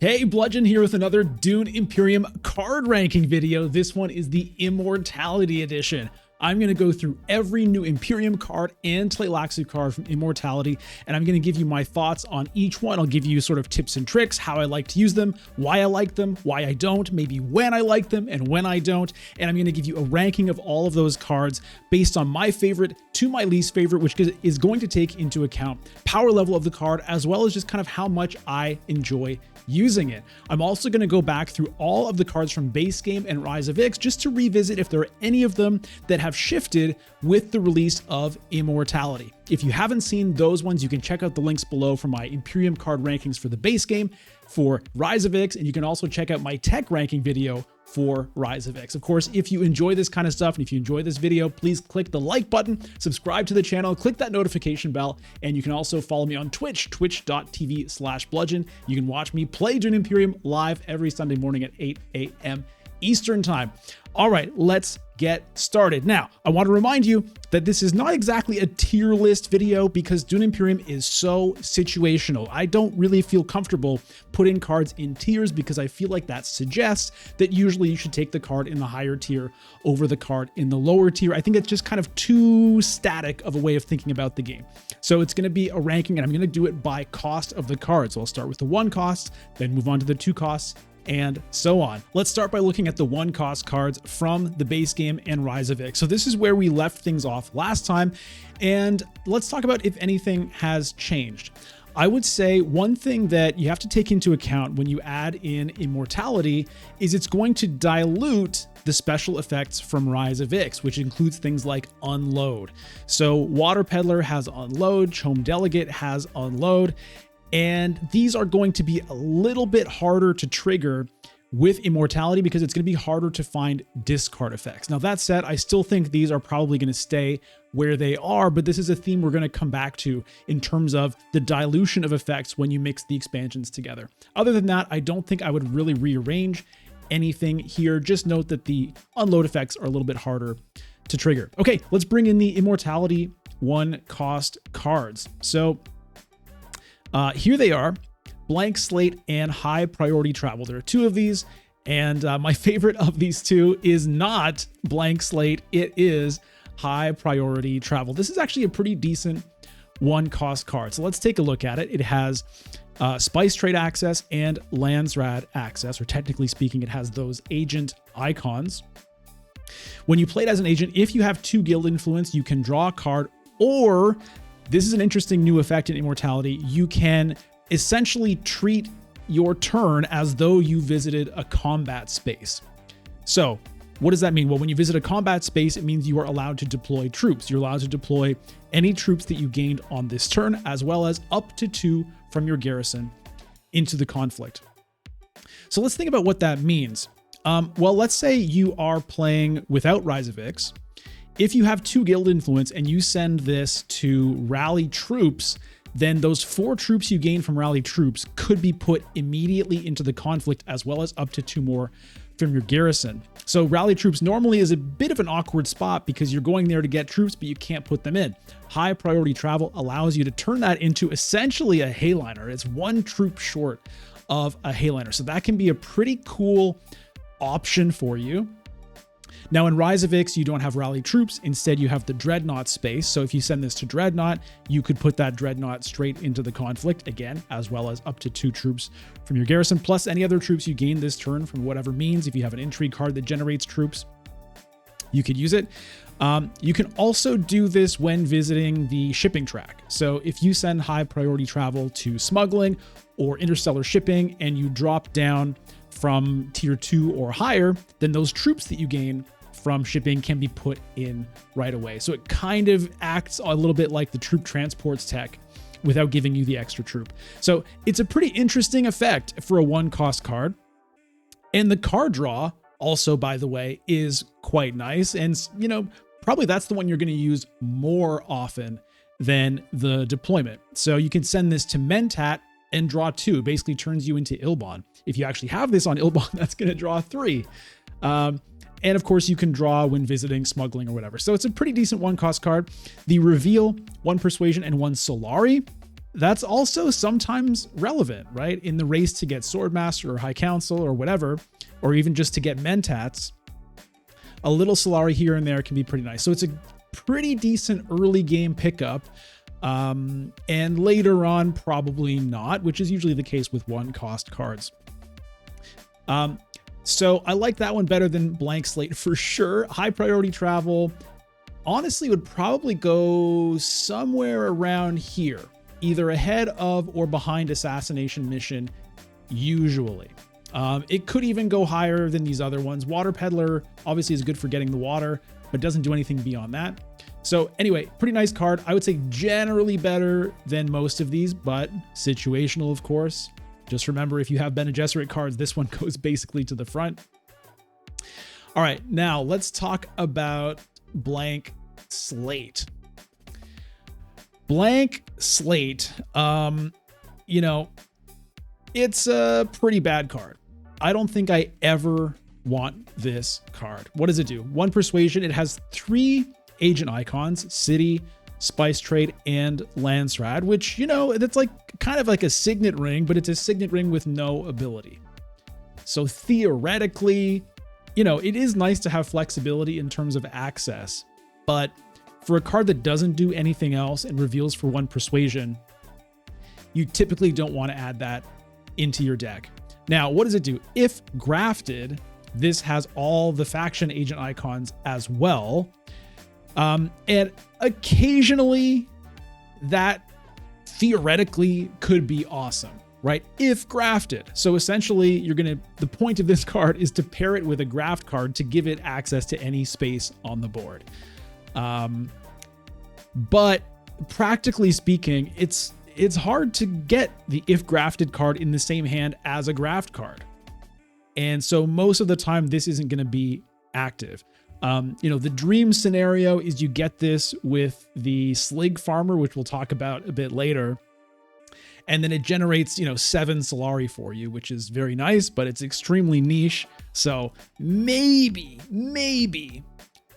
Hey, Bludgeon here with another Dune Imperium card ranking video. This one is the Immortality edition. I'm going to go through every new Imperium card and Tleilaxu card from Immortality, and I'm going to give you my thoughts on each one. I'll give you sort of tips and tricks, how I like to use them, why I like them, why I don't, maybe when I like them and when I don't, and I'm going to give you a ranking of all of those cards based on my favorite to my least favorite, which is going to take into account power level of the card as well as just kind of how much I enjoy using it. I'm also going to go back through all of the cards from base game and Rise of Ix just to revisit if there are any of them that have shifted with the release of Immortality. If you haven't seen those ones, you can check out the links below for my Imperium card rankings for the base game for Rise of Ix, and you can also check out my tech ranking video for Rise of Ix. Of course, if you enjoy this kind of stuff and if you enjoy this video, please click the like button, subscribe to the channel, click that notification bell, and you can also follow me on Twitch, twitch.tv/bludgeon. You can watch me play Dune Imperium live every Sunday morning at 8 a.m. Eastern time. All right, let's get started. Now, I want to remind you that this is not exactly a tier list video because Dune Imperium is so situational. I don't really feel comfortable putting cards in tiers because I feel like that suggests that usually you should take the card in the higher tier over the card in the lower tier. I think it's just kind of too static of a way of thinking about the game. So it's going to be a ranking, and I'm going to do it by cost of the card. So I'll start with the 1 cost, then move on to the 2 costs, and so on. Let's start by looking at the 1 cost cards from the base game and Rise of Ix. So this is where we left things off last time, and let's talk about if anything has changed. I would say one thing that you have to take into account when you add in Immortality is it's going to dilute the special effects from Rise of Ix, which includes things like Unload. So Water Peddler has Unload, Chome Delegate has Unload, and these are going to be a little bit harder to trigger with Immortality because it's going to be harder to find discard effects. Now, that said, I still think these are probably going to stay where they are, but this is a theme we're going to come back to in terms of the dilution of effects when you mix the expansions together. Other than that, I don't think I would really rearrange anything here. Just note that the Unload effects are a little bit harder to trigger. Okay, let's bring in the Immortality 1 cost cards. So here they are, Blank Slate and High Priority Travel. There are 2 of these, and my favorite of these 2 is not Blank Slate. It is High Priority Travel. This is actually a pretty decent 1 cost card. So let's take a look at it. It has Spice Trade access and Landsrad access, or technically speaking, it has those agent icons. When you play it as an agent, if you have 2 guild influence, you can draw a card, or this is an interesting new effect in Immortality. You can essentially treat your turn as though you visited a combat space. So what does that mean? Well, when you visit a combat space, it means you are allowed to deploy troops. You're allowed to deploy any troops that you gained on this turn, as well as up to 2 from your garrison into the conflict. So let's think about what that means. Well, let's say you are playing without Rise of Ix. If you have 2 guild influence and you send this to rally troops, then those 4 troops you gain from rally troops could be put immediately into the conflict, as well as up to 2 more from your garrison. So rally troops normally is a bit of an awkward spot because you're going there to get troops, but you can't put them in. High Priority Travel allows you to turn that into essentially a Hayliner. It's 1 troop short of a Hayliner. So that can be a pretty cool option for you. Now in Rise of Ix, you don't have rally troops. Instead, you have the Dreadnought space. So if you send this to Dreadnought, you could put that Dreadnought straight into the conflict again, as well as up to 2 troops from your garrison, plus any other troops you gain this turn from whatever means. If you have an intrigue card that generates troops, you could use it. You can also do this when visiting the shipping track. So if you send High Priority Travel to smuggling or interstellar shipping and you drop down from tier 2 or higher, then those troops that you gain from shipping can be put in right away. So it kind of acts a little bit like the troop transports tech without giving you the extra troop. So it's a pretty interesting effect for a 1 cost card. And the card draw also, by the way, is quite nice. And, you know, probably that's the one you're going to use more often than the deployment. So you can send this to Mentat and draw 2, basically turns you into Ilbon. If you actually have this on Ilbon, that's going to draw 3. And of course, you can draw when visiting, smuggling, or whatever. So it's a pretty decent 1 cost card. The reveal, 1 persuasion and 1 Solari that's also sometimes relevant, right? In the race to get Swordmaster or High Council or whatever, or even just to get Mentats, a little Solari here and there can be pretty nice. So it's a pretty decent early game pickup. And later on, probably not, which is usually the case with one cost cards. So I like that one better than Blank Slate for sure. High priority travel, honestly, would probably go somewhere around here, either ahead of or behind Assassination Mission, usually. It could even go higher than these other ones. Water Peddler obviously is good for getting the water, but doesn't do anything beyond that. So anyway, pretty nice card. I would say generally better than most of these, but situational, of course. Just remember, if you have Bene Gesserit cards, this one goes basically to the front. All right, now let's talk about Blank Slate. Blank Slate, you know, it's a pretty bad card. I don't think I ever want this card. What does it do? 1 persuasion. It has 3 agent icons: City, Spice Trade, and Landsrad, which, you know, that's like kind of like a signet ring, but it's a signet ring with no ability. So theoretically, you know, it is nice to have flexibility in terms of access, but for a card that doesn't do anything else and reveals for 1 persuasion, you typically don't want to add that into your deck. Now, what does it do? If grafted, this has all the faction agent icons as well. And occasionally that theoretically could be awesome, right? If grafted. So essentially the point of this card is to pair it with a graft card to give it access to any space on the board. But practically speaking, it's hard to get the if grafted card in the same hand as a graft card. And so most of the time this isn't going to be active. You know, the dream scenario is you get this with the Slig Farmer, which we'll talk about a bit later. And then it generates, you know, 7 Solari for you, which is very nice, but it's extremely niche. So maybe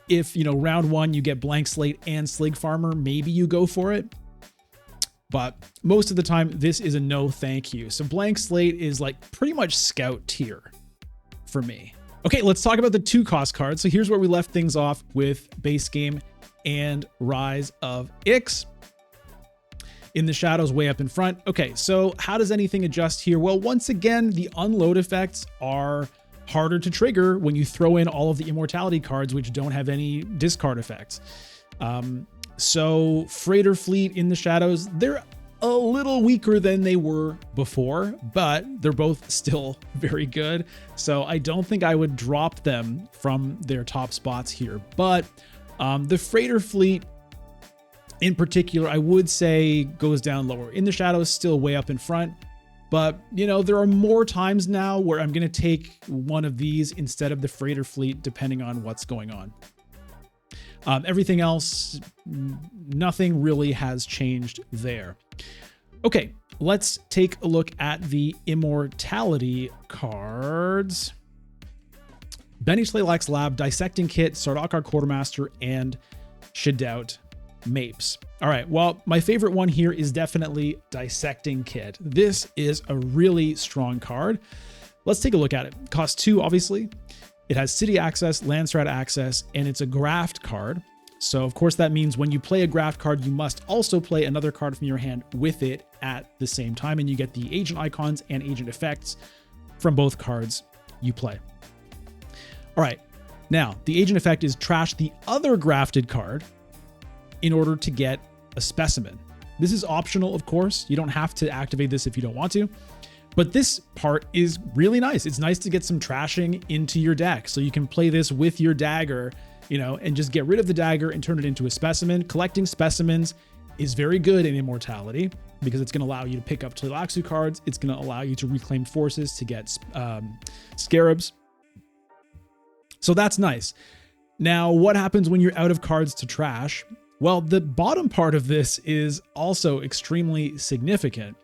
if, you know, round 1, you get Blank Slate and Slig Farmer, maybe you go for it. But most of the time, this is a no thank you. So Blank Slate is like pretty much scout tier for me. Okay, let's talk about the 2 cost cards. So here's where we left things off with Base Game and Rise of Ix. In the shadows way up in front. Okay, so how does anything adjust here? Well, once again, the unload effects are harder to trigger when you throw in all of the Immortality cards, which don't have any discard effects. So Freighter Fleet in the shadows, they're a little weaker than they were before, but they're both still very good. So I don't think I would drop them from their top spots here. But the Freighter Fleet in particular, I would say goes down lower. In the shadows, still way up in front. But, you know, there are more times now where I'm going to take one of these instead of the Freighter Fleet, depending on what's going on. Everything else, nothing really has changed there. Okay, let's take a look at the Immortality cards. Bene Tleilaxu Lab, Dissecting Kit, Sardaukar Quartermaster, and Shadout Mapes. All right, well, my favorite one here is definitely Dissecting Kit. This is a really strong card. Let's take a look at it. Costs 2, obviously. It has City access, Landsrad access, and it's a graft card. So of course that means when you play a graft card, you must also play another card from your hand with it at the same time, and you get the agent icons and agent effects from both cards you play. All right, now the agent effect is trash the other grafted card in order to get a specimen. This is optional, of course. You don't have to activate this if you don't want to. But this part is really nice. It's nice to get some trashing into your deck. So you can play this with your dagger, you know, and just get rid of the dagger and turn it into a specimen. Collecting specimens is very good in Immortality because it's going to allow you to pick up Tleilaxu cards. It's going to allow you to reclaim forces to get scarabs. So that's nice. Now, what happens when you're out of cards to trash? Well, the bottom part of this is also extremely significant.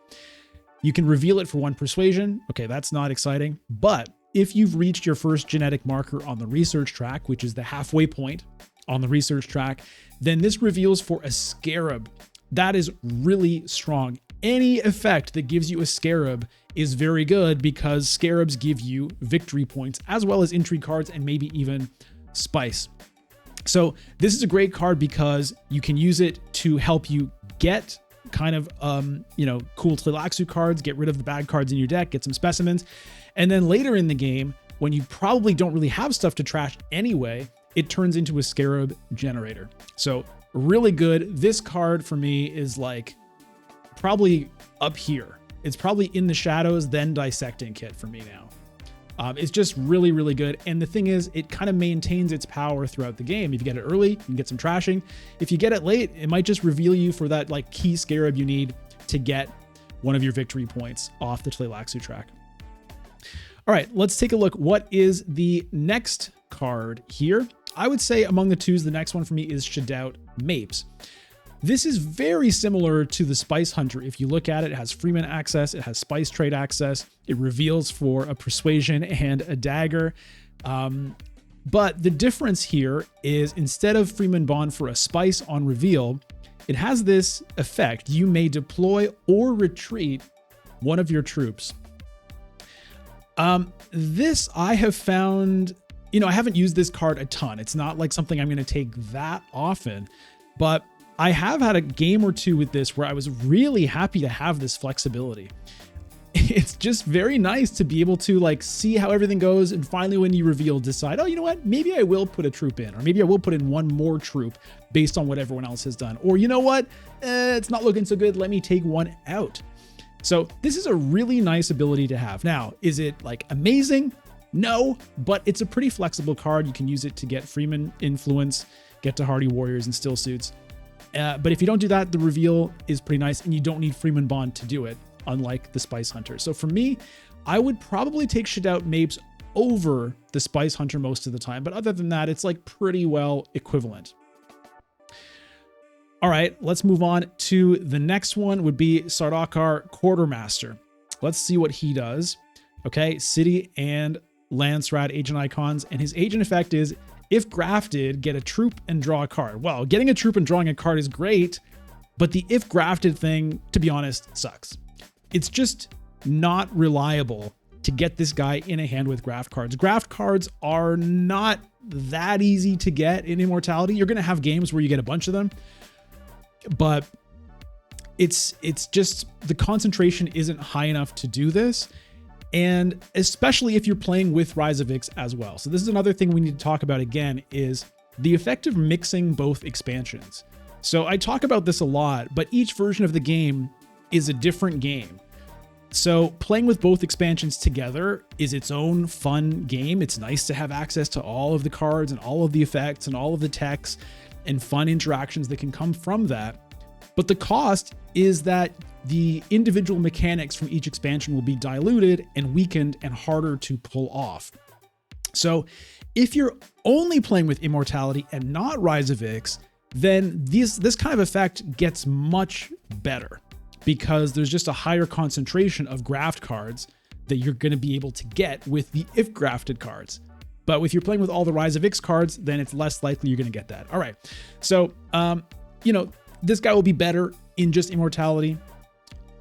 You can reveal it for 1 persuasion. Okay, that's not exciting. But if you've reached your first genetic marker on the research track, which is the halfway point on the research track, then this reveals for a scarab. That is really strong. any effect that gives you a scarab is very good because scarabs give you victory points as well as intrigue cards and maybe even spice. So this is a great card because you can use it to help you get kind of, cool Tleilaxu cards, get rid of the bad cards in your deck, get some specimens. And then later in the game, when you probably don't really have stuff to trash anyway, it turns into a scarab generator. So really good. This card for me is like probably up here. It's probably in the shadows, then dissecting kit for me now. It's just really, really good. And the thing is, it kind of maintains its power throughout the game. If you get it early, you can get some trashing. If you get it late, it might just reveal you for that like key scarab you need to get one of your victory points off the Tleilaxu track. All right, let's take a look. What is the next card here? I would say among the twos, the next one for me is Shadout Mapes. This is very similar to the Spice Hunter. If you look at it, it has Freeman access, it has Spice Trade access, it reveals for a Persuasion and a Dagger. But the difference here is instead of Freeman Bond for a Spice on reveal, it has this effect. You may deploy or retreat one of your troops. This I have found, I haven't used this card a ton. It's not like something I'm going to take that often, but I have had a game or two with this where I was really happy to have this flexibility. It's just very nice to be able to like see how everything goes. And finally, when you reveal, decide, oh, you know what? Maybe I will put a troop in, or maybe I will put in one more troop based on what everyone else has done. Or you know what? It's not looking so good. Let me take one out. So this is a really nice ability to have. Now, is it like amazing? No, but it's a pretty flexible card. You can use it to get Freeman influence, get to Hardy Warriors and Still Suits. But if you don't do that, the reveal is pretty nice and you don't need Freeman Bond to do it, unlike the Spice Hunter. So for me, I would probably take Shadout Mapes over the Spice Hunter most of the time. But other than that, it's like pretty well equivalent. All right, let's move on to the next one would be Sardaukar Quartermaster. Let's see what he does. Okay, City and Landsrat agent icons. And his agent effect is, if grafted, get a troop and draw a card. Well, getting a troop and drawing a card is great, but the if grafted thing, to be honest, sucks. It's just not reliable to get this guy in a hand with graft cards. Graft cards are not that easy to get in Immortality. You're going to have games where you get a bunch of them, but it's just the concentration isn't high enough to do this. And especially if you're playing with Rise of Ix as well. So this is another thing we need to talk about again, is the effect of mixing both expansions. So I talk about this a lot, but each version of the game is a different game. So playing with both expansions together is its own fun game. It's nice to have access to all of the cards and all of the effects and all of the text and fun interactions that can come from that. But the cost is that the individual mechanics from each expansion will be diluted and weakened and harder to pull off. So if you're only playing with Immortality and not Rise of Ix, then this kind of effect gets much better because there's just a higher concentration of graft cards that you're going to be able to get with the if grafted cards. But if you're playing with all the Rise of Ix cards, then it's less likely you're going to get that. All right. So, this guy will be better in just Immortality,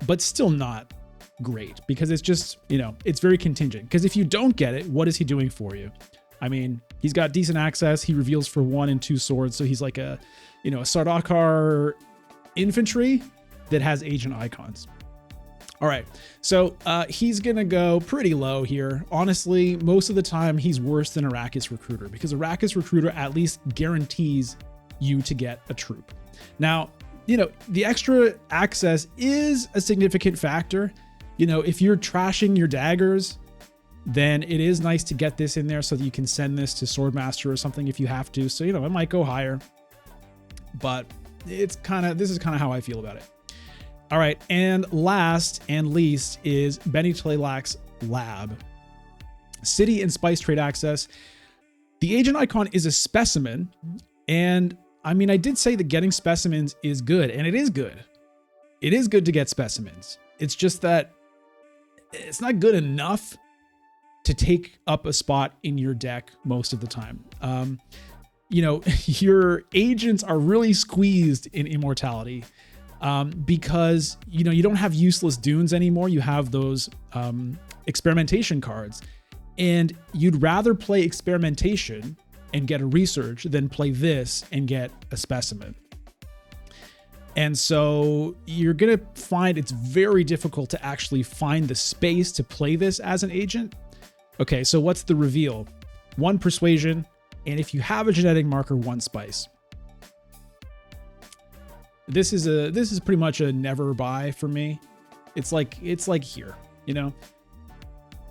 but still not great because it's just, it's very contingent. Because if you don't get it, what is he doing for you? I mean, he's got decent access. He reveals for 1 and 2 swords. So he's like a Sardaukar infantry that has agent icons. All right. So he's going to go pretty low here. Honestly, most of the time he's worse than Arrakis Recruiter because Arrakis Recruiter at least guarantees you to get a troop. Now, the extra access is a significant factor. If you're trashing your daggers, then it is nice to get this in there so that you can send this to Swordmaster or something if you have to. So, it might go higher, but this is kind of how I feel about it. All right. And last and least is Beni Tleilaxu Lab. City and Spice Trade access. The agent icon is a specimen. And I mean, I did say that getting specimens is good, and it is good. It is good to get specimens. It's just that it's not good enough to take up a spot in your deck most of the time. Your agents are really squeezed in Immortality. because you don't have useless dunes anymore. You have those experimentation cards, and you'd rather play experimentation and get a research than play this and get a specimen. And so you're going to find it's very difficult to actually find the space to play this as an agent. Okay, so what's the reveal? 1 persuasion, and if you have a genetic marker, 1 spice. This is pretty much a never buy for me. It's like here,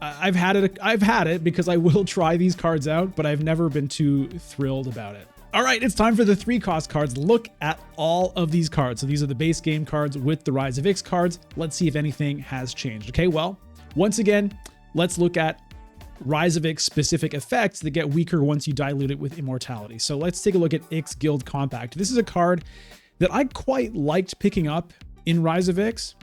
I've had it because I will try these cards out, but I've never been too thrilled about it. All right, it's time for the 3-cost cards. Look at all of these cards. So these are the base game cards with the Rise of Ix cards. Let's see if anything has changed. Okay, well, once again, let's look at Rise of Ix specific effects that get weaker once you dilute it with Immortality. So let's take a look at Ix Guild Compact. This is a card that I quite liked picking up in Rise of Ix,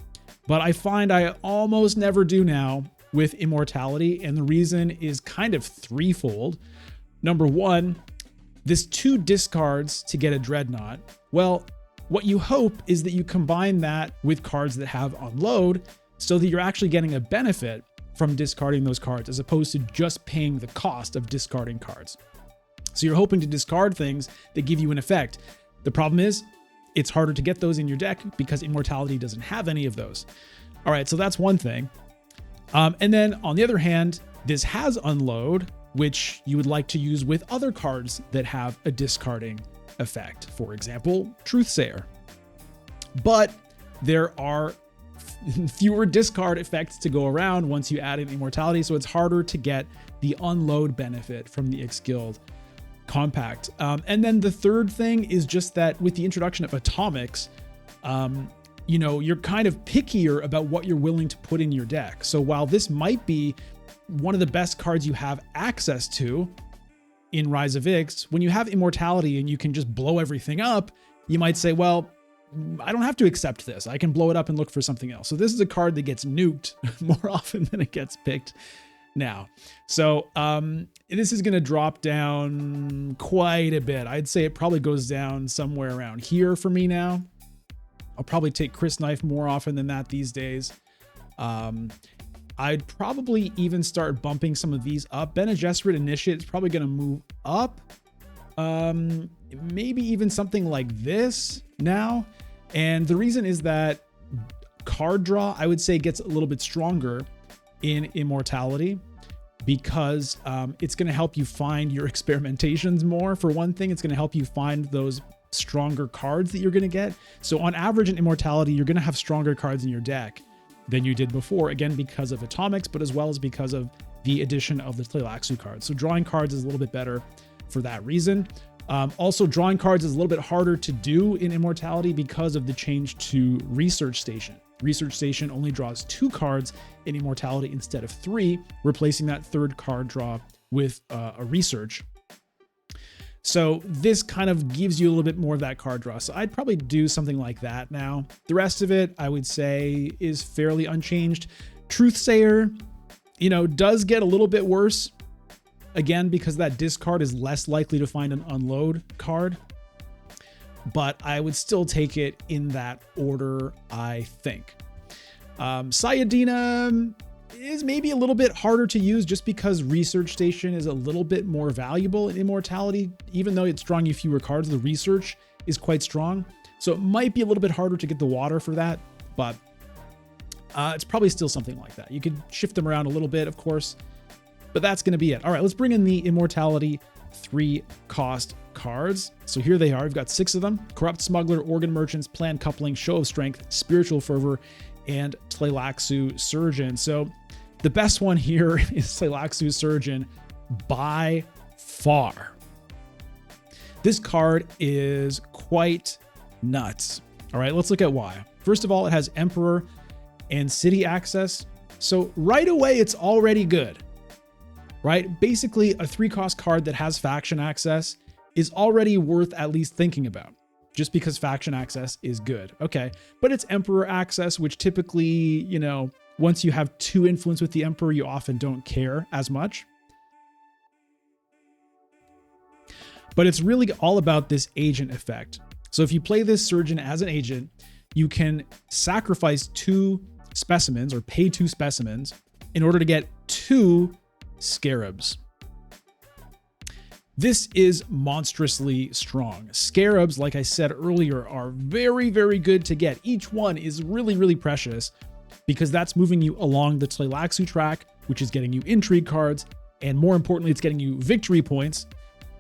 but I find I almost never do now with Immortality, and the reason is kind of threefold. Number 1, this 2 discards to get a Dreadnought. Well, what you hope is that you combine that with cards that have Unload so that you're actually getting a benefit from discarding those cards as opposed to just paying the cost of discarding cards. So you're hoping to discard things that give you an effect. The problem is it's harder to get those in your deck because Immortality doesn't have any of those. All right, so that's one thing. And then on the other hand, this has Unload, which you would like to use with other cards that have a discarding effect. For example, Truthsayer. But there are fewer discard effects to go around once you add in Immortality, so it's harder to get the Unload benefit from the Ix Guild Compact. And then the third thing is just that with the introduction of Atomics, you're kind of pickier about what you're willing to put in your deck. So while this might be one of the best cards you have access to in Rise of Ix, when you have Immortality and you can just blow everything up, you might say, well, I don't have to accept this. I can blow it up and look for something else. So this is a card that gets nuked more often than it gets picked now. So this is going to drop down quite a bit. I'd say it probably goes down somewhere around here for me now. I'll probably take Chris Knife more often than that these days. I'd probably even start bumping some of these up. Bene Gesserit Initiate is probably going to move up. Maybe even something like this now. And the reason is that card draw, I would say, gets a little bit stronger in Immortality because it's going to help you find your experimentations more. For one thing, it's going to help you find those stronger cards that you're going to get. So on average in Immortality, you're going to have stronger cards in your deck than you did before, again, because of Atomics, but as well as because of the addition of the Tleilaxu cards. So drawing cards is a little bit better for that reason. Also, drawing cards is a little bit harder to do in Immortality because of the change to Research Station. Research Station only draws 2 cards in Immortality instead of 3, replacing that 3rd card draw with a Research. So this kind of gives you a little bit more of that card draw. So I'd probably do something like that now. The rest of it, I would say, is fairly unchanged. Truthsayer, does get a little bit worse. Again, because that discard is less likely to find an Unload card. But I would still take it in that order, I think. Sayadina is maybe a little bit harder to use just because Research Station is a little bit more valuable in Immortality. Even though it's drawing you fewer cards, the research is quite strong. So it might be a little bit harder to get the water for that, but it's probably still something like that. You could shift them around a little bit, of course, but that's going to be it. All right, let's bring in the Immortality 3-cost cards. So here they are. We've got 6 of them: Corrupt Smuggler, Organ Merchants, Plan Coupling, Show of Strength, Spiritual Fervor, and Tleilaxu Surgeon. So the best one here is Tleilaxu Surgeon by far. This card is quite nuts. All right, let's look at why. First of all, it has Emperor and City access. So right away, it's already good, right? Basically, a 3-cost card that has faction access is already worth at least thinking about, just because faction access is good. Okay, but it's Emperor access, which typically, once you have 2 influence with the Emperor, you often don't care as much. But it's really all about this agent effect. So if you play this Surgeon as an agent, you can sacrifice 2 specimens or pay 2 specimens in order to get 2 scarabs. This is monstrously strong. Scarabs, like I said earlier, are very, very good to get. Each one is really, really precious because that's moving you along the Tleilaxu track, which is getting you intrigue cards, and more importantly, it's getting you victory points.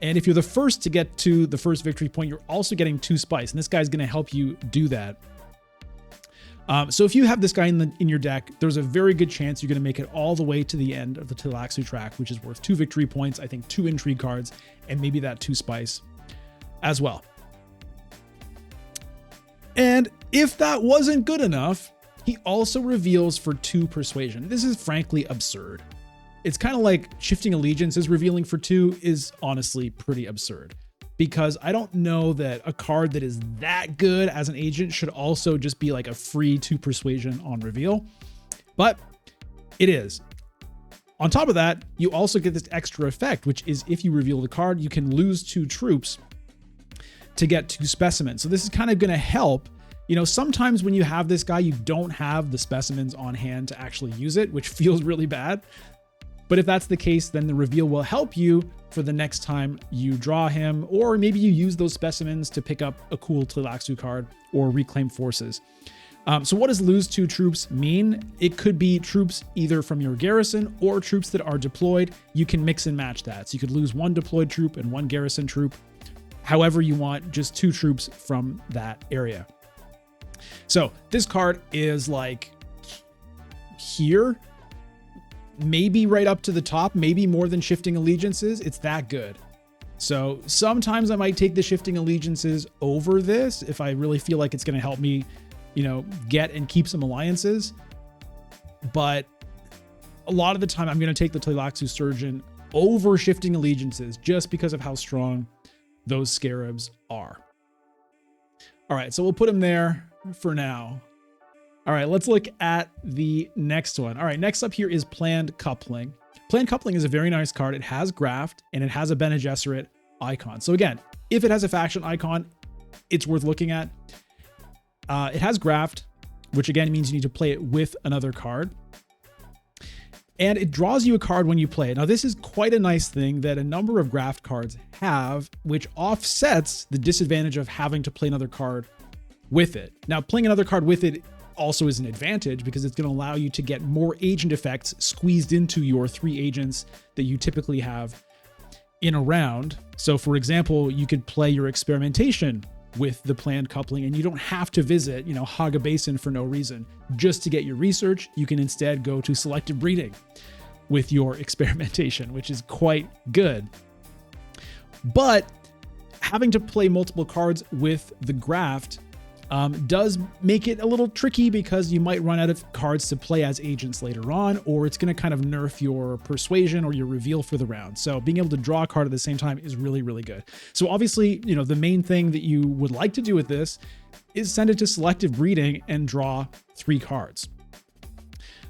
And if you're the first to get to the first victory point, you're also getting 2 spice, and this guy's going to help you do that. So if you have this guy in your deck, there's a very good chance you're going to make it all the way to the end of the Tleilaxu track, which is worth 2 victory points, I think 2 intrigue cards, and maybe that 2 spice as well. And if that wasn't good enough, he also reveals for 2 persuasion. This is frankly absurd. It's kind of like Shifting Allegiances revealing for 2 is honestly pretty absurd, because I don't know that a card that is that good as an agent should also just be like a free 2 persuasion on reveal, but it is. On top of that, you also get this extra effect, which is if you reveal the card, you can lose 2 troops to get 2 specimens. So this is kind of going to help. You know, sometimes when you have this guy, you don't have the specimens on hand to actually use it, which feels really bad. But if that's the case, then the reveal will help you for the next time you draw him, or maybe you use those specimens to pick up a cool Tleilaxu card or reclaim forces. So what does lose 2 troops mean? It could be troops either from your garrison or troops that are deployed. You can mix and match that. So you could lose 1 deployed troop and 1 garrison troop, however you want, just 2 troops from that area. So this card is like here, maybe right up to the top, maybe more than Shifting Allegiances. It's that good. So sometimes I might take the Shifting Allegiances over this if I really feel like it's going to help me, you know, get and keep some alliances. But a lot of the time I'm going to take the Tleilaxu Surgeon over Shifting Allegiances just because of how strong those scarabs are. All right, so we'll put him there for now. All right, let's look at the next one. All right, next up here is Planned Coupling. Planned Coupling is a very nice card. It has Graft and it has a Bene Gesserit icon. So again, if it has a faction icon, it's worth looking at. It has Graft, which again means you need to play it with another card. And it draws you a card when you play it. Now, this is quite a nice thing that a number of Graft cards have, which offsets the disadvantage of having to play another card with it. Now, playing another card with it also is an advantage because it's going to allow you to get more agent effects squeezed into your 3 agents that you typically have in a round. So for example, you could play your experimentation with the Planned Coupling and you don't have to visit, you know, Haga Basin for no reason. Just to get your research, you can instead go to Selective Breeding with your experimentation, which is quite good. But having to play multiple cards with the Graft does make it a little tricky because you might run out of cards to play as agents later on, or it's going to kind of nerf your persuasion or your reveal for the round. So being able to draw a card at the same time is really, really good. So obviously, you know, the main thing that you would like to do with this is send it to Selective Breeding and draw 3 cards.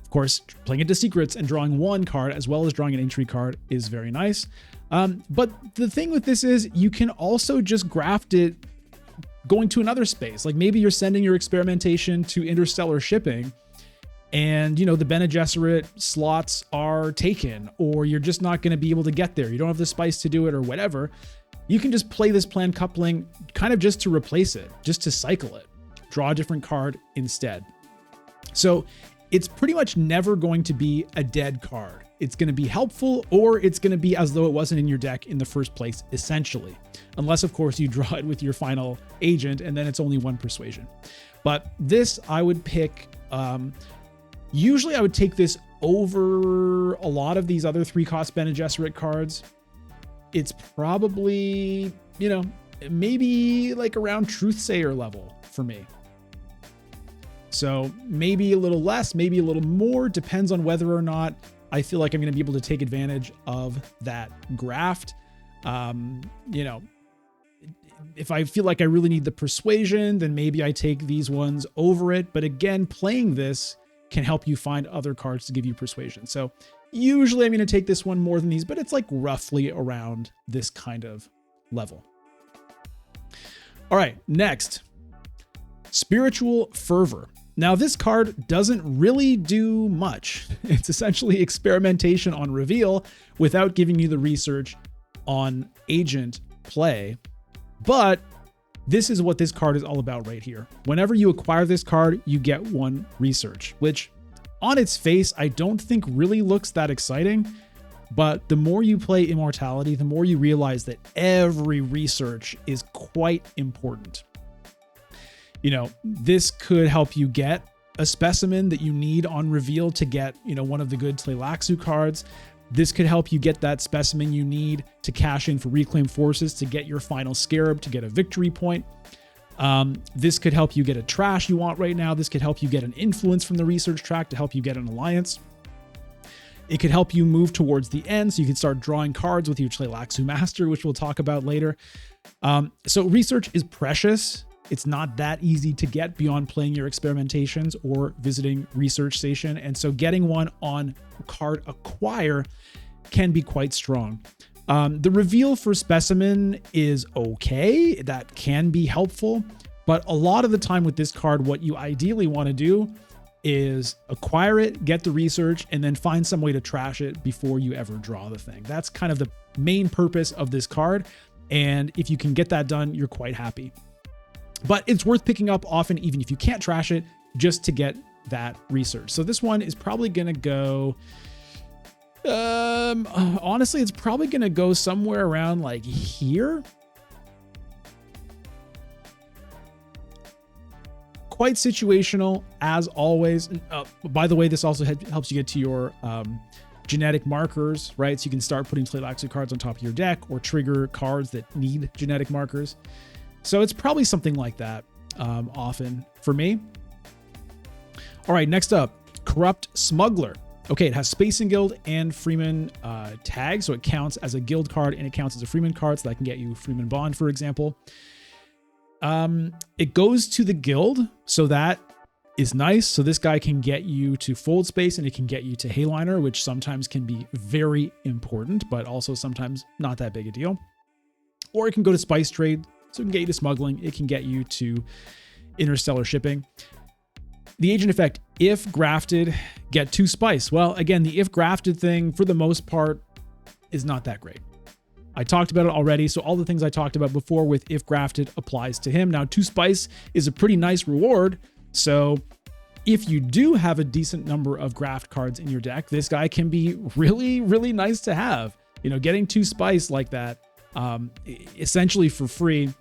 Of course, playing it to Secrets and drawing 1 card as well as drawing an intrigue card is very nice. But the thing with this is you can also just graft it going to another space. Like maybe you're sending your experimentation to interstellar shipping and, you know, the Bene Gesserit slots are taken, or you're just not going to be able to get there. You don't have the spice to do it or whatever. You can just play this Planned Coupling kind of just to replace it, just to cycle it, draw a different card instead. So it's pretty much never going to be a dead card. It's going to be helpful, or it's going to be as though it wasn't in your deck in the first place, essentially. Unless, of course, you draw it with your final agent, and then it's only 1 persuasion. But this, I would pick, usually I would take this over a lot of these other 3-cost Bene Gesserit cards. It's probably, you know, maybe like around Truthsayer level for me. So maybe a little less, maybe a little more, depends on whether or not I feel like I'm going to be able to take advantage of that graft. You know, if I feel like I really need the persuasion, then maybe I take these ones over it. But again, playing this can help you find other cards to give you persuasion. So usually I'm going to take this one more than these, but it's like roughly around this kind of level. All right, next. Spiritual Fervor. Now, this card doesn't really do much. It's essentially experimentation on reveal without giving you the research on agent play. But this is what this card is all about right here. Whenever you acquire this card, you get 1 research, which on its face, I don't think really looks that exciting. But the more you play Immortality, the more you realize that every research is quite important. You know, this could help you get a specimen that you need on reveal to get, you know, one of the good Tleilaxu cards. This could help you get that specimen you need to cash in for Reclaim Forces to get your final Scarab to get a victory point. This could help you get a trash you want right now. This could help you get an influence from the research track to help you get an alliance. It could help you move towards the end so you can start drawing cards with your Tleilaxu Master, which we'll talk about later. So research is precious. It's not that easy to get beyond playing your experimentations or visiting research station. And so getting one on card acquire can be quite strong. The reveal for specimen is okay. That can be helpful. But a lot of the time with this card, what you ideally want to do is acquire it, get the research, and then find some way to trash it before you ever draw the thing. That's kind of the main purpose of this card. And if you can get that done, you're quite happy. But it's worth picking up often, even if you can't trash it, just to get that research. So this one is probably going to go, honestly, it's probably going to go somewhere around like here. Quite situational, as always. By the way, this also helps you get to your genetic markers, right? So you can start putting Tleilaxu cards on top of your deck or trigger cards that need genetic markers. So it's probably something like that often for me. All right, next up, Corrupt Smuggler. Okay, it has Spacing Guild and Freeman tags, so it counts as a guild card and it counts as a Freeman card, so that can get you Freeman Bond, for example. It goes to the guild, so that is nice. So this guy can get you to Fold Space and it can get you to Hayliner, which sometimes can be very important, but also sometimes not that big a deal. Or it can go to Spice Trade, so it can get you to Smuggling. It can get you to Interstellar Shipping. The agent effect, if grafted, get 2 Spice. Well, again, the if grafted thing, for the most part, is not that great. I talked about it already, so all the things I talked about before with if grafted applies to him. Now, 2 Spice is a pretty nice reward, so if you do have a decent number of graft cards in your deck, this guy can be really, really nice to have. You know, getting 2 Spice like that, essentially for free,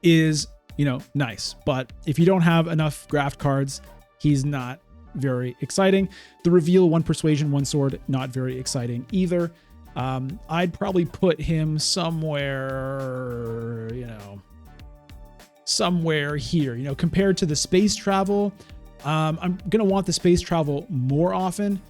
is, you know, nice. But if you don't have enough graft cards, he's not very exciting. The reveal, 1 Persuasion, 1 Sword, not very exciting either. I'd probably put him somewhere, you know, somewhere here, you know, compared to the space travel. I'm going to want the space travel more often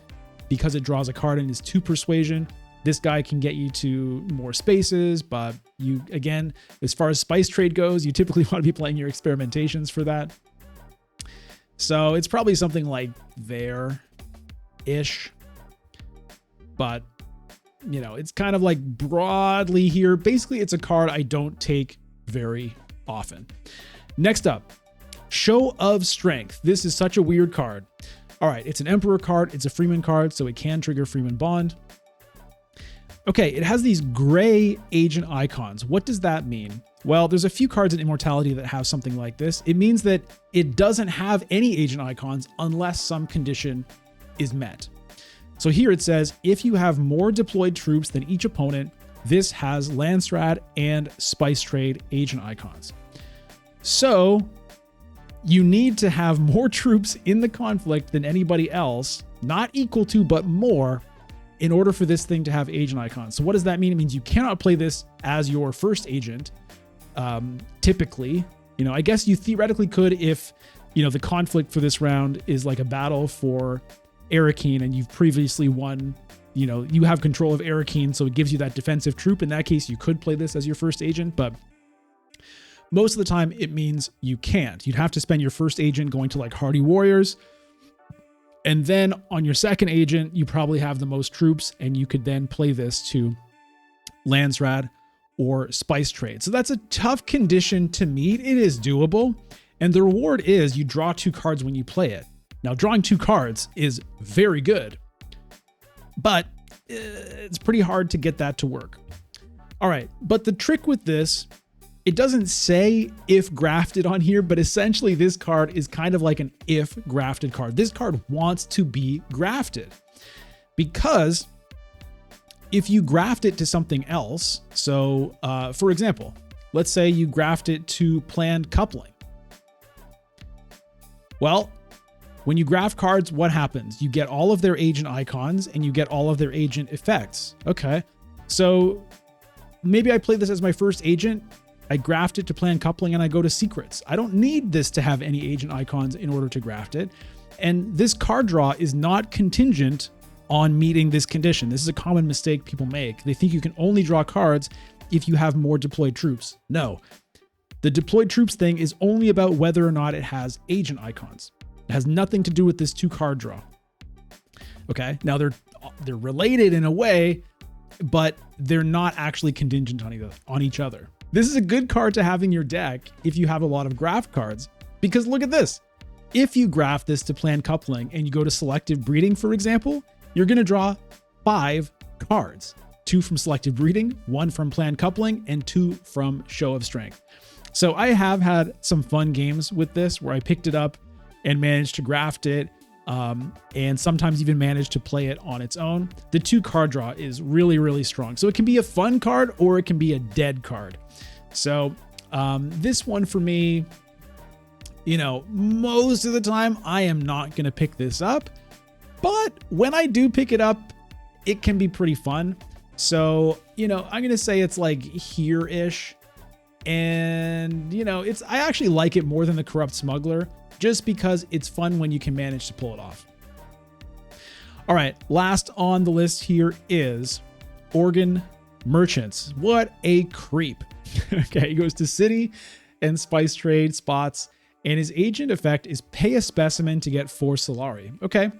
because it draws a card and is 2 Persuasion. This guy can get you to more spaces, but you, again, as far as Spice Trade goes, you typically want to be playing your experimentations for that. So it's probably something like there-ish, but, you know, it's kind of like broadly here. Basically, it's a card I don't take very often. Next up, Show of Strength. This is such a weird card. All right, it's an Emperor card. It's a Freeman card, so it can trigger Freeman Bond. Okay, it has these gray agent icons. What does that mean? Well, there's a few cards in Immortality that have something like this. It means that it doesn't have any agent icons unless some condition is met. So here it says, if you have more deployed troops than each opponent, this has Landsrad and Spice Trade agent icons. So you need to have more troops in the conflict than anybody else, not equal to, but more, in order for this thing to have agent icons. So what does that mean? It means you cannot play this as your first agent. Typically, you know, I guess you theoretically could if, you know, the conflict for this round is like a battle for Arakeen and you've previously won, you know, you have control of Arakeen, so it gives you that defensive troop. In that case, you could play this as your first agent, but most of the time it means you can't. You'd have to spend your first agent going to like Hardy Warriors, and then on your second agent, you probably have the most troops, and you could then play this to Landsrad or Spice Trade. So that's a tough condition to meet. It is doable. And the reward is you draw 2 cards when you play it. Now, drawing 2 cards is very good, but it's pretty hard to get that to work. All right, but the trick with this, it doesn't say if grafted on here, but essentially this card is kind of like an if grafted card. This card wants to be grafted because if you graft it to something else, so for example, let's say you graft it to planned coupling. Well, when you graft cards, what happens? You get all of their agent icons and you get all of their agent effects. Okay, so maybe I play this as my first agent. I graft it to planned coupling and I go to secrets. I don't need this to have any agent icons in order to graft it. And this card draw is not contingent on meeting this condition. This is a common mistake people make. They think you can only draw cards if you have more deployed troops. No, the deployed troops thing is only about whether or not it has agent icons. It has nothing to do with this 2 card draw. Okay, now they're related in a way, but they're not actually contingent on each other. This is a good card to have in your deck if you have a lot of graft cards, because look at this. If you graft this to planned coupling and you go to selective breeding, for example, you're going to draw 5 cards, 2 from selective breeding, 1 from planned coupling, and 2 from show of strength. So I have had some fun games with this where I picked it up and managed to graft it, and sometimes even managed to play it on its own. The 2 card draw is really, really strong. So it can be a fun card or it can be a dead card. So this one for me, you know, most of the time I am not going to pick this up, but when I do pick it up, it can be pretty fun. So, you know, I'm going to say it's like here-ish. And, you know, I actually like it more than the Corrupt Smuggler, just because it's fun when you can manage to pull it off. All right, last on the list here is Organ Merchants. What a creep. Okay, he goes to city and spice trade spots, and his agent effect is pay a specimen to get 4 Solari. Okay.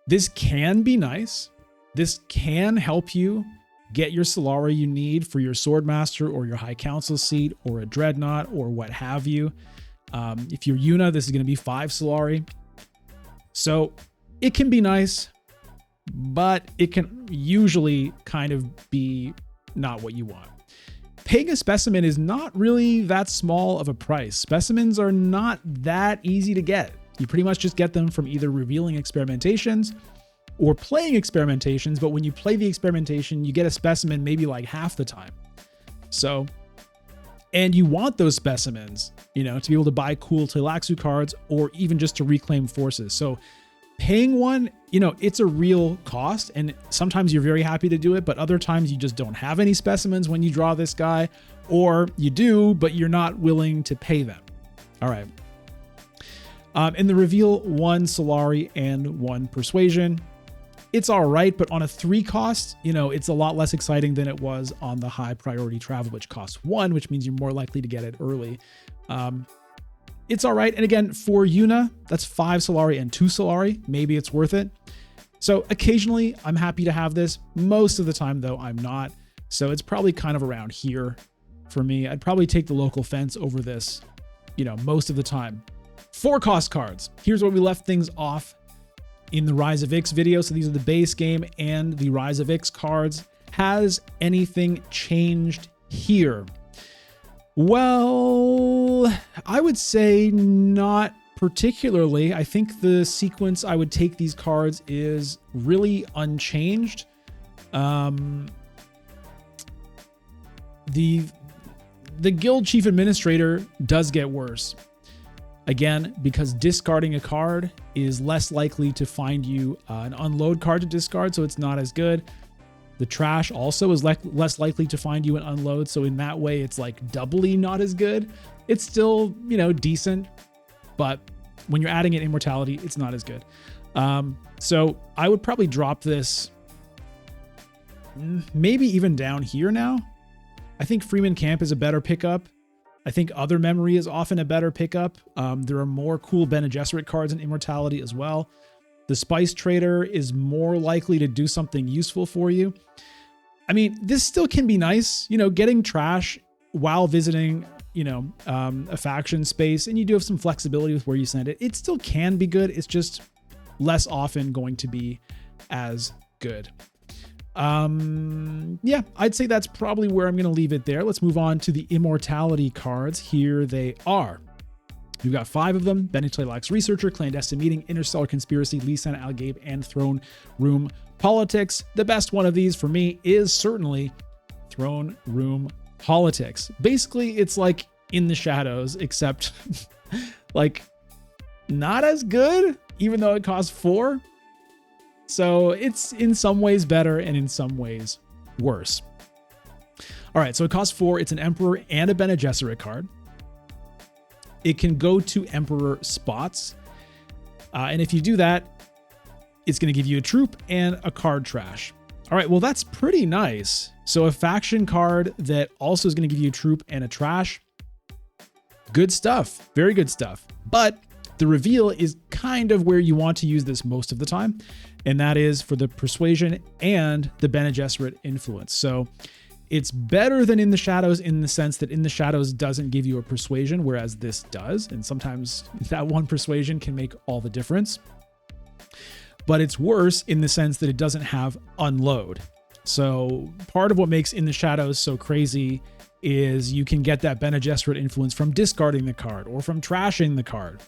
This can be nice. This can help you get your Solari you need for your Swordmaster or your High Council seat or a Dreadnought or what have you. If you're Yuna, this is going to be 5 Solari. So it can be nice, but it can usually kind of be not what you want. Paying a specimen is not really that small of a price. Specimens are not that easy to get. You pretty much just get them from either revealing experimentations or playing experimentations, but when you play the experimentation, you get a specimen maybe like half the time. So, and you want those specimens, you know, to be able to buy cool Tleilaxu cards or even just to reclaim forces. So paying one, you know, it's a real cost, and sometimes you're very happy to do it, but other times you just don't have any specimens when you draw this guy, or you do, but you're not willing to pay them. All right. In the reveal, 1 Solari and 1 Persuasion. It's all right, but on a 3 cost, you know, it's a lot less exciting than it was on the high priority travel, which costs 1, which means you're more likely to get it early. It's all right. And again, for Yuna, that's 5 Solari and 2 Solari. Maybe it's worth it. So occasionally I'm happy to have this. Most of the time though, I'm not. So it's probably kind of around here for me. I'd probably take the local fence over this, you know, most of the time. 4 cost cards. Here's where we left things off in the Rise of Ix video. So these are the base game and the Rise of Ix cards. Has anything changed here? Well, I would say not particularly. I think the sequence I would take these cards is really unchanged. The Guild Chief Administrator does get worse. Again, because discarding a card is less likely to find you an unload card to discard, so it's not as good. The trash also is less likely to find you an unload, so in that way, it's like doubly not as good. It's still, you know, decent, but when you're adding in Immortality, it's not as good. So I would probably drop this maybe even down here now. I think Freeman Camp is a better pickup. I think Other Memory is often a better pickup. There are more cool Bene Gesserit cards in Immortality as well. The Spice Trader is more likely to do something useful for you. I mean, this still can be nice. You know, getting trash while visiting a faction space and you do have some flexibility with where you send it, it still can be good. It's just less often going to be as good. Yeah, I'd say that's probably where I'm going to leave it there. Let's move on to the Immortality cards. Here they are. We've got 5 of them: Bene Tleilaxu Researcher, Clandestine Meeting, Interstellar Conspiracy, Lisan Algabe, and Throne Room Politics. The best one of these for me is certainly Throne Room Politics. Basically, it's like In the Shadows, except like not as good, even though it costs 4. So it's in some ways better and in some ways worse. All right, so it costs 4. It's an Emperor and a Bene Gesserit card. It can go to Emperor spots. And if you do that, it's going to give you a troop and a card trash. All right, well, that's pretty nice. So a faction card that also is going to give you a troop and a trash. Good stuff. Very good stuff. But the reveal is kind of where you want to use this most of the time. And that is for the Persuasion and the Bene Gesserit influence. So it's better than In the Shadows in the sense that In the Shadows doesn't give you a Persuasion, whereas this does. And sometimes that one Persuasion can make all the difference. But it's worse in the sense that it doesn't have Unload. So part of what makes In the Shadows so crazy is you can get that Bene Gesserit influence from discarding the card or from trashing the card.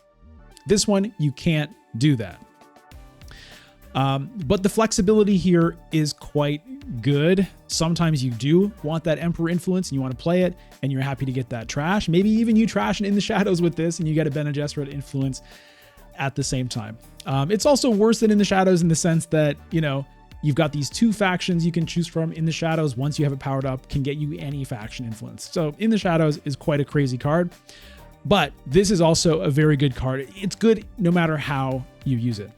This one, you can't do that. But the flexibility here is quite good. Sometimes you do want that Emperor influence and you want to play it and you're happy to get that trash. Maybe even you trash In the Shadows with this and you get a Bene Gesserit influence at the same time. It's also worse than In the Shadows in the sense that, you've got these 2 factions you can choose from. In the Shadows, once you have it powered up, can get you any faction influence. So In the Shadows is quite a crazy card, but this is also a very good card. It's good no matter how you use it.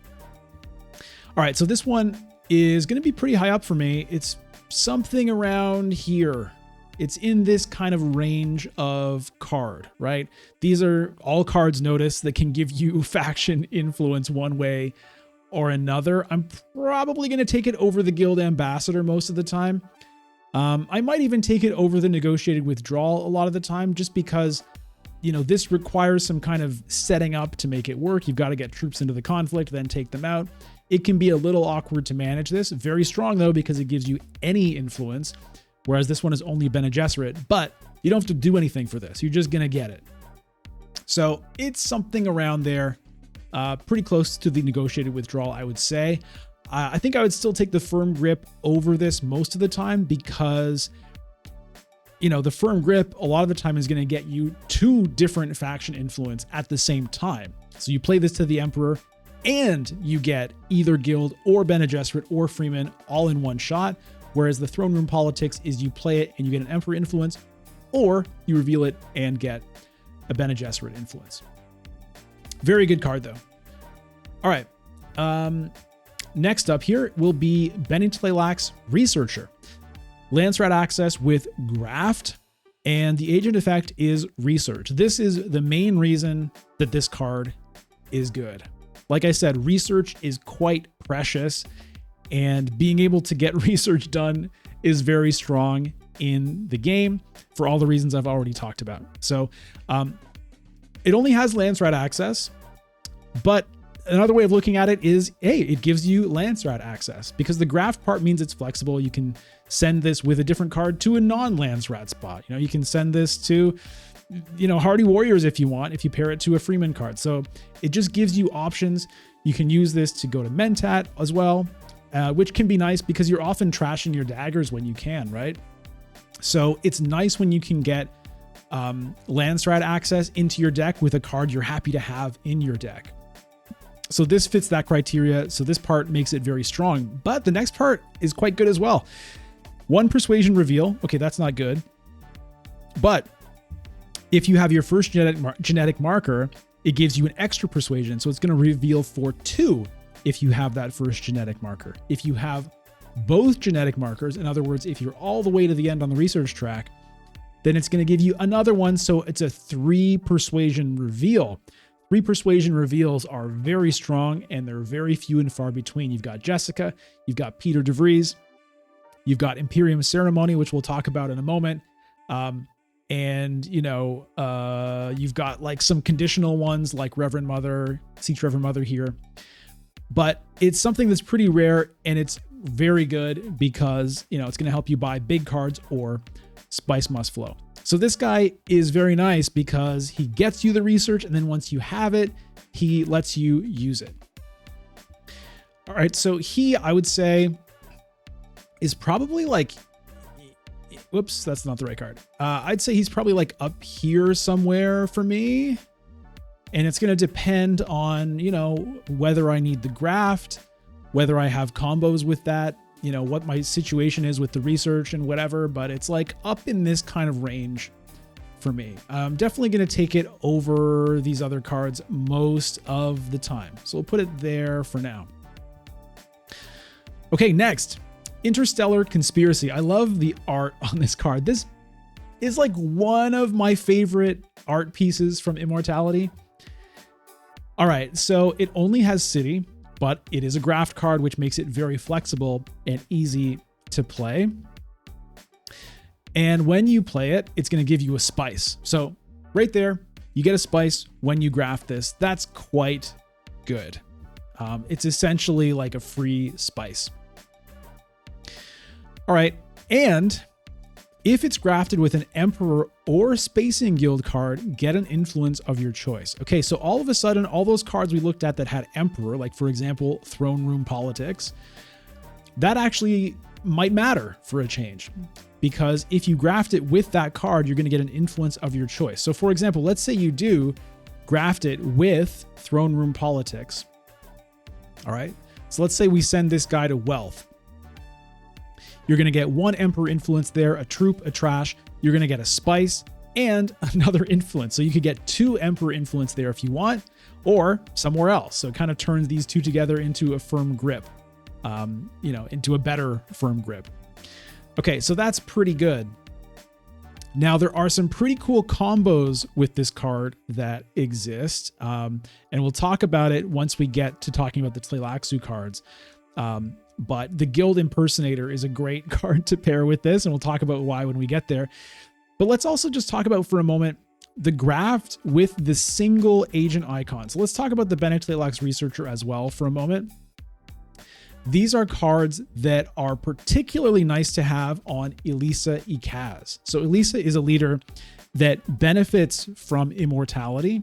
All right, so this one is going to be pretty high up for me. It's something around here. It's in this kind of range of card, right? These are all cards, notice, that can give you faction influence one way or another. I'm probably going to take it over the Guild Ambassador most of the time. I might even take it over the Negotiated Withdrawal a lot of the time, just because, this requires some kind of setting up to make it work. You've got to get troops into the conflict, then take them out. It can be a little awkward to manage this. Very strong, though, because it gives you any influence, whereas this one is only Bene Gesserit, but you don't have to do anything for this. You're just going to get it. So it's something around there, pretty close to the Negotiated Withdrawal, I would say. I think I would still take the Firm Grip over this most of the time because, the Firm Grip a lot of the time is going to get you 2 different faction influence at the same time. So you play this to the Emperor, and you get either Guild or Bene Gesserit or Freeman all in one shot, whereas the Throne Room Politics is you play it and you get an Emperor influence, or you reveal it and get a Bene Gesserit influence. Very good card, though. All right. Next up here will be Bene Tleilaxu Researcher. Lance Rat access with Graft, and the agent effect is Research. This is the main reason that this card is good. Like I said, research is quite precious, and being able to get research done is very strong in the game for all the reasons I've already talked about. So it only has Lance Rat access, but another way of looking at it is, hey, it gives you Lance Rat access because the Graft part means it's flexible. You can send this with a different card to a non-Lance Rat spot. You can send this to Hardy Warriors if you want, if you pair it to a Freeman card. So it just gives you options. You can use this to go to Mentat as well, which can be nice because you're often trashing your daggers when you can, right? So it's nice when you can get Lance Rat access into your deck with a card you're happy to have in your deck. So this fits that criteria. So this part makes it very strong, but the next part is quite good as well. 1 Persuasion reveal. Okay, that's not good. But if you have your first genetic marker, it gives you an extra Persuasion. So it's going to reveal for 2 if you have that first genetic marker. If you have both genetic markers, in other words, if you're all the way to the end on the research track, then it's going to give you another one. So it's a 3 Persuasion reveal. 3 Persuasion reveals are very strong, and they're very few and far between. You've got Jessica, you've got Peter DeVries, you've got Imperium Ceremony, which we'll talk about in a moment. And, you know, you've got like some conditional ones like Reverend Mother, Siege Reverend Mother here. But it's something that's pretty rare, and it's very good because, you know, it's going to help you buy big cards or Spice Must Flow. So this guy is very nice because he gets you the research, and then once you have it, he lets you use it. All right, so he, I would say, is probably like, whoops, that's not the right card. I'd say he's probably like up here somewhere for me. And it's going to depend on, you know, whether I need the graft, whether I have combos with that, you know, what my situation is with the research and whatever. But it's like up in this kind of range for me. I'm definitely going to take it over these other cards most of the time. So we'll put it there for now. Okay, next, Interstellar Conspiracy. I love the art on this card. This is like one of my favorite art pieces from Immortality. All right, so it only has City, but it is a graft card, which makes it very flexible and easy to play. And when you play it, it's going to give you a spice. So right there, you get a spice when you graft this. That's quite good. It's essentially like a free spice. All right, and if it's grafted with an Emperor or Spacing Guild card, get an influence of your choice. Okay, so all of a sudden, all those cards we looked at that had Emperor, like for example, Throne Room Politics, that actually might matter for a change. Because if you graft it with that card, you're going to get an influence of your choice. So for example, let's say you do graft it with Throne Room Politics. All right, so let's say we send this guy to Wealth. You're going to get one Emperor influence there, a troop, a trash. You're going to get a spice and another influence. So you could get two Emperor influence there if you want, or somewhere else. So it kind of turns these two together into a firm grip, you know, into a better firm grip. Okay, so that's pretty good. Now, there are some pretty cool combos with this card that exist, and we'll talk about it once we get to talking about the Tleilaxu cards. But the Guild Impersonator is a great card to pair with this, and we'll talk about why when we get there. But let's also just talk about for a moment the graft with the single agent icon. So let's talk about the Bene Tleilax Researcher as well for a moment. These are cards that are particularly nice to have on Elisa Ikaz. So Elisa is a leader that benefits from Immortality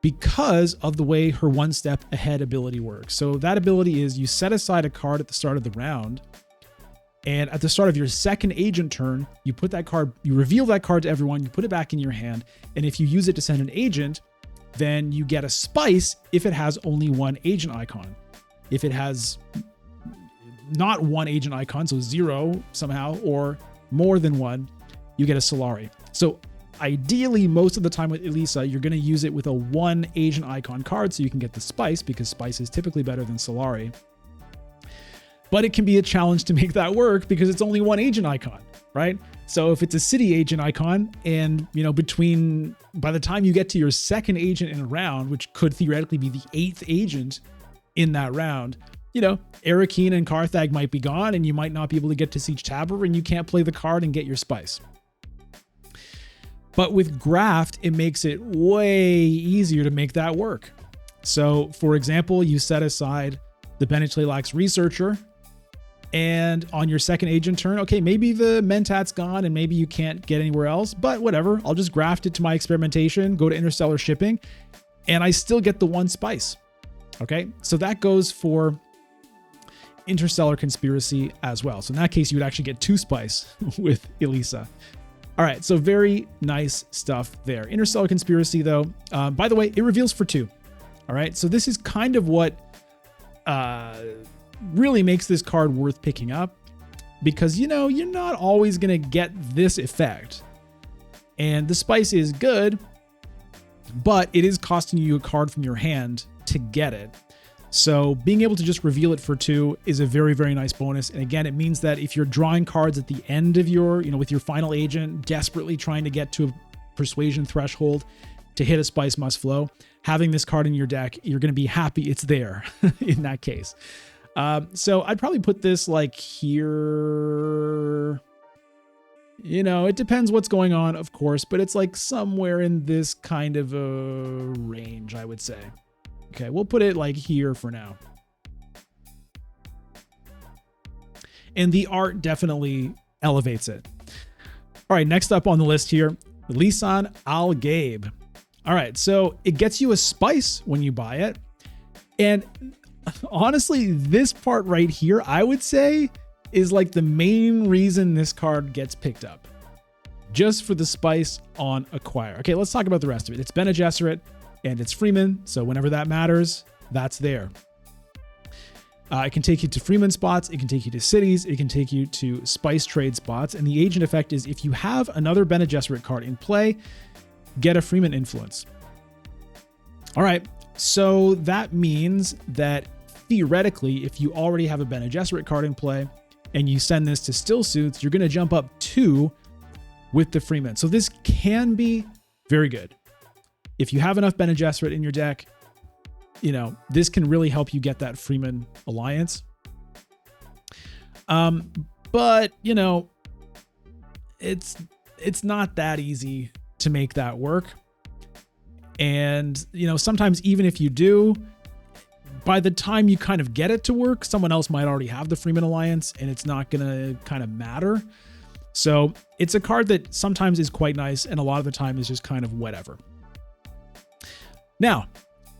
because of the way her one step ahead ability works. So that ability is you set aside a card at the start of the round, and at the start of your second agent turn, you put that card, you reveal that card to everyone, you put it back in your hand, and if you use it to send an agent, then you get a spice if it has only one agent icon. If it has not one agent icon, so 0 somehow, or more than one, you get a Solari. So ideally, most of the time with Elisa, you're going to use it with a one agent icon card so you can get the spice, because spice is typically better than Solari. But it can be a challenge to make that work because it's only one agent icon, right? So if it's a city agent icon and, you know, by the time you get to your second agent in a round, which could theoretically be the 8th agent in that round, you know, Arakeen and Karthag might be gone and you might not be able to get to Siege Tabor and you can't play the card and get your spice. But with Graft, it makes it way easier to make that work. So for example, you set aside the Bene Tleilax Researcher, and on your second agent turn, okay, maybe the Mentat's gone and maybe you can't get anywhere else, but whatever, I'll just graft it to my experimentation, go to Interstellar Shipping, and I still get the one spice. Okay, so that goes for Interstellar Conspiracy as well. So in that case, you would actually get 2 spice with Elisa. All right, so very nice stuff there. Interstellar Conspiracy, though, by the way, it reveals for 2. All right, so this is kind of what really makes this card worth picking up, because, you know, you're not always going to get this effect. And the spice is good, but it is costing you a card from your hand to get it. So being able to just reveal it for 2 is a very, very nice bonus. And again, it means that if you're drawing cards at the end of your, you know, with your final agent, desperately trying to get to a persuasion threshold to hit a spice must flow, having this card in your deck, you're going to be happy it's there in that case. So I'd probably put this like here. You know, it depends what's going on, of course, but it's like somewhere in this kind of a range, I would say. Okay, we'll put it like here for now. And the art definitely elevates it. All right, next up on the list here, Lisan Al Gaib. All right, so it gets you a spice when you buy it. And honestly, this part right here, I would say, is like the main reason this card gets picked up. Just for the spice on acquire. Okay, let's talk about the rest of it. It's Bene Gesserit and it's Freeman, so whenever that matters, that's there. It can take you to Freeman spots, it can take you to cities, it can take you to spice trade spots, and the agent effect is if you have another Bene Gesserit card in play, get a Freeman influence. All right, so that means that theoretically, if you already have a Bene Gesserit card in play and you send this to still suits, you're going to jump up 2 with the Freeman. So this can be very good. If you have enough Bene Gesserit in your deck, you know, this can really help you get that Freeman alliance. But, you know, it's not that easy to make that work. And, you know, sometimes even if you do, by the time you kind of get it to work, someone else might already have the Freeman alliance and it's not going to kind of matter. So it's a card that sometimes is quite nice and a lot of the time is just kind of whatever. Now,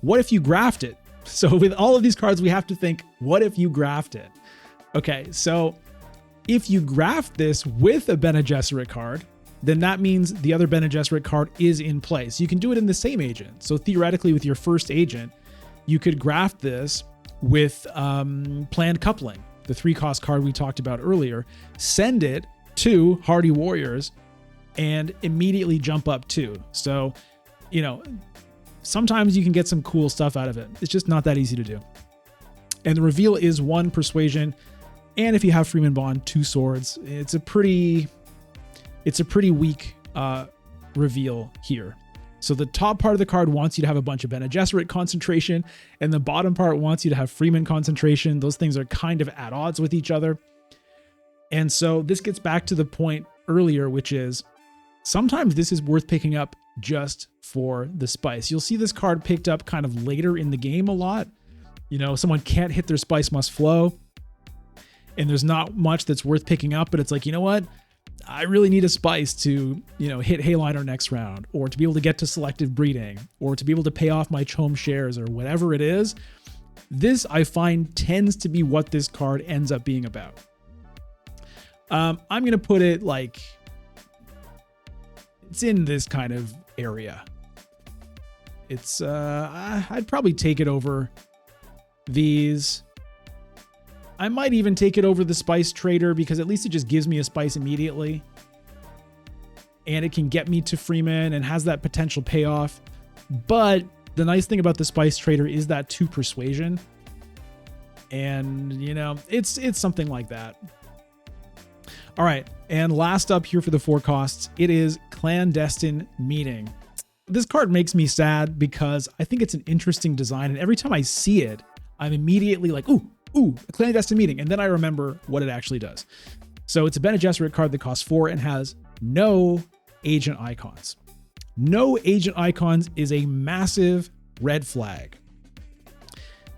what if you graft it? So with all of these cards, we have to think, what if you graft it? Okay, so if you graft this with a Bene Gesserit card, then that means the other Bene Gesserit card is in play. So you can do it in the same agent. So theoretically, with your first agent, you could graft this with Planned Coupling, the 3-cost card we talked about earlier, send it to Hardy Warriors, and immediately jump up 2. So, you know, sometimes you can get some cool stuff out of it. It's just not that easy to do. And the reveal is 1 Persuasion, and if you have Freeman Bond, 2 Swords. It's a pretty weak reveal here. So the top part of the card wants you to have a bunch of Bene Gesserit concentration, and the bottom part wants you to have Freeman concentration. Those things are kind of at odds with each other. And so this gets back to the point earlier, which is sometimes this is worth picking up just for the spice. You'll see this card picked up kind of later in the game a lot. You know, someone can't hit their spice must flow, and there's not much that's worth picking up, but it's like, you know what? I really need a spice to, you know, hit Hayliner next round, or to be able to get to selective breeding, or to be able to pay off my Chome shares, or whatever it is. This, I find, tends to be what this card ends up being about. I'm going to put it like it's in this kind of area. It's, I'd probably take it over these. I might even take it over the Spice Trader, because at least it just gives me a spice immediately. And it can get me to Freeman and has that potential payoff. But the nice thing about the Spice Trader is that 2 Persuasion. And, you know, it's something like that. All right, and last up here for the 4 costs, it is Clandestine Meeting. This card makes me sad because I think it's an interesting design, and every time I see it, I'm immediately like, ooh, a Clandestine Meeting, and then I remember what it actually does. So it's a Bene Gesserit card that costs 4 and has no agent icons. No agent icons is a massive red flag.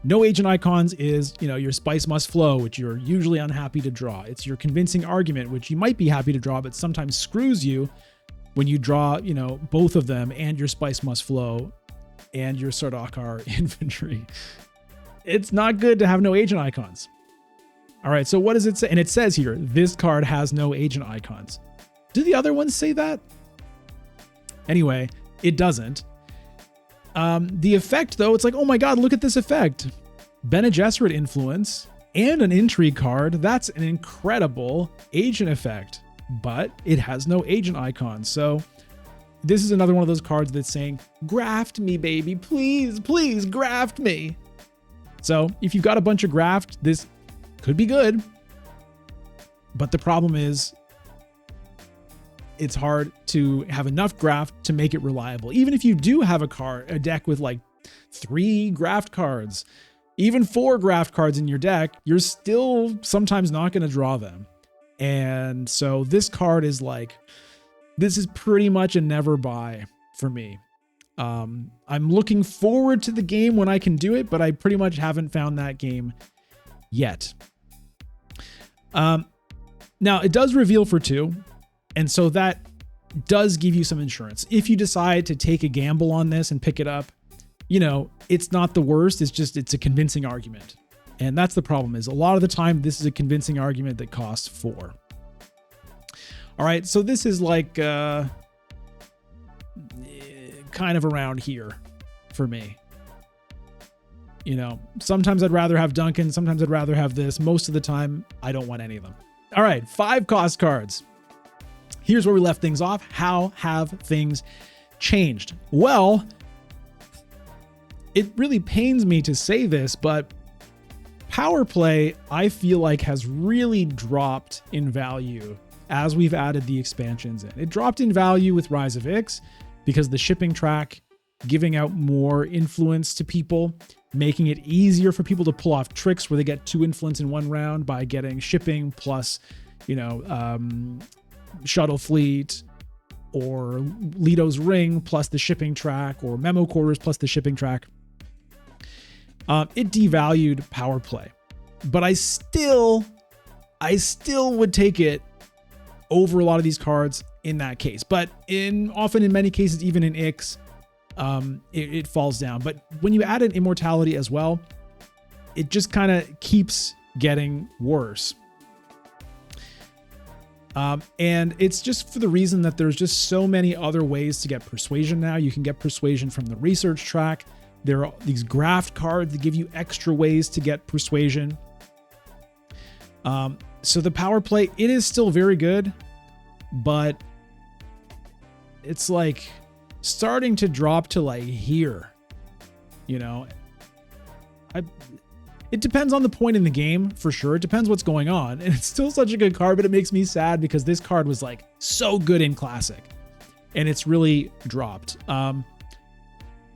No agent icons is, you know, your spice must flow, which you're usually unhappy to draw. It's your convincing argument, which you might be happy to draw, but sometimes screws you when you draw, you know, both of them and your spice must flow and your Sardaukar infantry. It's not good to have no agent icons. All right, so what does it say? And it says here, this card has no agent icons. Do the other ones say that? Anyway, it doesn't. The effect, though, it's like, oh my god, look at this effect. Bene Gesserit influence and an intrigue card. That's an incredible agent effect, but it has no agent icon. So this is another one of those cards that's saying, graft me, baby. Please, please graft me. So if you've got a bunch of graft, this could be good. But the problem is, it's hard to have enough graft to make it reliable. Even if you do have a deck with like 3 graft cards, even 4 graft cards in your deck, you're still sometimes not going to draw them. And so this card is like, this is pretty much a never buy for me. I'm looking forward to the game when I can do it, but I pretty much haven't found that game yet. Now it does reveal for 2. And so that does give you some insurance. If you decide to take a gamble on this and pick it up, you know, it's not the worst. It's a convincing argument. And that's the problem, is a lot of the time, this is a convincing argument that costs 4. All right. So this is like, kind of around here for me. You know, sometimes I'd rather have Duncan. Sometimes I'd rather have this. Most of the time, I don't want any of them. All right. 5 cost cards. Here's where we left things off. How have things changed? Well, it really pains me to say this, but power play, I feel like, has really dropped in value as we've added the expansions in. It dropped in value with Rise of Ix because the shipping track giving out more influence to people, making it easier for people to pull off tricks where they get 2 influence in one round by getting shipping plus, you know, Shuttle Fleet or Leto's Ring plus the shipping track, or Memo Quarters plus the shipping track. It devalued power play, but I still would take it over a lot of these cards in that case. But often in many cases, even in Ix, it falls down. But when you add an Immortality as well, it just kind of keeps getting worse. And it's just for the reason that there's just so many other ways to get persuasion now. You can get persuasion from the research track. There are these graft cards that give you extra ways to get persuasion. So the power play, it is still very good, but it's like starting to drop to like here, you know. It depends on the point in the game, for sure. It depends what's going on. And it's still such a good card, but it makes me sad because this card was like so good in Classic and it's really dropped.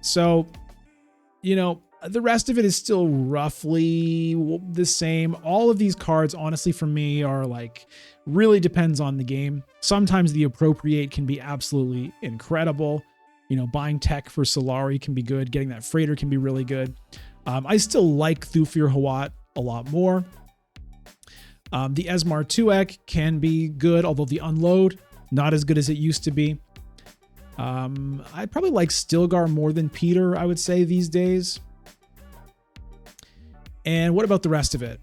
So, you know, the rest of it is still roughly the same. All of these cards, honestly, for me are like, really depends on the game. Sometimes the Appropriate can be absolutely incredible. You know, buying tech for Solari can be good. Getting that freighter can be really good. I still like Thufir Hawat a lot more. The Esmar Tuek can be good, although the Unload, not as good as it used to be. I probably like Stilgar more than Peter, I would say, these days. And what about the rest of it?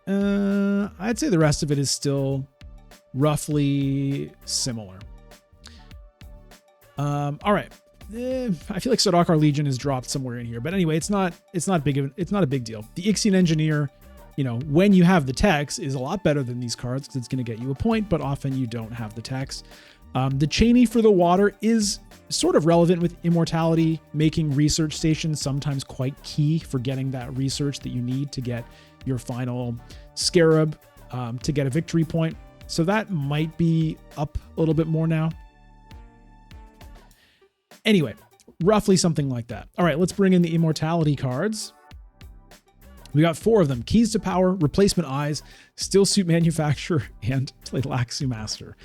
I'd say the rest of it is still roughly similar. All right. I feel like Sardaukar Legion is dropped somewhere in here, but anyway, it's not a big deal. The Ixian Engineer, you know, when you have the text, is a lot better than these cards because it's going to get you a point, but often you don't have the text. The Cheney for the water is sort of relevant with Immortality, making research stations sometimes quite key for getting that research that you need to get your final Scarab to get a victory point. So that might be up a little bit more now. Anyway, roughly something like that. All right, let's bring in the Immortality cards. We got 4 of them: Keys to Power, Replacement Eyes, Still Suit Manufacturer, and Tleilaxu Master.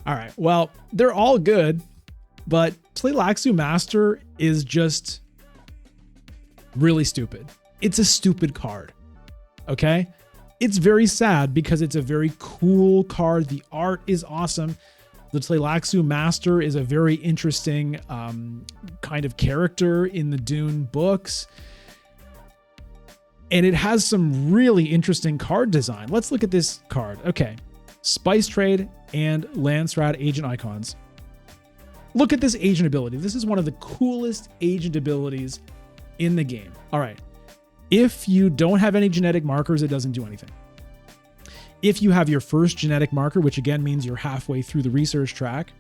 All right, well, they're all good, but Tleilaxu Master is just really stupid. It's a stupid card, okay? It's very sad because it's a very cool card. The art is awesome. The Tleilaxu Master is a very interesting kind of character in the Dune books. And it has some really interesting card design. Let's look at this card. Okay. Spice Trade and Landsrat Agent Icons. Look at this agent ability. This is one of the coolest agent abilities in the game. All right. If you don't have any genetic markers, it doesn't do anything. If you have your first genetic marker, which again means you're halfway through the research track,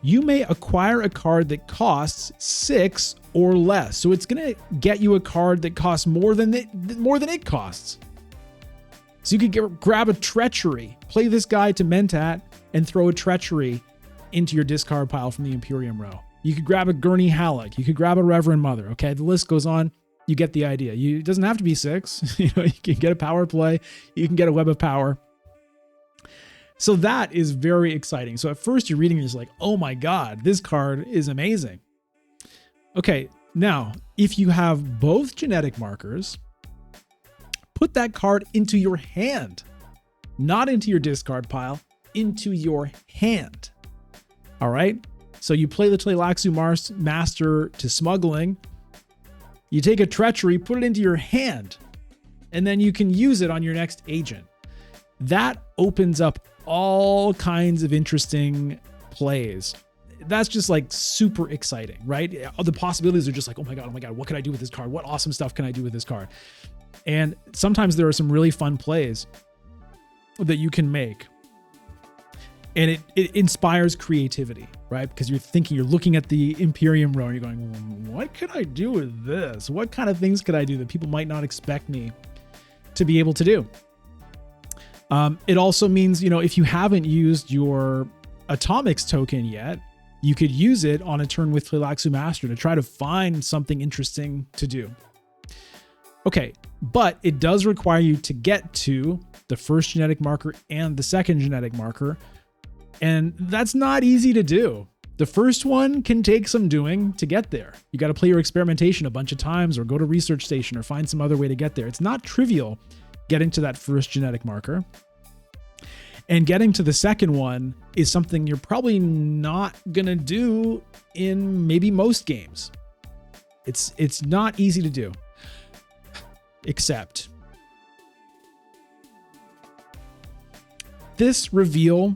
you may acquire a card that costs 6 or less. So it's going to get you a card that costs more than it costs. So you could grab a Treachery, play this guy to Mentat, and throw a Treachery into your discard pile from the Imperium row. You could grab a Gurney Halleck. You could grab a Reverend Mother. Okay, the list goes on. you get the idea. It doesn't have to be 6. You can get a power play. You can get a web of power. So that is very exciting. So at first you're reading, you're just like, oh my God, this card is amazing. Okay, now if you have both genetic markers, put that card into your hand, not into your discard pile, into your hand. All right. So you play the Tleilaxu Master to smuggling. You take a treachery, put it into your hand, and then you can use it on your next agent. That opens up all kinds of interesting plays. That's just like super exciting, right? The possibilities are just like, oh my God, what can I do with this card? What awesome stuff can I do with this card? And sometimes there are some really fun plays that you can make. And it inspires creativity, right? Because you're looking at the Imperium row and you're going, what could I do with this? What kind of things could I do that people might not expect me to be able to do? It also means, if you haven't used your Atomics token yet, you could use it on a turn with Tleilaxu Master to try to find something interesting to do. Okay, but it does require you to get to the first genetic marker and the second genetic marker, and that's not easy to do. The first one can take some doing to get there. You got to play your experimentation a bunch of times or go to research station or find some other way to get there. It's not trivial getting to that first genetic marker. And getting to the second one is something you're probably not going to do in maybe most games. It's not easy to do. Except this reveal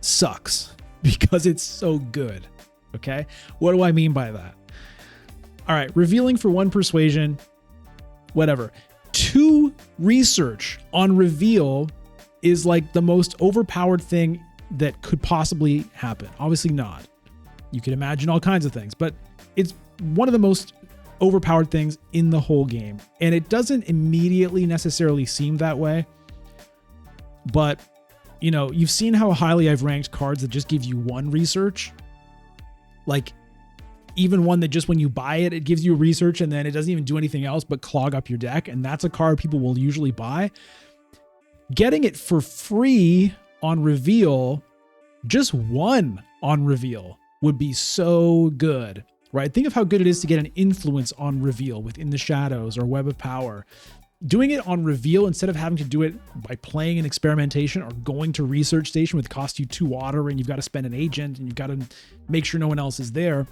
sucks because it's so good. Okay? What do I mean by that? All right, revealing for 1 persuasion, whatever. 2 research on reveal is like the most overpowered thing that could possibly happen. Obviously not. You can imagine all kinds of things, but it's one of the most overpowered things in the whole game. And it doesn't immediately necessarily seem that way. But, you've seen how highly I've ranked cards that just give you 1 research. Like, even one that just when you buy it, it gives you a research and then it doesn't even do anything else but clog up your deck. And that's a card people will usually buy. Getting it for free on reveal, just 1 on reveal, would be so good, right? Think of how good it is to get an influence on reveal within the shadows or web of power. Doing it on reveal instead of having to do it by playing an experimentation or going to research station, which costs you 2 water and you've got to spend an agent and you've got to make sure no one else is there.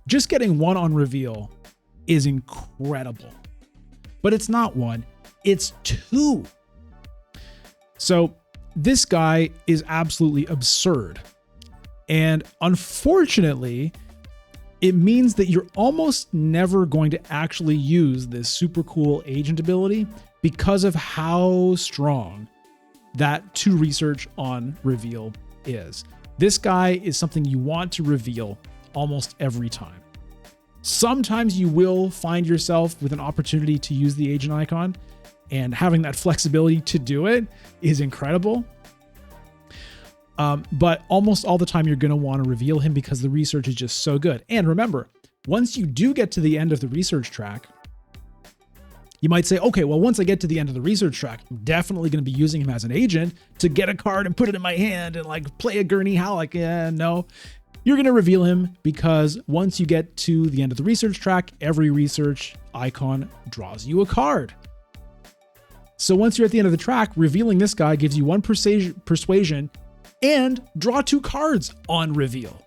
Just getting 1 on reveal is incredible. But it's not 1, it's 2. So this guy is absolutely absurd. And unfortunately, it means that you're almost never going to actually use this super cool agent ability because of how strong that 2 research on reveal is. This guy is something you want to reveal almost every time. Sometimes you will find yourself with an opportunity to use the agent icon, and having that flexibility to do it is incredible. But almost all the time you're going to want to reveal him because the research is just so good. And remember, once you do get to the end of the research track, you might say, okay, well, once I get to the end of the research track, I'm definitely going to be using him as an agent to get a card and put it in my hand and like play a Gurney Halleck. No, you're going to reveal him because once you get to the end of the research track, every research icon draws you a card. So once you're at the end of the track, revealing this guy gives you 1 persuasion and draw 2 cards on reveal,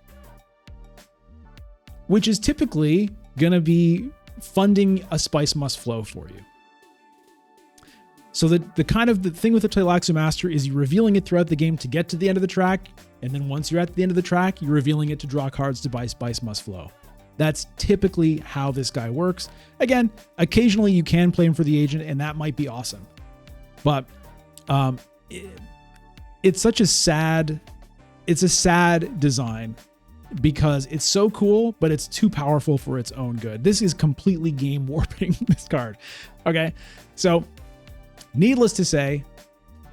which is typically going to be funding a Spice Must Flow for you. So the thing with the Tleilaxu Master is you're revealing it throughout the game to get to the end of the track, and then once you're at the end of the track, you're revealing it to draw cards to buy Spice Must Flow. That's typically how this guy works. Again, occasionally you can play him for the agent, and that might be awesome. But it's a sad design because it's so cool, but it's too powerful for its own good. This is completely game warping this card. Okay. So needless to say,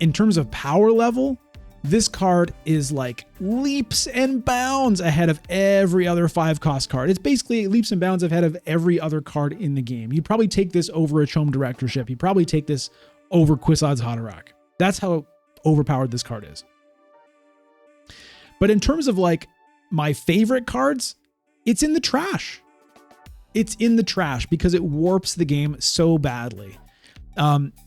in terms of power level, this card is like leaps and bounds ahead of every other 5-cost card. It's basically leaps and bounds ahead of every other card in the game. You'd probably take this over a Chome Directorship. You'd probably take this over Kwisatz Haderach. That's how overpowered this card is. But in terms of like my favorite cards, it's in the trash. It's in the trash because it warps the game so badly.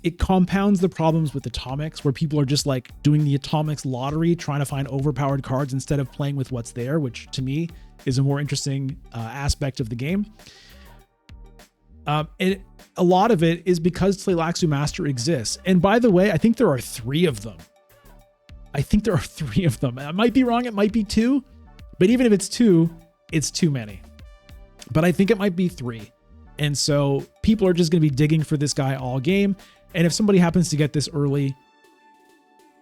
It compounds the problems with atomics, where people are just like doing the atomics lottery, trying to find overpowered cards instead of playing with what's there, which to me is a more interesting aspect of the game. And a lot of it is because Tleilaxu Master exists. And by the way, I think there are 3 of them. I might be wrong. It might be 2, but even if it's 2, it's too many. But I think it might be 3. And so people are just going to be digging for this guy all game. And if somebody happens to get this early,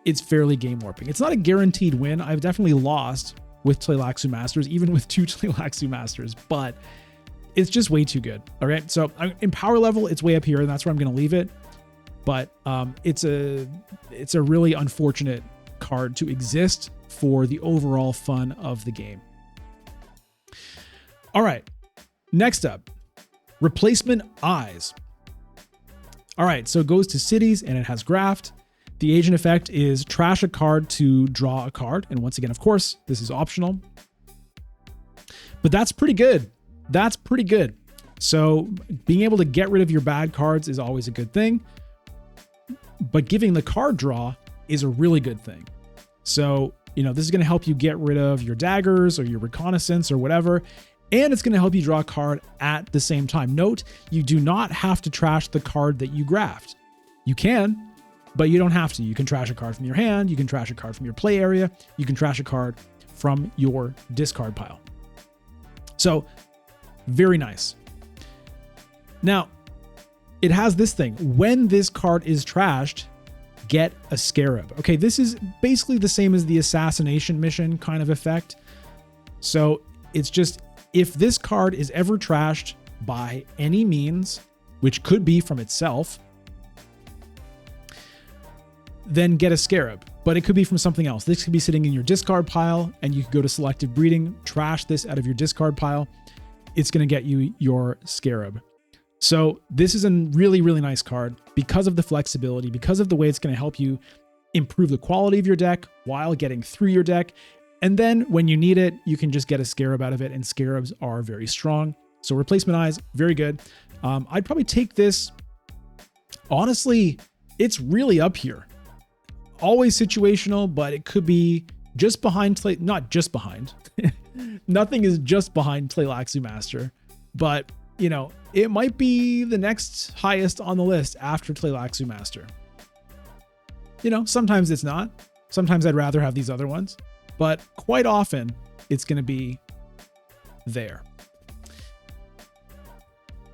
it's fairly game warping. It's not a guaranteed win. I've definitely lost with Tleilaxu Masters, even with 2 Tleilaxu Masters, but it's just way too good. All right. So in power level, it's way up here, and that's where I'm going to leave it. But it's a really unfortunate card to exist for the overall fun of the game. All right. Next up, Replacement Eyes. All right, so it goes to cities and it has graft. The agent effect is trash a card to draw a card. And once again, of course, this is optional. But that's pretty good. That's pretty good. So being able to get rid of your bad cards is always a good thing. But giving the card draw is a really good thing. So, this is going to help you get rid of your daggers or your reconnaissance or whatever. And it's going to help you draw a card at the same time. Note, you do not have to trash the card that you graft. You can, but you don't have to. You can trash a card from your hand. You can trash a card from your play area. You can trash a card from your discard pile. So, very nice. Now, it has this thing. When this card is trashed, get a scarab. Okay, this is basically the same as the assassination mission kind of effect. So, it's just, if this card is ever trashed by any means, which could be from itself, then get a scarab. But it could be from something else. This could be sitting in your discard pile, and you could go to selective breeding, trash this out of your discard pile. It's going to get you your scarab. So this is a really, really nice card because of the flexibility, because of the way it's going to help you improve the quality of your deck while getting through your deck. And then when you need it, you can just get a scarab out of it, and scarabs are very strong. So Replacement Eyes, very good. I'd probably take this. Honestly, it's really up here. Always situational, but it could be just behind, not just behind. Nothing is just behind Tleilaxu Master, but it might be the next highest on the list after Tleilaxu Master. Sometimes it's not. Sometimes I'd rather have these other ones. But quite often, it's going to be there.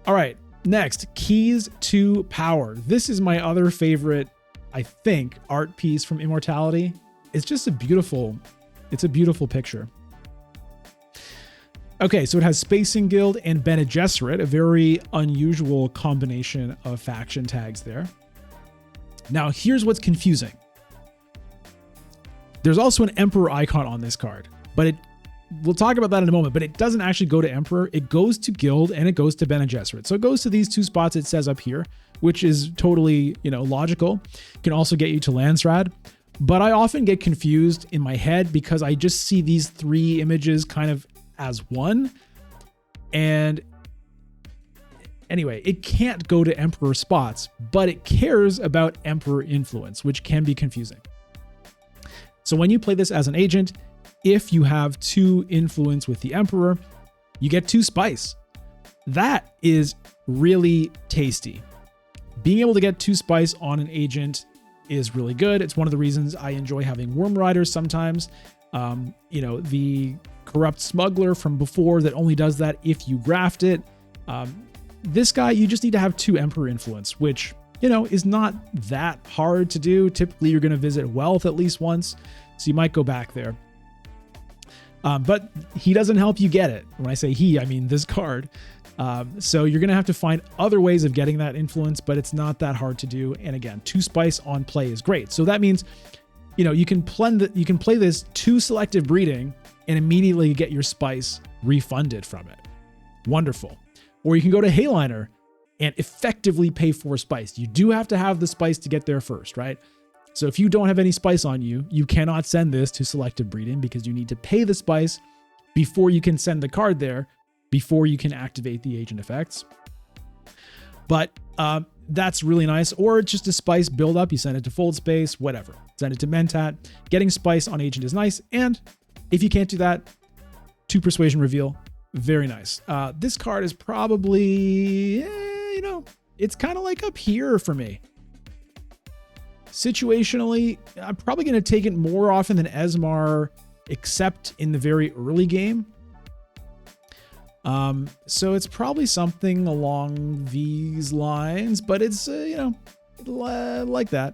All right, next, Keys to Power. This is my other favorite, I think, art piece from Immortality. It's just a beautiful picture. Okay, so it has Spacing Guild and Bene Gesserit, a very unusual combination of faction tags there. Now, here's what's confusing. There's also an Emperor icon on this card, but we'll talk about that in a moment, but it doesn't actually go to Emperor. It goes to Guild and it goes to Bene Gesserit. So it goes to these 2 spots it says up here, which is totally, logical. It can also get you to Landsraad, but I often get confused in my head because I just see these 3 images kind of as one. And anyway, it can't go to Emperor spots, but it cares about Emperor influence, which can be confusing. So when you play this as an agent, if you have 2 influence with the Emperor, you get 2 spice. That is really tasty. Being able to get 2 spice on an agent is really good. It's one of the reasons I enjoy having Worm Riders sometimes. The Corrupt Smuggler from before that only does that if you graft it. This guy, you just need to have 2 Emperor influence, which is not that hard to do. Typically, you're going to visit Wealth at least once, so you might go back there. But he doesn't help you get it. When I say he, I mean this card. So you're going to have to find other ways of getting that influence, but it's not that hard to do. And again, 2 spice on play is great. So that means, you can play this to selective breeding and immediately get your spice refunded from it. Wonderful. Or you can go to Hayliner and effectively pay for spice. You do have to have the spice to get there first, right? So if you don't have any spice on you, you cannot send this to selective breeding because you need to pay the spice before you can send the card there, before you can activate the agent effects. But that's really nice. Or just a spice build up. You send it to Fold Space, whatever. Send it to Mentat. Getting spice on agent is nice. And if you can't do that, 2 Persuasion Reveal. Very nice. This card is probably, it's kind of like up here for me. Situationally, I'm probably going to take it more often than Esmar, except in the very early game. So it's probably something along these lines, but it's, like that.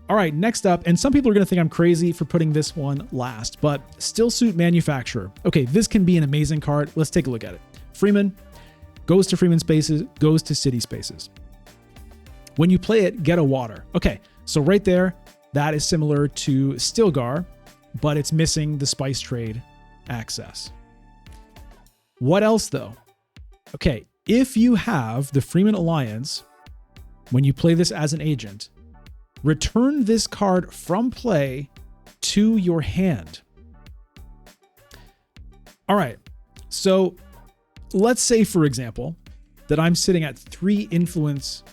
All right, next up, and some people are going to think I'm crazy for putting this one last, but Still Suit Manufacturer. Okay, this can be an amazing card. Let's take a look at it. Freeman goes to Freeman spaces, goes to city spaces. When you play it, get a water. Okay, so right there, that is similar to Stilgar, but it's missing the spice trade access. What else though? Okay, if you have the Freeman Alliance, when you play this as an agent, return this card from play to your hand. All right, so let's say, for example, that I'm sitting at 3 influence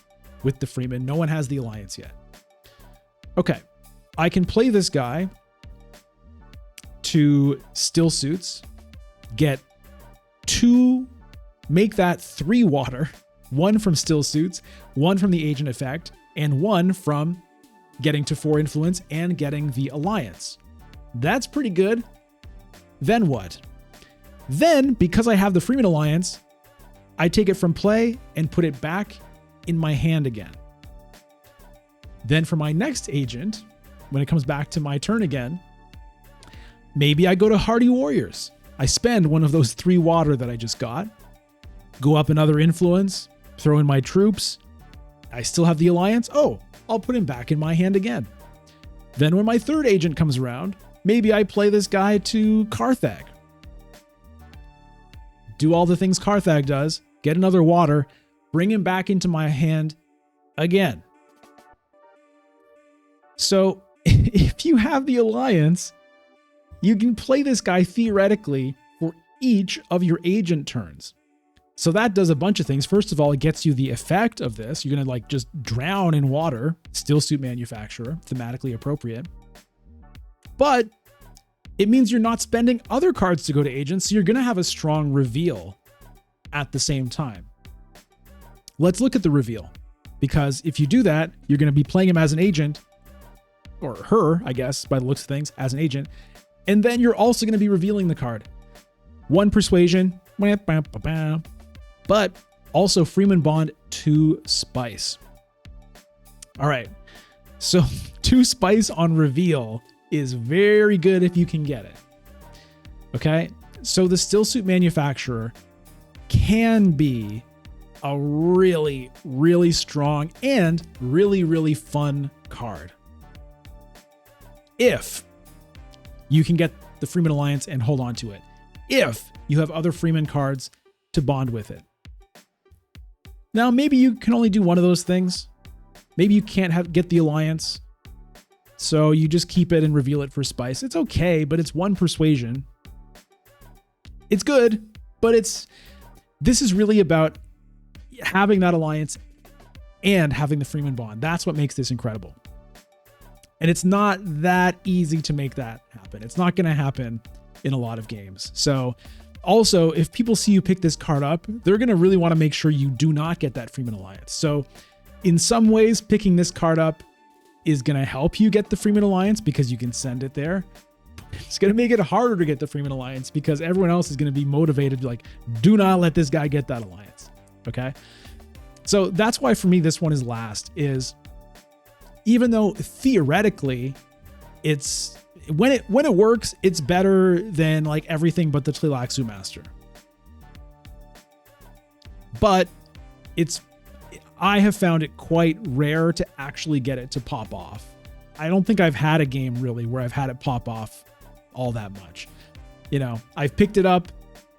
with the Freeman. No one has the Alliance yet. Okay, I can play this guy to Still Suits, get 2, make that 3 water, 1 from Still Suits, 1 from the agent effect, and 1 from getting to 4 influence and getting the Alliance. That's pretty good. Then what? Then, because I have the Freeman Alliance, I take it from play and put it back in my hand again. Then for my next agent, when it comes back to my turn again, maybe I go to Hardy Warriors. I spend one of those 3 water that I just got, go up another influence, throw in my troops. I still have the Alliance. Oh, I'll put him back in my hand again. Then when my 3rd agent comes around, maybe I play this guy to Carthag. Do all the things Carthag does, get another water, bring him back into my hand again. So if you have the Alliance, you can play this guy theoretically for each of your agent turns. So that does a bunch of things. First of all, it gets you the effect of this. You're going to just drown in water. Still Suit Manufacturer, thematically appropriate. But it means you're not spending other cards to go to agents, so you're going to have a strong reveal at the same time. Let's look at the reveal, because if you do that, you're going to be playing him as an agent, or her, I guess, by the looks of things, as an agent. And then you're also going to be revealing the card. 1 Persuasion, but also Freeman Bond 2 Spice. All right, so 2 Spice on reveal is very good if you can get it. Okay, so the Still Suit Manufacturer can be a really, really strong and really, really fun card if you can get the Freeman Alliance and hold on to it. If you have other Freeman cards to bond with it. Now, maybe you can only do one of those things. Maybe you can't get the Alliance, so you just keep it and reveal it for Spice. It's okay, but it's 1 Persuasion. It's good, but this is really about having that Alliance and having the Freeman Bond. That's what makes this incredible. And it's not that easy to make that happen. It's not going to happen in a lot of games. So also, if people see you pick this card up, they're going to really want to make sure you do not get that Freeman Alliance. So in some ways, picking this card up is going to help you get the Freeman Alliance because you can send it there. It's going to make it harder to get the Freeman Alliance because everyone else is going to be motivated, like, do not let this guy get that Alliance. Okay. So that's why for me, this one is last, is even though theoretically it's when it works, it's better than like everything but the Tleilaxu Master. But I have found it quite rare to actually get it to pop off I don't think I've had a game really where I've had it pop off all that much. You know, I've picked it up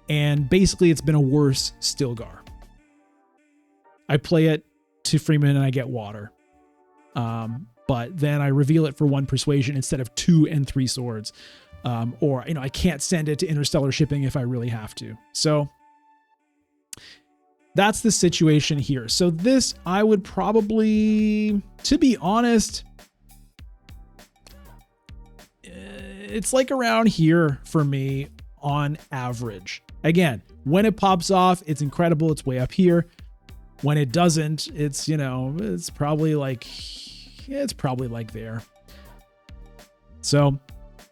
and basically it's been a worse Stilgar. I play it to Freeman and I get water. But then I reveal it for 1 persuasion instead of 2 and 3 swords. Or, you know, I can't send it to interstellar shipping if I really have to. So that's the situation here. So this, I would probably, to be honest, it's like around here for me on average. Again, when it pops off, it's incredible. It's way up here. When it doesn't, it's, you know, it's probably like there. So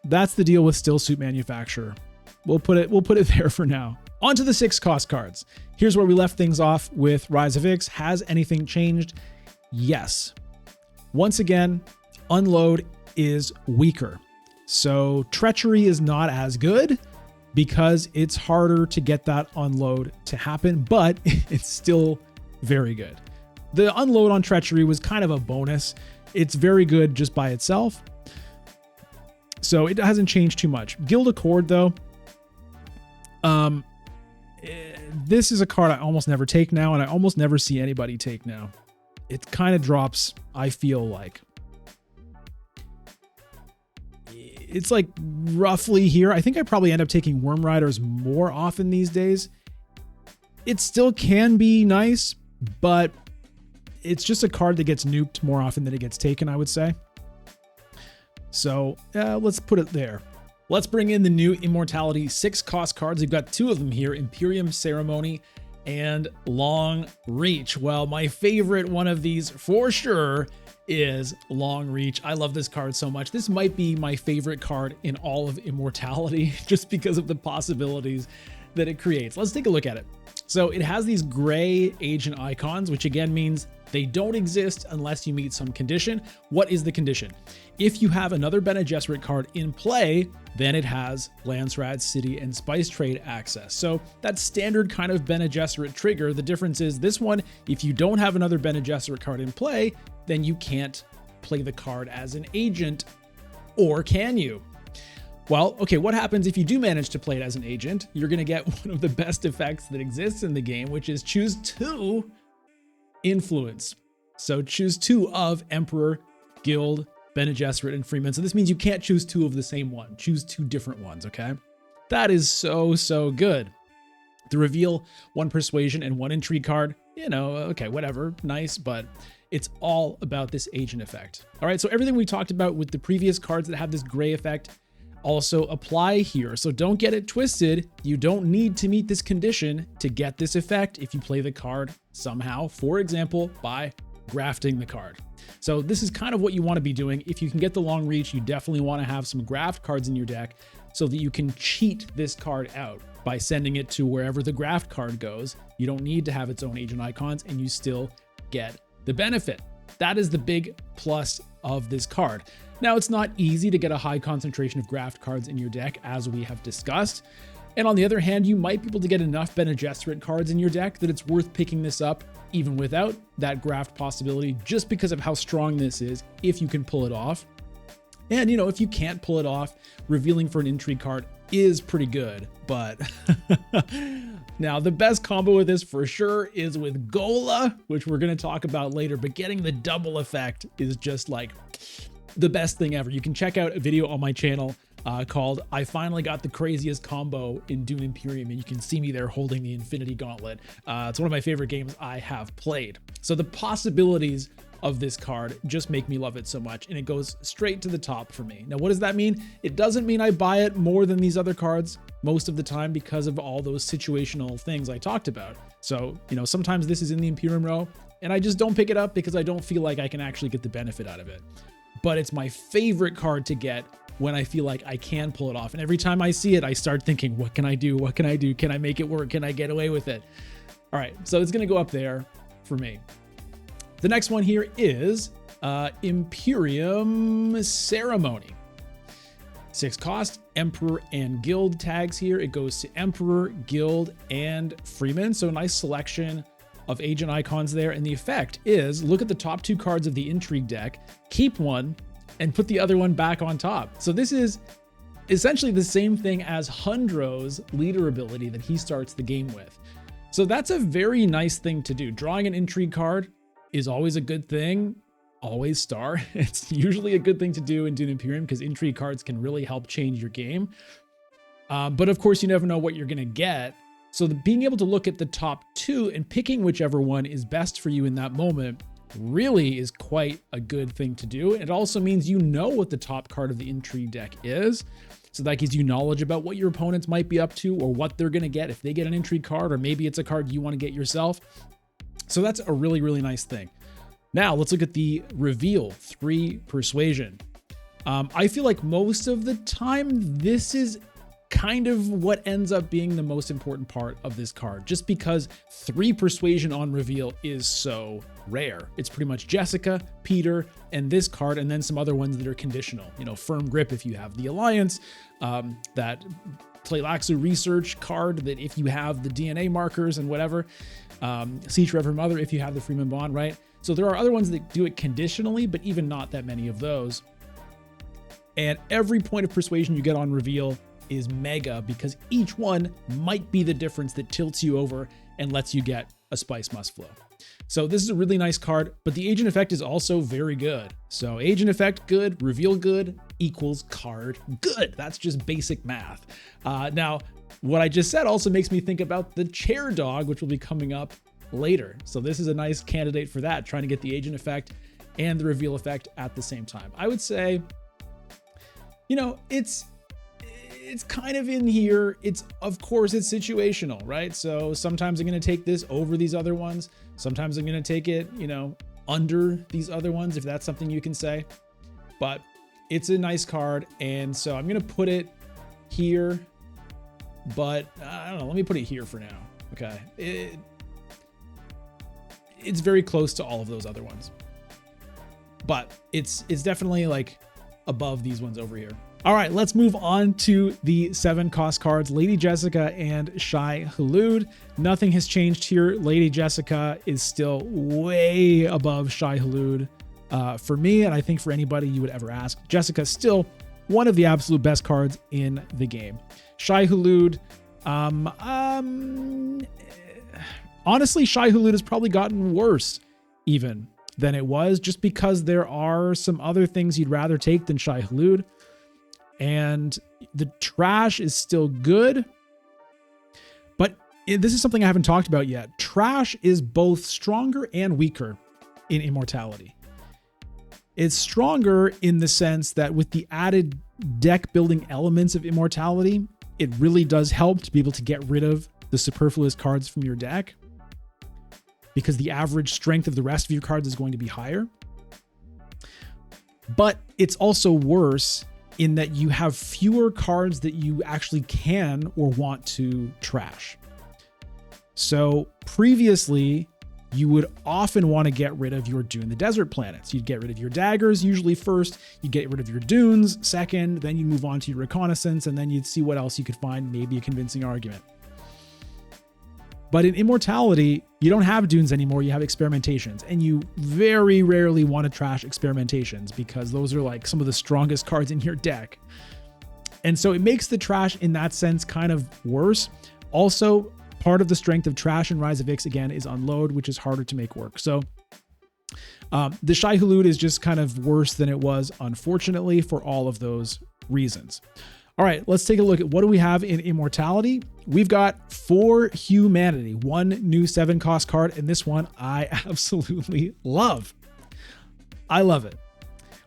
that's the deal with still suit manufacturer. We'll put it there for now. On to the 6 cost cards. Here's where we left things off with Rise of Ix. Has anything changed? Yes. Once again, unload is weaker. So treachery is not as good because it's harder to get that unload to happen, but it's still very good. The unload on treachery was kind of a bonus. It's very good just by itself. So it hasn't changed too much. Guild Accord though, this is a card I almost never take now, and I almost never see anybody take now. It kind of drops, I feel like. It's like roughly here. I think I probably end up taking Worm Riders more often these days. It still can be nice, but it's just a card that gets nuked more often than it gets taken, I would say. So let's put it there. Let's bring in the new Immortality 6 cost cards. We've got 2 of them here, Imperium Ceremony and Long Reach. Well, my favorite one of these for sure is Long Reach. I love this card so much. This might be my favorite card in all of Immortality just because of the possibilities that it creates. Let's take a look at it. So it has these gray agent icons, which again means they don't exist unless you meet some condition. What is the condition? If you have another Bene Gesserit card in play, then it has Landsraad, City, and Spice Trade access. So that's standard kind of Bene Gesserit trigger. The difference is this one, if you don't have another Bene Gesserit card in play, then you can't play the card as an agent, or can you? Well, okay, what happens if you do manage to play it as an agent? You're going to get one of the best effects that exists in the game, which is choose 2 influence. So choose 2 of Emperor, Guild, Bene Gesserit, and Freeman. So this means you can't choose 2 of the same one. Choose 2 different ones, okay? That is so good. The reveal 1 persuasion and 1 intrigue card, you know, okay, whatever, nice, but it's all about this agent effect. All right, so everything we talked about with the previous cards that have this gray effect also apply here. So don't get it twisted. You don't need to meet this condition to get this effect if you play the card somehow, for example, by grafting the card. So this is kind of what you want to be doing. If you can get the Long Reach, you definitely want to have some graft cards in your deck so that you can cheat this card out by sending it to wherever the graft card goes. You don't need to have its own agent icons and you still get the benefit. That is the big plus of this card. Now, it's not easy to get a high concentration of graft cards in your deck, as we have discussed. And on the other hand, you might be able to get enough Bene Gesserit cards in your deck that it's worth picking this up, even without that graft possibility, just because of how strong this is, if you can pull it off. And, you know, if you can't pull it off, revealing for an intrigue card is pretty good. But now, the best combo with this for sure is with Gola, which we're going to talk about later. But getting the double effect is just like the best thing ever. You can check out a video on my channel called I Finally Got the Craziest Combo in Dune Imperium, and you can see me there holding the Infinity Gauntlet. It's one of my favorite games I have played. So the possibilities of this card just make me love it so much, and it goes straight to the top for me. Now, what does that mean? It doesn't mean I buy it more than these other cards most of the time because of all those situational things I talked about. So, you know, sometimes this is in the Imperium row, and I just don't pick it up because I don't feel like I can actually get the benefit out of it. But it's my favorite card to get when I feel like I can pull it off. And every time I see it, I start thinking, what can I do? What can I do? Can I make it work? Can I get away with it? All right, so it's going to go up there for me. The next one here is Imperium Ceremony. 6 cost, Emperor and Guild tags here. It goes to Emperor, Guild, and Freeman. So a nice selection of agent icons there. And the effect is, look at the top 2 cards of the Intrigue deck, keep one, and put the other one back on top. So this is essentially the same thing as Hundro's leader ability that he starts the game with. So that's a very nice thing to do. Drawing an intrigue card is always a good thing. Always star. It's usually a good thing to do in Dune Imperium because intrigue cards can really help change your game. But of course, you never know what you're going to get. So being able to look at the top two and picking whichever one is best for you in that moment really is quite a good thing to do. It also means you know what the top card of the intrigue deck is. So that gives you knowledge about what your opponents might be up to or what they're going to get if they get an intrigue card, or maybe it's a card you want to get yourself. So that's a really, really nice thing. Now let's look at the reveal, 3 persuasion. I feel like most of the time, this is kind of what ends up being the most important part of this card, just because 3 persuasion on reveal is so rare. It's pretty much Jessica, Peter, and this card, and then some other ones that are conditional. You know, firm grip if you have the Alliance, that Tleilaxu research card that if you have the DNA markers and whatever, Siege Rever Mother if you have the Freeman Bond, right? So there are other ones that do it conditionally, but even not that many of those. And every point of persuasion you get on reveal is mega because each one might be the difference that tilts you over and lets you get a Spice Must Flow. So this is a really nice card, but the agent effect is also very good. So agent effect good, reveal good equals card good. That's just basic math. Now, what I just said also makes me think about the chair dog, which will be coming up later. So this is a nice candidate for that, trying to get the agent effect and the reveal effect at the same time. I would say, you know, it's kind of in here. Of course, it's situational, right? So sometimes I'm going to take this over these other ones. Sometimes I'm going to take it, you know, under these other ones, if that's something you can say. But it's a nice card. And so I'm going to put it here, but I don't know. Let me put it here for now. Okay. It's very close to all of those other ones, but it's definitely like above these ones over here. All right, let's move on to the 7 cost cards, Lady Jessica and Shai Hulud. Nothing has changed here. Lady Jessica is still way above Shai Hulud for me, and I think for anybody you would ever ask. Jessica is still one of the absolute best cards in the game. Shai Hulud, honestly, Shai Hulud has probably gotten worse even than it was, just because there are some other things you'd rather take than Shai Hulud. And the trash is still good, but this is something I haven't talked about yet. Trash is both stronger and weaker in Immortality. It's stronger in the sense that with the added deck building elements of Immortality, it really does help to be able to get rid of the superfluous cards from your deck, because the average strength of the rest of your cards is going to be higher. But it's also worse in that you have fewer cards that you actually can or want to trash. So previously, you would often want to get rid of your Dune the Desert planets. You'd get rid of your daggers usually first, you'd get rid of your dunes second, then you'd move on to your reconnaissance, and then you'd see what else you could find, maybe a convincing argument. But in Immortality, you don't have dunes anymore, you have experimentations, and you very rarely want to trash experimentations because those are like some of the strongest cards in your deck. And so it makes the trash in that sense kind of worse. Also, part of the strength of trash in Rise of Ix, again, is unload, which is harder to make work. So the Shai Hulud is just kind of worse than it was, unfortunately, for all of those reasons. All right, let's take a look at what do we have in Immortality. We've got For Humanity, 1 new 7 cost card, and this one I absolutely love. I love it.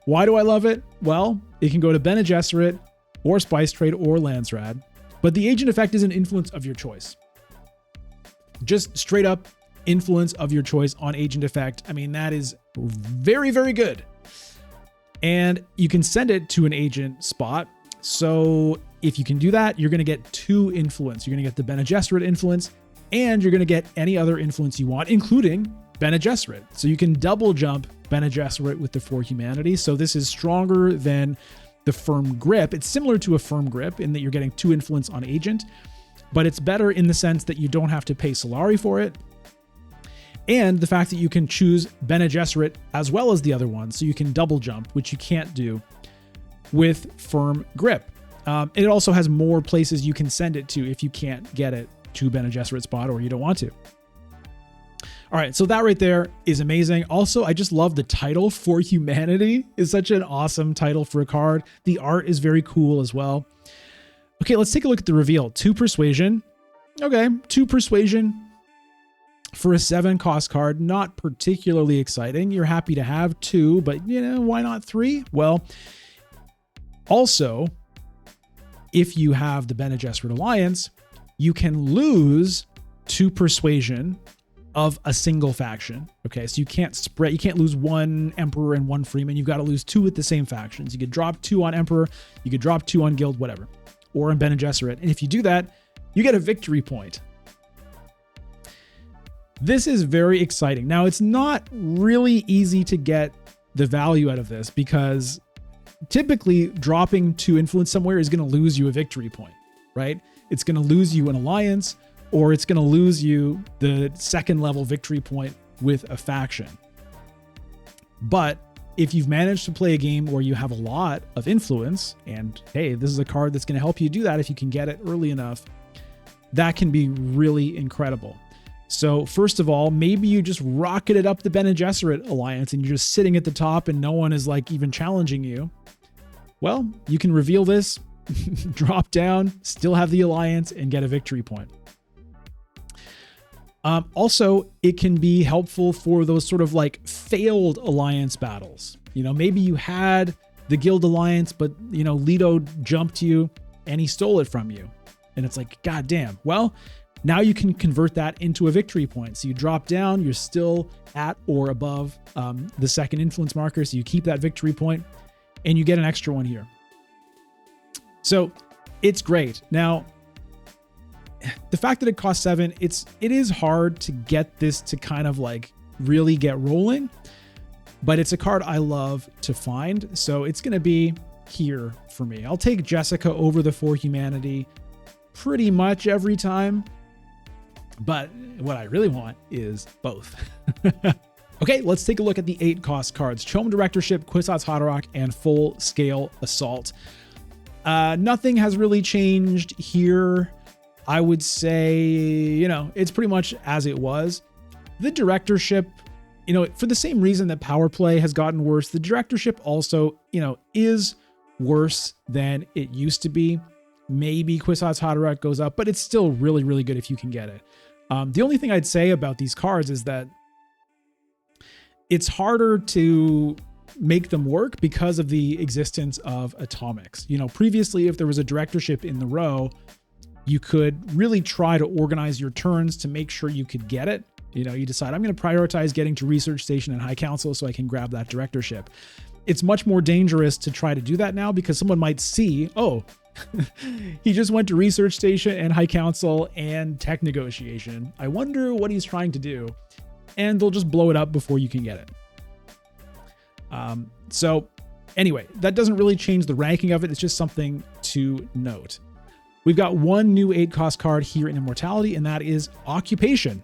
Why do I love it? Well, it can go to Bene Gesserit or Spice Trade or Landsrad, but the agent effect is an influence of your choice. Just straight up influence of your choice on agent effect. I mean, that is very, very good. And you can send it to an agent spot. So if you can do that, you're going to get 2 influence. You're going to get the Bene Gesserit influence, and you're going to get any other influence you want, including Bene Gesserit. So you can double jump Bene Gesserit with the For Humanity. So this is stronger than the Firm Grip. It's similar to a Firm Grip in that you're getting 2 influence on agent, but it's better in the sense that you don't have to pay Solari for it. And the fact that you can choose Bene Gesserit as well as the other one, so you can double jump, which you can't do with Firm Grip. It also has more places you can send it to if you can't get it to Bene Gesserit spot or you don't want to. All right, so that right there is amazing. Also, I just love the title, For Humanity. Is such an awesome title for a card. The art is very cool as well. Okay, let's take a look at the reveal. 2 Persuasion. Okay, 2 Persuasion for a 7-cost card. Not particularly exciting. You're happy to have 2, but why not 3? Well, also, if you have the Bene Gesserit Alliance, you can lose 2 Persuasion of a single faction. Okay, so you can't lose 1 Emperor and 1 Freeman. You've got to lose 2 with the same factions. You could drop 2 on Emperor, you could drop 2 on Guild, whatever, or on Bene Gesserit. And if you do that, you get a victory point. This is very exciting. Now, it's not really easy to get the value out of this because typically dropping 2 influence somewhere is going to lose you a victory point, right? It's going to lose you an alliance, or it's going to lose you the 2nd level victory point with a faction. But if you've managed to play a game where you have a lot of influence, and hey, this is a card that's going to help you do that if you can get it early enough, that can be really incredible. So first of all, maybe you just rocketed up the Bene Gesserit Alliance and you're just sitting at the top and no one is like even challenging you. Well, you can reveal this, drop down, still have the alliance, and get a victory point. Also, it can be helpful for those sort of like failed alliance battles. Maybe you had the Guild Alliance, but Leto jumped you and he stole it from you. And it's like, God damn. Well, now you can convert that into a victory point. So you drop down, you're still at or above the 2nd influence marker. So you keep that victory point and you get an extra one here. So it's great. Now, the fact that it costs 7, it is hard to get this to kind of like really get rolling, but it's a card I love to find. So it's going to be here for me. I'll take Jessica over the For Humanity pretty much every time, but what I really want is both. Okay, let's take a look at the 8-cost cards. Chome Directorship, Kwisatz Haderach, and Full Scale Assault. Nothing has really changed here. I would say, it's pretty much as it was. The directorship, for the same reason that power play has gotten worse, the directorship also, is worse than it used to be. Maybe Kwisatz Haderach goes up, but it's still really, really good if you can get it. The only thing I'd say about these cards is that it's harder to make them work because of the existence of atomics. Previously, if there was a directorship in the row, you could really try to organize your turns to make sure you could get it. You decide, I'm going to prioritize getting to Research Station and High Council so I can grab that directorship. It's much more dangerous to try to do that now because someone might see, oh, he just went to Research Station and High Council and Tech Negotiation. I wonder what he's trying to do. And they'll just blow it up before you can get it. So anyway, that doesn't really change the ranking of it. It's just something to note. We've got one new 8-cost card here in Immortality, and that is Occupation.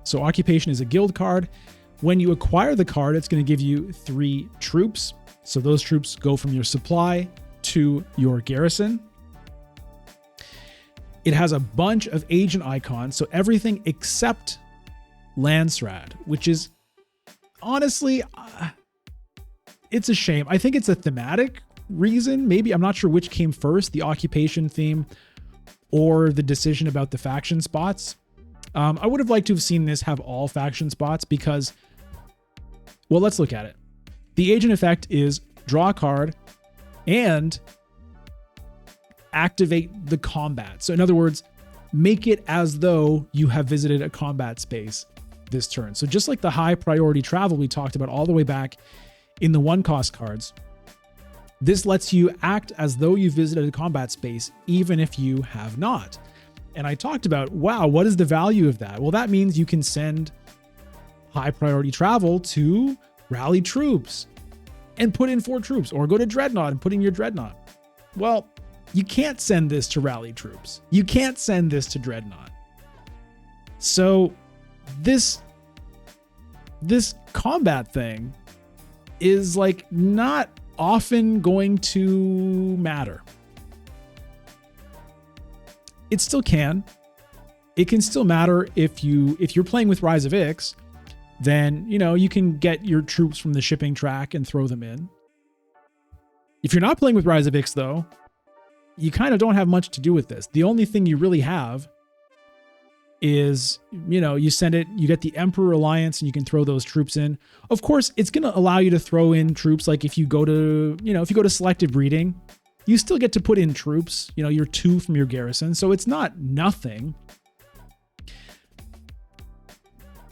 So Occupation is a guild card. When you acquire the card, it's going to give you 3 troops. So those troops go from your supply to your garrison. It has a bunch of agent icons, so everything except Landsraad, which is honestly, it's a shame. I think it's a thematic reason. Maybe, I'm not sure which came first, the Occupation theme or the decision about the faction spots. I would have liked to have seen this have all faction spots because, well, let's look at it. The agent effect is draw a card and activate the combat. So in other words, make it as though you have visited a combat space this turn. So just like the high priority travel we talked about all the way back in the 1-cost cards, this lets you act as though you visited a combat space, even if you have not. And I talked about, wow, what is the value of that? Well, that means you can send high priority travel to rally troops and put in 4 troops, or go to Dreadnought and put in your Dreadnought. Well, you can't send this to rally troops. You can't send this to Dreadnought. So this this combat thing is like not often going to matter. It still can. It can still matter if you're playing with Rise of Ix, then, you know, you can get your troops from the shipping track and throw them in. If you're not playing with Rise of Ix, though, you kind of don't have much to do with this. The only thing you really have is, you know, you send it, you get the Emperor Alliance and you can throw those troops in. Of course, it's going to allow you to throw in troops. Like if you go to, you know, if you go to selective breeding, you still get to put in troops, you know, your 2 from your garrison. So it's not nothing,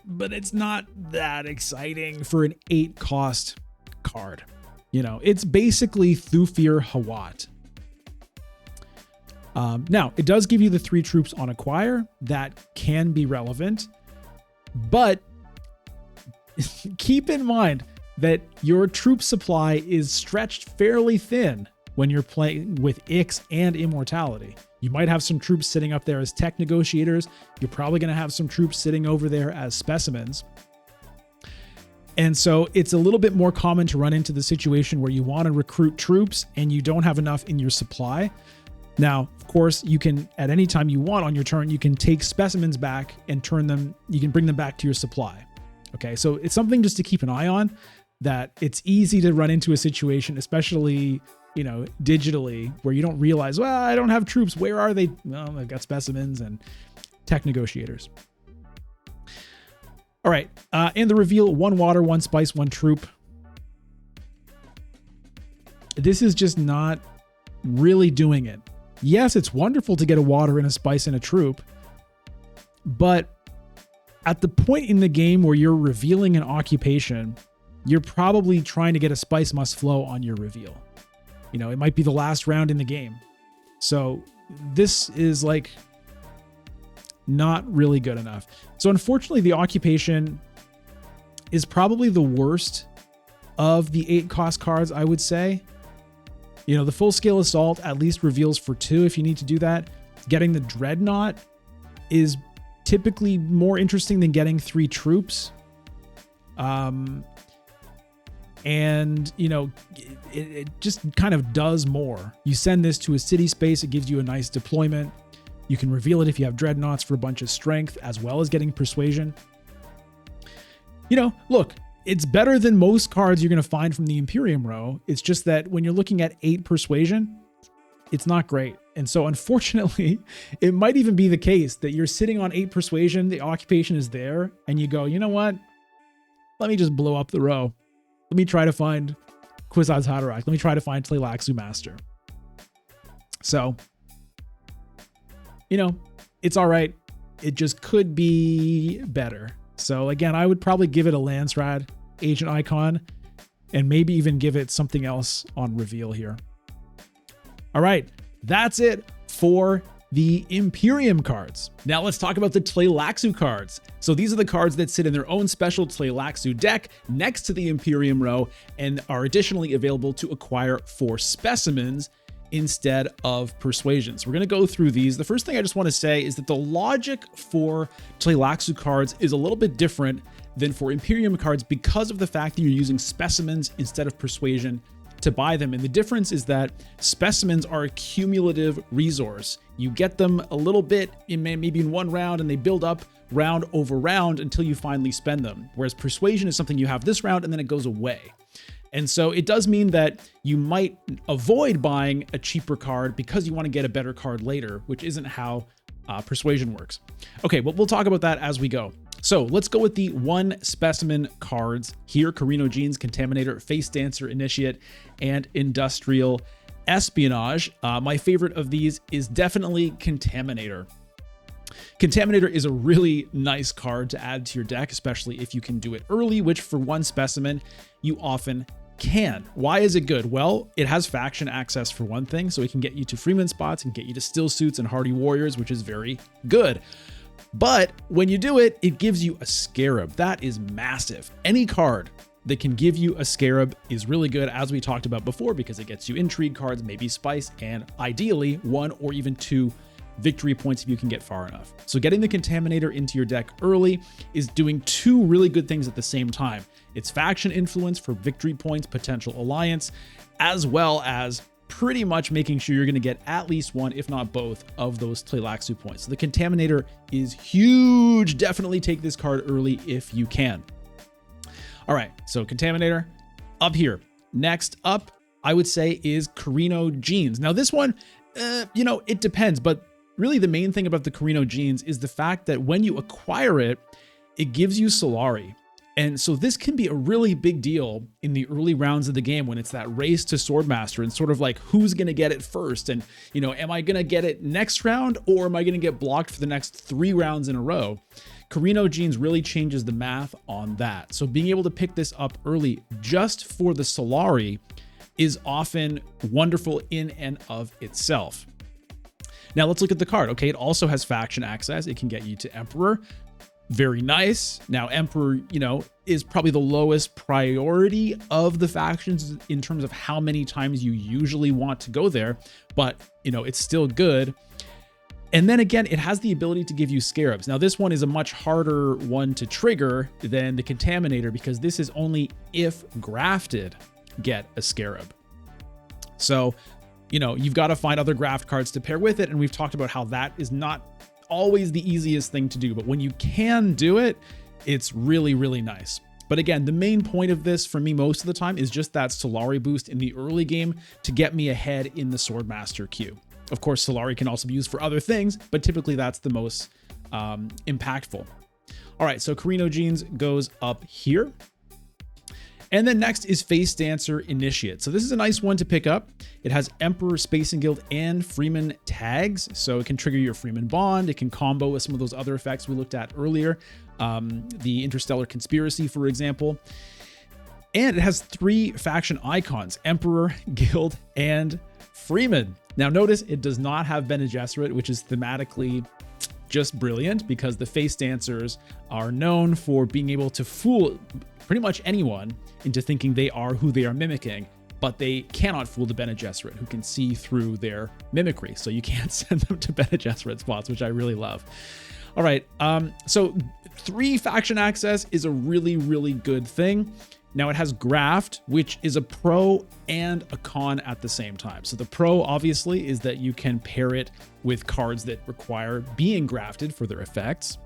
but it's not that exciting for an 8 cost card. You know, it's basically Thufir Hawat. Now, it does give you the 3 troops on acquire. That can be relevant, but keep in mind that your troop supply is stretched fairly thin when you're playing with Ix and Immortality. You might have some troops sitting up there as tech negotiators. You're probably going to have some troops sitting over there as specimens. And so it's a little bit more common to run into the situation where you want to recruit troops and you don't have enough in your supply. Now, of course, you can, at any time you want on your turn, you can take specimens back and turn them, you can bring them back to your supply. Okay, so it's something just to keep an eye on, that it's easy to run into a situation, especially, you know, digitally, where you don't realize, well, I don't have troops. Where are they? Well, I've got specimens and tech negotiators. All right, and the reveal, 1 water, 1 spice, 1 troop. This is just not really doing it. Yes, it's wonderful to get a water and a spice and a troop, but at the point in the game where you're revealing an occupation, you're probably trying to get a spice must flow on your reveal. You know, it might be the last round in the game. So this is like not really good enough. So unfortunately, the occupation is probably the worst of the 8 cost cards, I would say. You know, the full scale assault at least reveals for 2 if you need to do that. Getting the dreadnought is typically more interesting than getting 3 troops. And, you know, it just kind of does more. You send this to a city space, it gives you a nice deployment. You can reveal it if you have dreadnoughts for a bunch of strength, as well as getting persuasion. You know, look, it's better than most cards you're going to find from the Imperium row. It's just that when you're looking at 8 persuasion, it's not great. And so unfortunately, it might even be the case that you're sitting on 8 persuasion, the occupation is there, and you go, you know what? Let me just blow up the row. Let me try to find Kwisatz Haderach. Let me try to find Tleilaxu Master. So, you know, it's all right. It just could be better. So again, I would probably give it a Landsrad agent icon and maybe even give it something else on reveal here. All right, that's it for the Imperium cards. Now let's talk about the Tleilaxu cards. So these are the cards that sit in their own special Tleilaxu deck next to the Imperium row and are additionally available to acquire for specimens instead of persuasion. So we're going to go through these. The first thing I just want to say is that the logic for Tleilaxu cards is a little bit different than for Imperium cards because of the fact that you're using specimens instead of persuasion to buy them. And the difference is that specimens are a cumulative resource. You get them a little bit in maybe in one round and they build up round over round until you finally spend them. Whereas persuasion is something you have this round and then it goes away. And so it does mean that you might avoid buying a cheaper card because you want to get a better card later, which isn't how persuasion works. Okay, well, we'll talk about that as we go. So let's go with the 1 specimen cards here: Carino Genes, Contaminator, Face Dancer, Initiate, and Industrial Espionage. My favorite of these is definitely Contaminator. Contaminator is a really nice card to add to your deck, especially if you can do it early, which for 1 specimen, you often can. Why is it good? Well, it has faction access for one thing, so it can get you to Freeman spots and get you to Still Suits and Hardy Warriors, which is very good. But when you do it, it gives you a Scarab. That is massive. Any card that can give you a Scarab is really good, as we talked about before, because it gets you intrigue cards, maybe spice, and ideally 1 or even 2 victory points if you can get far enough. So getting the Contaminator into your deck early is doing two really good things at the same time. It's faction influence for victory points, potential alliance, as well as pretty much making sure you're going to get at least one, if not both, of those Tleilaxu points. So the Contaminator is huge. Definitely take this card early if you can. All right, so Contaminator up here. Next up, I would say, is Carino Genes. Now this one, it depends, but really the main thing about the Carino Genes is the fact that when you acquire it, it gives you Solari. And so this can be a really big deal in the early rounds of the game when it's that race to Swordmaster and sort of like who's going to get it first. And, am I going to get it next round or am I going to get blocked for the next 3 rounds in a row? Carino Genes really changes the math on that. So being able to pick this up early just for the Solari is often wonderful in and of itself. Now let's look at the card. Okay, it also has faction access. It can get you to Emperor. Very nice. Now, Emperor, is probably the lowest priority of the factions in terms of how many times you usually want to go there, but, it's still good. And then again, it has the ability to give you Scarabs. Now, this one is a much harder one to trigger than the Contaminator because this is only if grafted get a Scarab. So, you've got to find other graft cards to pair with it, and we've talked about how that is not always the easiest thing to do, but when you can do it, it's really, really nice. But again, the main point of this for me most of the time is just that Solari boost in the early game to get me ahead in the Swordmaster queue. Of course, Solari can also be used for other things, but typically that's the most impactful. All right, so Carino Genes goes up here. And then next is Face Dancer Initiate. So this is a nice one to pick up. It has Emperor, Spacing Guild, and Freeman tags. So it can trigger your Freeman Bond. It can combo with some of those other effects we looked at earlier. The Interstellar Conspiracy, for example. And it has 3 faction icons, Emperor, Guild, and Freeman. Now notice it does not have Bene Gesserit, which is thematically just brilliant because the Face Dancers are known for being able to fool pretty much anyone into thinking they are who they are mimicking, but they cannot fool the Bene Gesserit who can see through their mimicry. So you can't send them to Bene Gesserit spots, which I really love. All right, so 3 faction access is a really, really good thing. Now it has Graft, which is a pro and a con at the same time. So the pro obviously is that you can pair it with cards that require being grafted for their effects.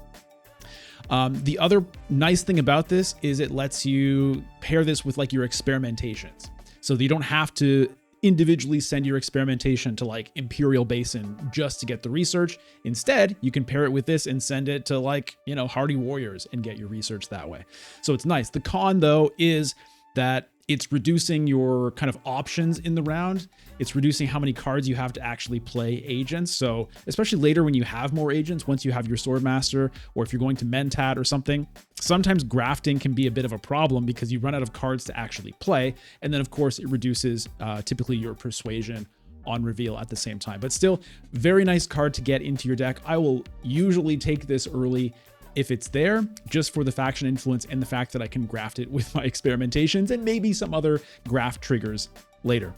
The other nice thing about this is it lets you pair this with like your experimentations. So that you don't have to individually send your experimentation to like Imperial Basin just to get the research. Instead, you can pair it with this and send it to like, Hardy Warriors and get your research that way. So it's nice. The con though is that it's reducing your kind of options in the round. It's reducing how many cards you have to actually play agents. So especially later when you have more agents, once you have your Swordmaster, or if you're going to Mentat or something, sometimes grafting can be a bit of a problem because you run out of cards to actually play. And then of course it reduces typically your persuasion on reveal at the same time. But still, very nice card to get into your deck. I will usually take this early if it's there, just for the faction influence and the fact that I can graft it with my experimentations and maybe some other graft triggers later.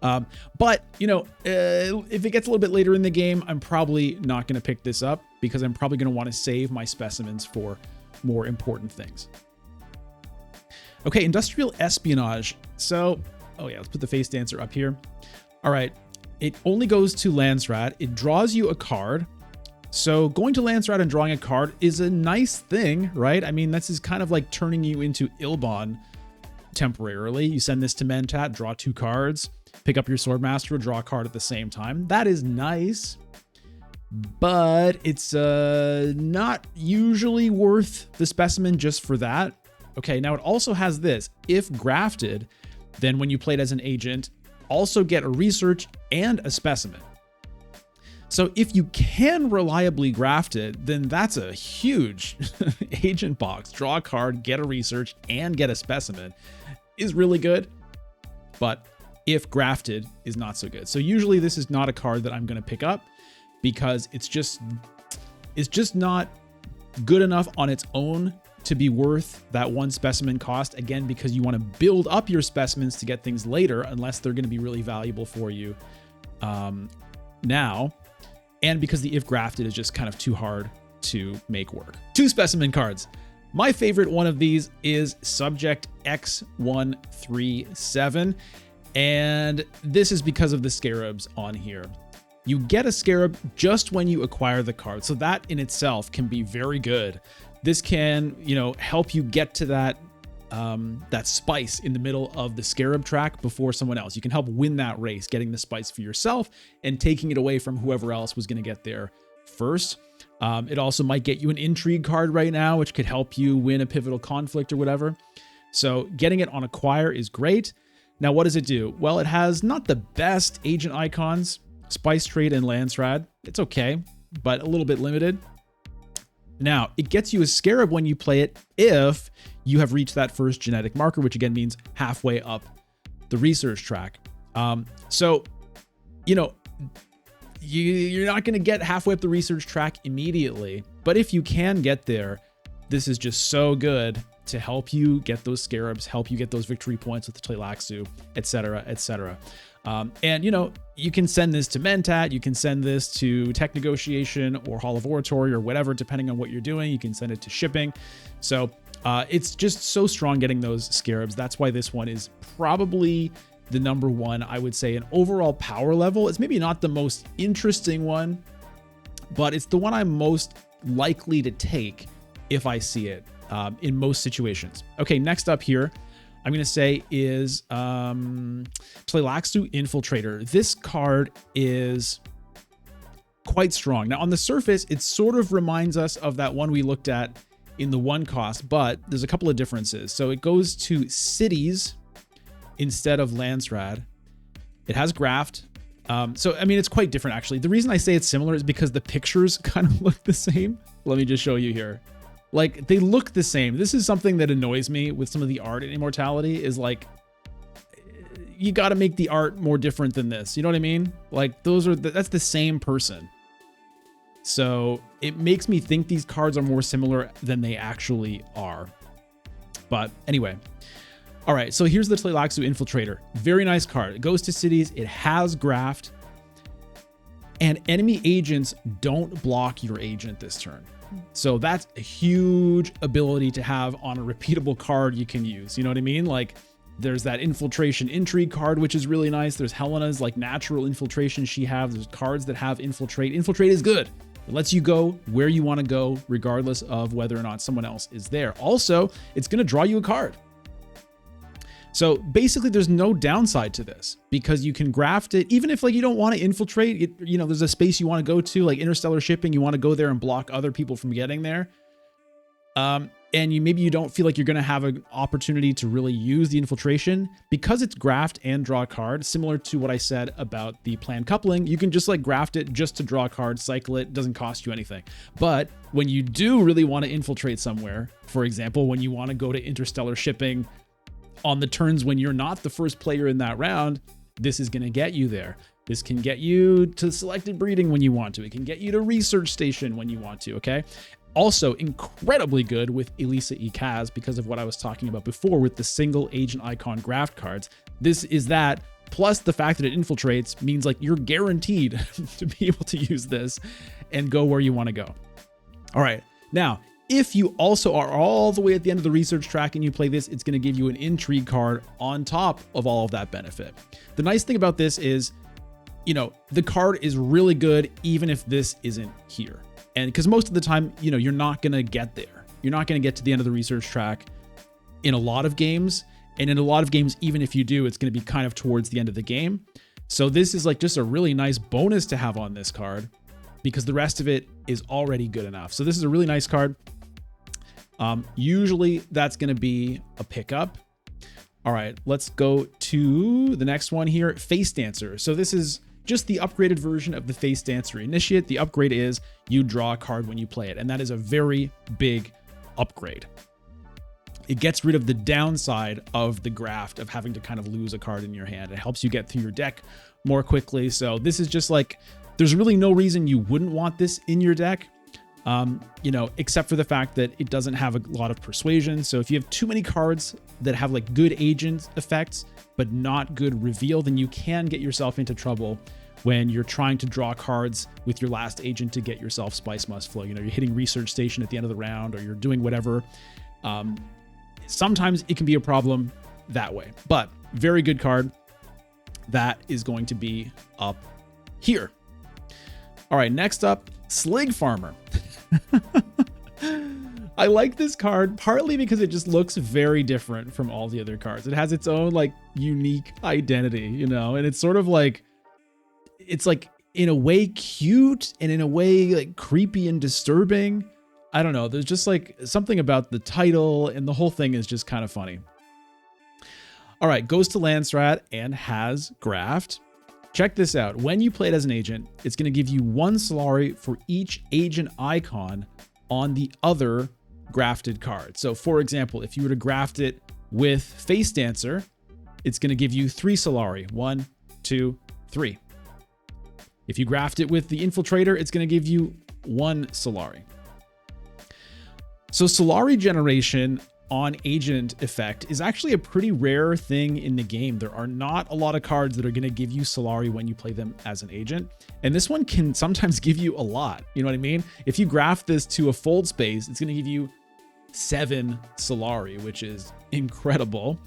But, if it gets a little bit later in the game, I'm probably not going to pick this up because I'm probably going to want to save my specimens for more important things. Okay, Industrial Espionage. So, let's put the Face Dancer up here. All right, it only goes to Landsrat. It draws you a card. So going to Landsrat and drawing a card is a nice thing, right? I mean, this is kind of like turning you into Ilbon temporarily. You send this to Mentat, draw 2 cards, pick up your Swordmaster, draw a card at the same time. That is nice, but it's not usually worth the specimen just for that. Okay, now it also has this. If grafted, then when you play it as an agent, also get a research and a specimen. So if you can reliably graft it, then that's a huge agent box. Draw a card, get a research, and get a specimen is really good. But if grafted is not so good. So usually this is not a card that I'm going to pick up because it's just not good enough on its own to be worth that 1 specimen cost. Again, because you want to build up your specimens to get things later, unless they're going to be really valuable for you now. and because the if grafted is just kind of too hard to make work. 2 specimen cards. My favorite one of these is Subject X137, and this is because of the scarabs on here. You get a scarab just when you acquire the card, so that in itself can be very good. This can, help you get to that spice in the middle of the scarab track before someone else. You can help win that race, getting the spice for yourself and taking it away from whoever else was going to get there first. It also might get you an intrigue card right now, which could help you win a pivotal conflict or whatever. So getting it on acquire is great. Now, what does it do? Well, it has not the best agent icons, Spice Trade and Landsrad. It's okay, but a little bit limited. Now, it gets you a scarab when you play it if you have reached that first genetic marker, which again means halfway up the research track. So, you're not going to get halfway up the research track immediately, but if you can get there, this is just so good to help you get those scarabs, help you get those victory points with the Tleilaxu, etc., etc. And you can send this to Mentat, you can send this to Tech Negotiation or Hall of Oratory or whatever, depending on what you're doing. You can send it to shipping. So it's just so strong getting those scarabs. That's why this one is probably the number one, I would say, in overall power level. It's maybe not the most interesting one, but it's the one I'm most likely to take if I see it in most situations. Okay, next up here, I'm going to say is Tleilaxu Infiltrator. This card is quite strong. Now, on the surface, it sort of reminds us of that one we looked at in the 1 cost, but there's a couple of differences. So it goes to cities instead of Landsrad. It has graft. It's quite different, actually. The reason I say it's similar is because the pictures kind of look the same. Let me just show you here. Like, they look the same. This is something that annoys me with some of the art in Immortality is like, you got to make the art more different than this. You know what I mean? Like, that's the same person. So it makes me think these cards are more similar than they actually are. But anyway. All right, so here's the Tleilaxu Infiltrator. Very nice card. It goes to cities. It has graft. And enemy agents don't block your agent this turn. So that's a huge ability to have on a repeatable card you can use. You know what I mean? Like, there's that Infiltration Intrigue card, which is really nice. There's Helena's like natural infiltration she has. There's cards that have Infiltrate. Infiltrate is good. It lets you go where you want to go, regardless of whether or not someone else is there. Also, it's going to draw you a card. So basically there's no downside to this because you can graft it, even if like you don't want to infiltrate it, there's a space you want to go to, like interstellar shipping, you want to go there and block other people from getting there. And maybe you don't feel like you're going to have an opportunity to really use the infiltration because it's graft and draw a card, similar to what I said about the planned coupling. You can just like graft it just to draw a card, cycle it, doesn't cost you anything. But when you do really want to infiltrate somewhere, for example, when you want to go to interstellar shipping on the turns when you're not the first player in that round, this is going to get you there. This can get you to selected breeding when you want to. It can get you to research station when you want to, okay? Also incredibly good with Elisa E. Kaz because of what I was talking about before with the single agent icon graft cards. This is that, plus the fact that it infiltrates means like you're guaranteed to be able to use this and go where you want to go. All right, now, if you also are all the way at the end of the research track and you play this, it's going to give you an intrigue card on top of all of that benefit. The nice thing about this is, the card is really good even if this isn't here. And because most of the time, you're not going to get there. You're not going to get to the end of the research track in a lot of games. And in a lot of games, even if you do, it's going to be kind of towards the end of the game. So this is like just a really nice bonus to have on this card because the rest of it is already good enough. So this is a really nice card. Usually that's going to be a pickup. All right, let's go to the next one here, Face Dancer. So this is just the upgraded version of the Face Dancer Initiate. The upgrade is you draw a card when you play it, and that is a very big upgrade. It gets rid of the downside of the graft of having to kind of lose a card in your hand. It helps you get through your deck more quickly. So this is just like, there's really no reason you wouldn't want this in your deck. Except for the fact that it doesn't have a lot of persuasion. So if you have too many cards that have like good agent effects, but not good reveal, then you can get yourself into trouble when you're trying to draw cards with your last agent to get yourself Spice Must Flow. You know, you're hitting Research Station at the end of the round, or you're doing whatever. Sometimes it can be a problem that way, but very good card. That is going to be up here. All right, next up, Slig Farmer. I like this card partly because it just looks very different from all the other cards. It has its own like unique identity, you know, and it's sort of like, it's like in a way cute and in a way like creepy and disturbing. I don't know. There's just like something about the title and the whole thing is just kind of funny. All right, goes to Landstrat and has Graft. Check this out. When you play it as an agent, it's going to give you 1 Solari for each agent icon on the other grafted card. So for example, if you were to graft it with Face Dancer, it's going to give you 3 Solari. 1, 2, 3. If you graft it with the Infiltrator, it's going to give you 1 Solari. So Solari generation on agent effect is actually a pretty rare thing in the game. There are not a lot of cards that are going to give you Solari when you play them as an agent. And this one can sometimes give you a lot. You know what I mean? If you graft this to a fold space, it's going to give you 7 Solari, which is incredible.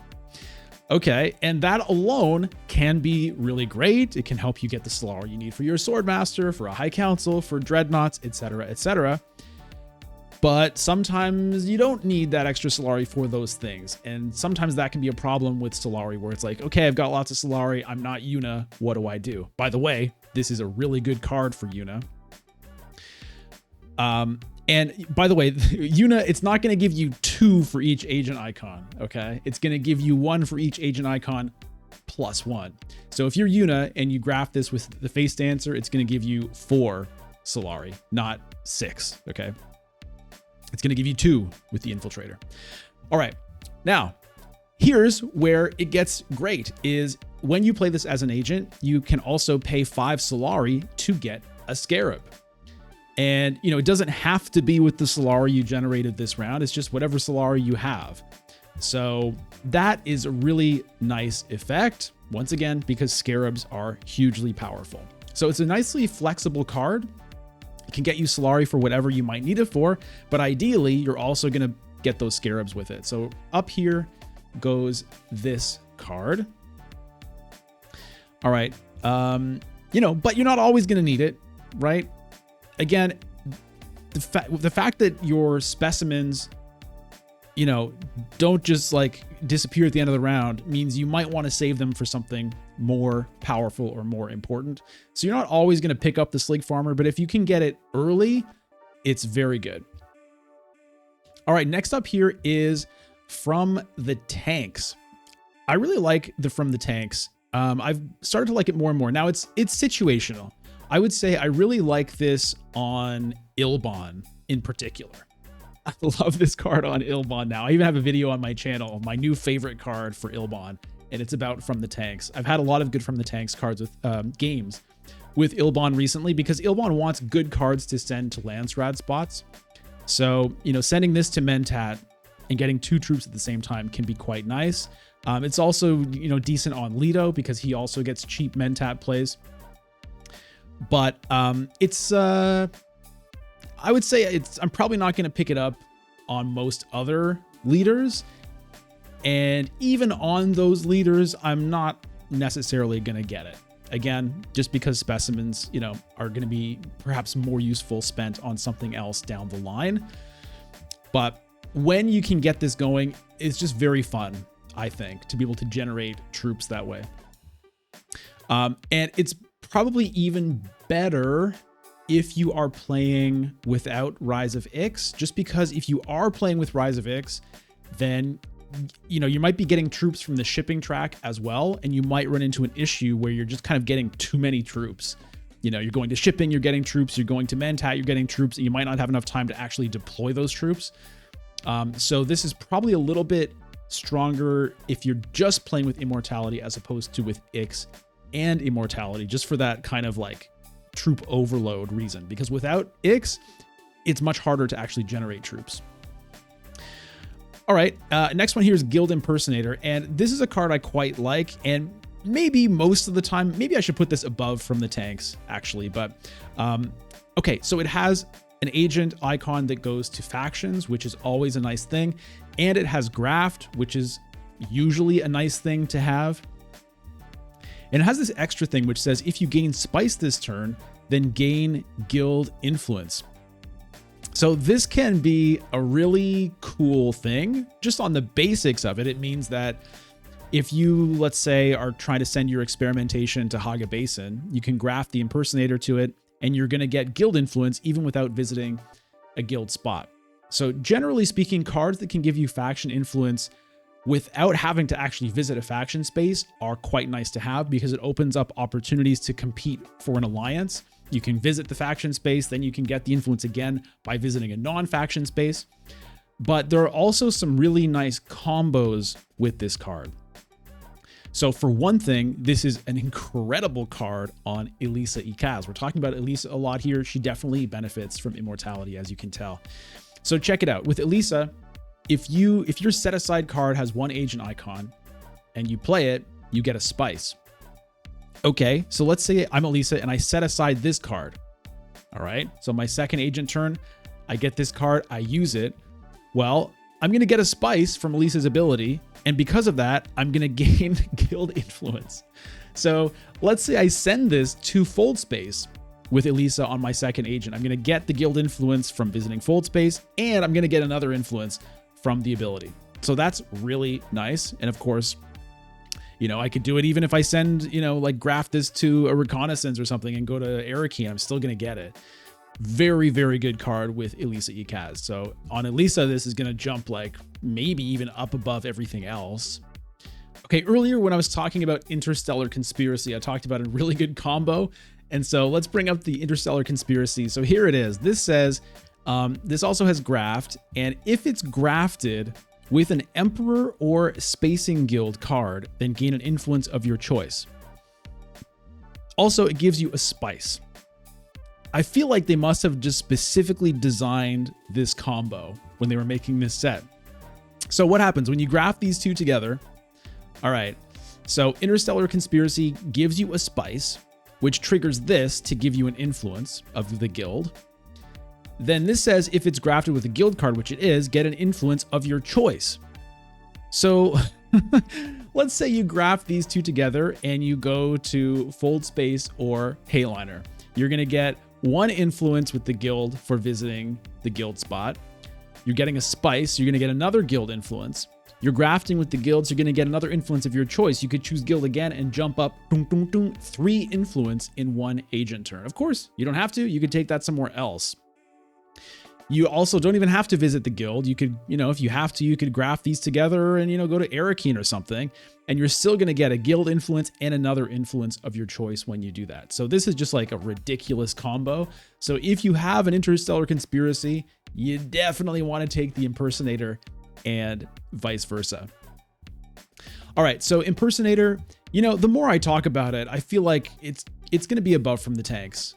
Okay, and that alone can be really great. It can help you get the Solari you need for your Swordmaster, for a High Council, for Dreadnoughts, etc., etc. But sometimes you don't need that extra Solari for those things. And sometimes that can be a problem with Solari where it's like, okay, I've got lots of Solari. I'm not Yuna. What do I do? By the way, this is a really good card for Yuna. And by the way, Yuna, it's not going to give you 2 for each agent icon, okay? It's going to give you 1 for each agent icon plus 1. So if you're Yuna and you graft this with the Face Dancer, it's going to give you 4 Solari, not 6, okay? It's going to give you 2 with the Infiltrator. All right, now here's where it gets great is when you play this as an agent, you can also pay 5 Solari to get a Scarab. And, you know, it doesn't have to be with the Solari you generated this round. It's just whatever Solari you have. So that is a really nice effect, once again, because Scarabs are hugely powerful. So it's a nicely flexible card. It can get you Solari for whatever you might need it for, but ideally, you're also going to get those Scarabs with it. So up here goes this card. All right. You know, but you're not always going to need it, right? Again, the fact that your specimens, you know, don't just like disappear at the end of the round means you might want to save them for something more powerful or more important. So you're not always going to pick up the Slig Farmer, but if you can get it early, it's very good. All right, next up here is From the Tanks. I really like the From the Tanks. I've started to like it more and more. Now it's situational. I would say I really like this on Ilbon in particular. I love this card on Ilbon now. I even have a video on my channel, my new favorite card for Ilbon, and it's about From the Tanks. I've had a lot of good From the Tanks cards with games with Ilbon recently because Ilbon wants good cards to send to Landsrad spots. So, you know, sending this to Mentat and getting 2 troops at the same time can be quite nice. It's also, you know, decent on Leto because he also gets cheap Mentat plays. But it's, I would say I'm probably not going to pick it up on most other leaders. And even on those leaders, I'm not necessarily going to get it. Again, just because specimens, you know, are going to be perhaps more useful spent on something else down the line. But when you can get this going, it's just very fun, I think, to be able to generate troops that way. And it's probably even better if you are playing without Rise of Ix, just because if you are playing with Rise of Ix, then, you know, you might be getting troops from the shipping track as well, and you might run into an issue where you're just kind of getting too many troops. You know, you're going to shipping, you're getting troops, you're going to Mentat, you're getting troops, and you might not have enough time to actually deploy those troops. So this is probably a little bit stronger if you're just playing with Immortality as opposed to with Ix and Immortality, just for that kind of like troop overload reason, because without Ix, it's much harder to actually generate troops. All right, next one here is Guild Impersonator, and this is a card I quite like, and maybe most of the time. Maybe I should put this above From the Tanks, actually. But okay, so it has an agent icon that goes to factions, which is always a nice thing. And it has graft, which is usually a nice thing to have. And it has this extra thing which says if you gain spice this turn, then gain guild influence. So this can be a really cool thing. Just on the basics of it, it means that if you, let's say, are trying to send your experimentation to Haga Basin, you can graft the impersonator to it, and you're going to get guild influence even without visiting a guild spot. So generally speaking, cards that can give you faction influence without having to actually visit a faction space are quite nice to have, because it opens up opportunities to compete for an alliance. You can visit the faction space, then you can get the influence again by visiting a non-faction space. But there are also some really nice combos with this card. So for one thing, this is an incredible card on Elisa Ikaz. We're talking about Elisa a lot here. She definitely benefits from Immortality, as you can tell. So check it out. With Elisa, if your set aside card has one agent icon and you play it, you get a spice. Okay, so let's say I'm Elisa and I set aside this card. All right, so my second agent turn, I get this card, I use it. Well, I'm gonna get a spice from Elisa's ability, and because of that, I'm gonna gain guild influence. So let's say I send this to Fold Space with Elisa on my second agent. I'm gonna get the guild influence from visiting Fold Space, and I'm gonna get another influence from the ability. So that's really nice. And of course, you know, I could do it even if I send, you know, like graft this to a reconnaissance or something and go to Araki, I'm still gonna get it. Very, very good card with Elisa Ikaz. So on Elisa, this is gonna jump like maybe even up above everything else. Okay, earlier when I was talking about Interstellar Conspiracy, I talked about a really good combo. And so let's bring up the Interstellar Conspiracy. So here it is. This says, this also has graft, and if it's grafted with an Emperor or Spacing Guild card, then gain an influence of your choice. Also, it gives you a spice. I feel like they must have just specifically designed this combo when they were making this set. So what happens when you graft these two together? All right, so Interstellar Conspiracy gives you a spice, which triggers this to give you an influence of the guild. Then this says if it's grafted with a guild card, which it is, get an influence of your choice. So let's say you graft these two together and you go to Fold Space or Hayliner. You're gonna get one influence with the guild for visiting the guild spot. You're getting a spice, you're gonna get another guild influence. You're grafting with the guilds, you're gonna get another influence of your choice. You could choose guild again and jump up 3 influence in one agent turn. Of course, you don't have to, you could take that somewhere else. You also don't even have to visit the guild. You could, you know, if you have to, you could graft these together and, you know, go to Arakeen or something, and you're still going to get a guild influence and another influence of your choice when you do that. So this is just like a ridiculous combo. So if you have an Interstellar Conspiracy, you definitely want to take the Impersonator and vice versa. All right, so Impersonator, you know, the more I talk about it, I feel like it's going to be above From the Tanks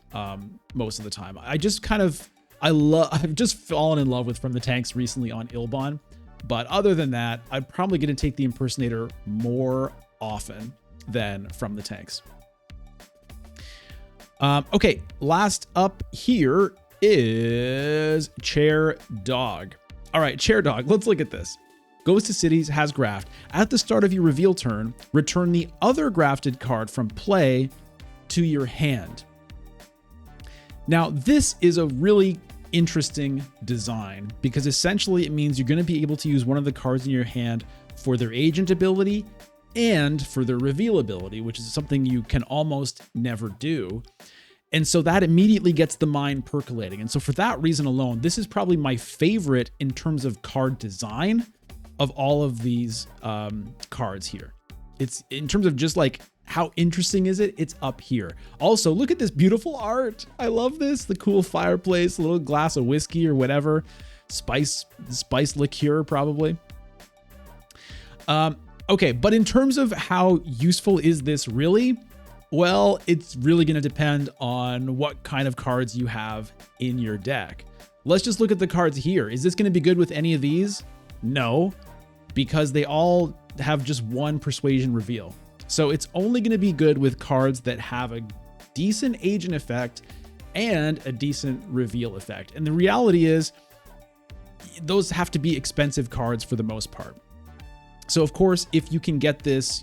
most of the time. I've just fallen in love with From the Tanks recently on Ilbon. But other than that, I'm probably going to take the Impersonator more often than From the Tanks. Okay, last up here is Chair Dog. All right, Chair Dog, let's look at this. Goes to cities, has graft. At the start of your reveal turn, return the other grafted card from play to your hand. Now, this is a really interesting design because essentially it means you're going to be able to use one of the cards in your hand for their agent ability and for their reveal ability, which is something you can almost never do. And so that immediately gets the mind percolating. And so for that reason alone, this is probably my favorite in terms of card design of all of these cards here. It's in terms of just like how interesting is it? It's up here. Also, look at this beautiful art. I love this. The cool fireplace, a little glass of whiskey or whatever. Spice liqueur probably. Okay, but in terms of how useful is this really? Well, it's really going to depend on what kind of cards you have in your deck. Let's just look at the cards here. Is this going to be good with any of these? No, because they all have just one persuasion reveal. So it's only going to be good with cards that have a decent agent effect and a decent reveal effect. And the reality is those have to be expensive cards for the most part. So of course, if you can get this,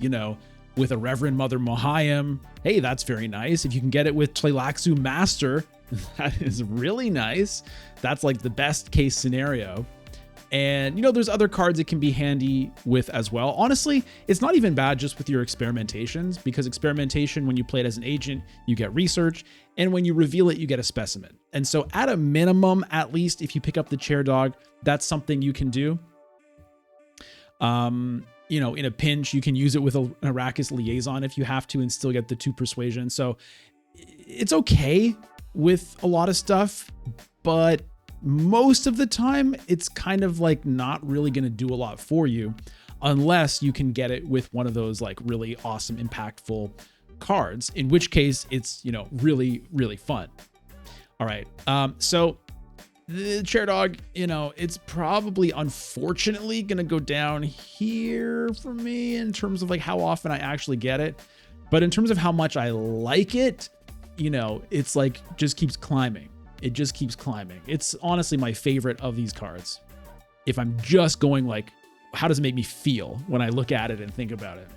with a Reverend Mother Mohayim, hey, that's very nice. If you can get it with Tleilaxu Master, that is really nice. That's like the best case scenario. And there's other cards it can be handy with as well. Honestly, it's not even bad just with your experimentations, because experimentation, when you play it as an agent, you get research. And when you reveal it, you get a specimen. And so at a minimum, at least if you pick up the Chair Dog, that's something you can do. In a pinch, you can use it with an Arrakis Liaison if you have to and still get the 2 persuasion. So it's okay with a lot of stuff, but most of the time it's kind of like not really going to do a lot for you unless you can get it with one of those like really awesome, impactful cards, in which case it's, really, really fun. All right. So the Chair Dog, it's probably unfortunately going to go down here for me in terms of like how often I actually get it. But in terms of how much I like it, it's like just keeps climbing. It just keeps climbing. It's honestly my favorite of these cards. If I'm just going like, how does it make me feel when I look at it and think about it?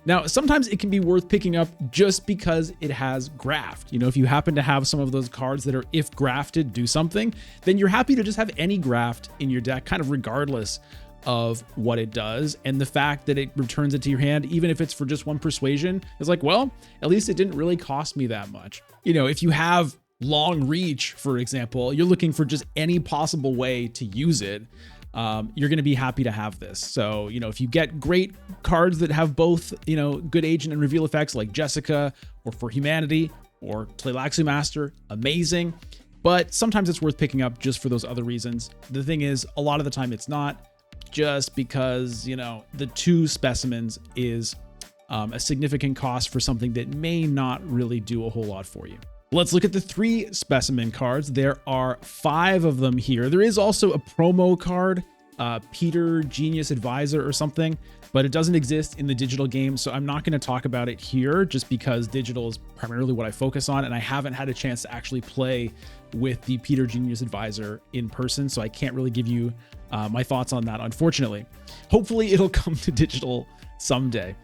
Now, sometimes it can be worth picking up just because it has graft. If you happen to have some of those cards that are, if grafted, do something, then you're happy to just have any graft in your deck, kind of regardless of what it does. And the fact that it returns it to your hand, even if it's for just 1 persuasion, is like, well, at least it didn't really cost me that much. If you have long reach, for example, you're looking for just any possible way to use it, you're going to be happy to have this. So, if you get great cards that have both, good agent and reveal effects like Jessica, or for Humanity, or Tleilaxu Master, amazing. But sometimes it's worth picking up just for those other reasons. The thing is, a lot of the time it's not, just because, the 2 specimens is a significant cost for something that may not really do a whole lot for you. Let's look at the 3 specimen cards. There are 5 of them here. There is also a promo card, Peter Genius Advisor or something, but it doesn't exist in the digital game. So I'm not going to talk about it here just because digital is primarily what I focus on. And I haven't had a chance to actually play with the Peter Genius Advisor in person. So I can't really give you my thoughts on that, unfortunately. Hopefully it'll come to digital someday.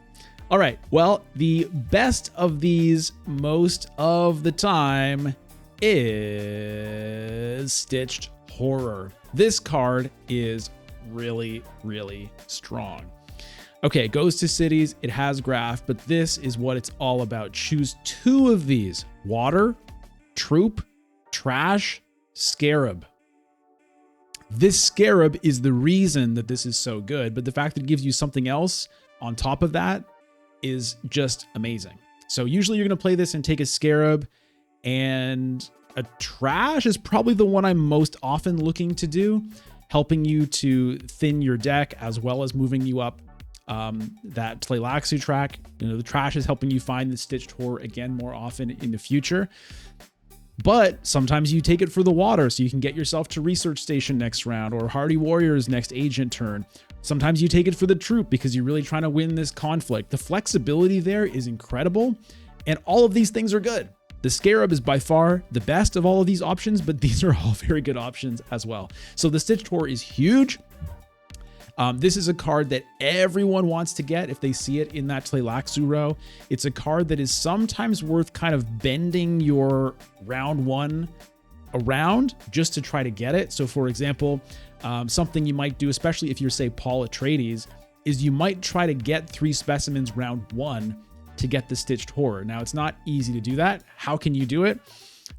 All right, well, the best of these most of the time is Stitched Horror. This card is really, really strong. Okay, it goes to cities, it has graft, but this is what it's all about. Choose 2 of these: Water, Troop, Trash, Scarab. This Scarab is the reason that this is so good, but the fact that it gives you something else on top of that is just amazing. So usually you're going to play this and take a Scarab, and a Trash is probably the one I'm most often looking to do, helping you to thin your deck as well as moving you up that Tleilaxu track. The Trash is helping you find the Stitched Horror again more often in the future. But sometimes you take it for the Water so you can get yourself to Research Station next round, or Hardy Warriors next agent turn. Sometimes you take it for the Troop because you're really trying to win this conflict. The flexibility there is incredible, and all of these things are good. The Scarab is by far the best of all of these options, but these are all very good options as well. So the Stitched Horror is huge. This is a card that everyone wants to get if they see it in that Tleilaxu row. It's a card that is sometimes worth kind of bending your round 1 around just to try to get it. So for example, something you might do, especially if you're, say, Paul Atreides, is you might try to get 3 specimens round 1 to get the Stitched Horror. Now, it's not easy to do that. How can you do it?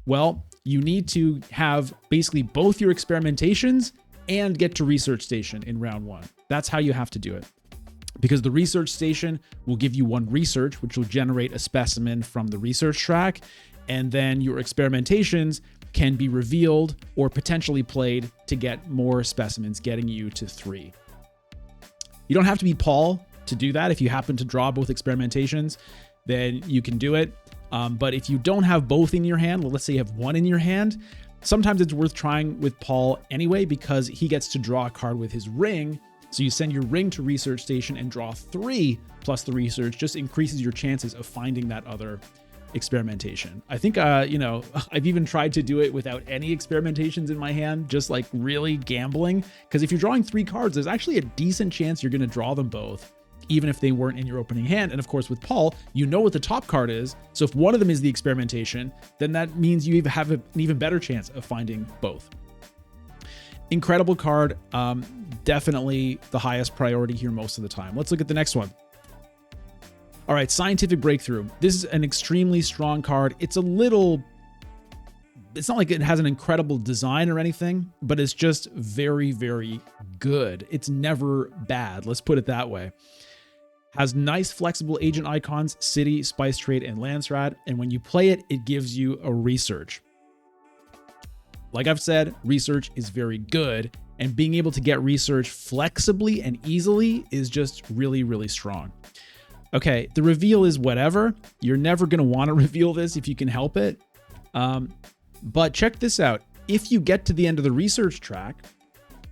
Well, you need to have basically both your experimentations and get to Research Station in round 1. That's how you have to do it. Because the Research Station will give you 1 research, which will generate a specimen from the research track. And then your experimentations can be revealed or potentially played to get more specimens, getting you to 3. You don't have to be Paul to do that. If you happen to draw both experimentations, then you can do it. But if you don't have both in your hand, let's say you have 1 in your hand, sometimes it's worth trying with Paul anyway, because he gets to draw a card with his ring. So you send your ring to research station and draw 3 plus the research, just increases your chances of finding that other experimentation. I think, you know, I've even tried to do it without any experimentations in my hand, just like really gambling. Because if you're drawing 3 cards, there's actually a decent chance you're going to draw them both, even if they weren't in your opening hand. And of course, with Paul, you know what the top card is. So if one of them is the experimentation, then that means you have an even better chance of finding both. Incredible card. Definitely the highest priority here most of the time. Let's look at the next one. All right, Scientific Breakthrough. This is an extremely strong card. It's not like it has an incredible design or anything, but it's just very, very good. It's never bad. Let's put it that way. Has nice flexible agent icons, city, spice trade, and Landsrat. And when you play it, it gives you a research. Like I've said, research is very good, and being able to get research flexibly and easily is just really, really strong. Okay, the reveal is whatever. You're never going to want to reveal this if you can help it. But check this out. If you get to the end of the research track,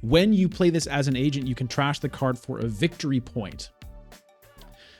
when you play this as an agent, you can trash the card for a victory point.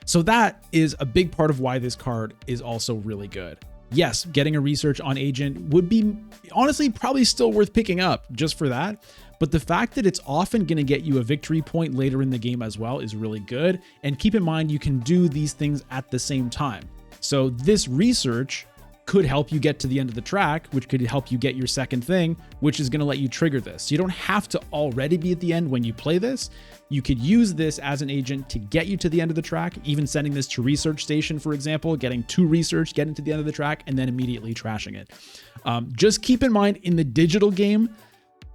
So that is a big part of why this card is also really good. Yes, getting a research on agent would be honestly probably still worth picking up just for that. But the fact that it's often going to get you a victory point later in the game as well is really good. And keep in mind, you can do these things at the same time. So this research could help you get to the end of the track, which could help you get your second thing, which is going to let you trigger this. So you don't have to already be at the end when you play this. You could use this as an agent to get you to the end of the track, even sending this to research station, for example, getting 2 research, getting to the end of the track, and then immediately trashing it. Just keep in mind, in the digital game,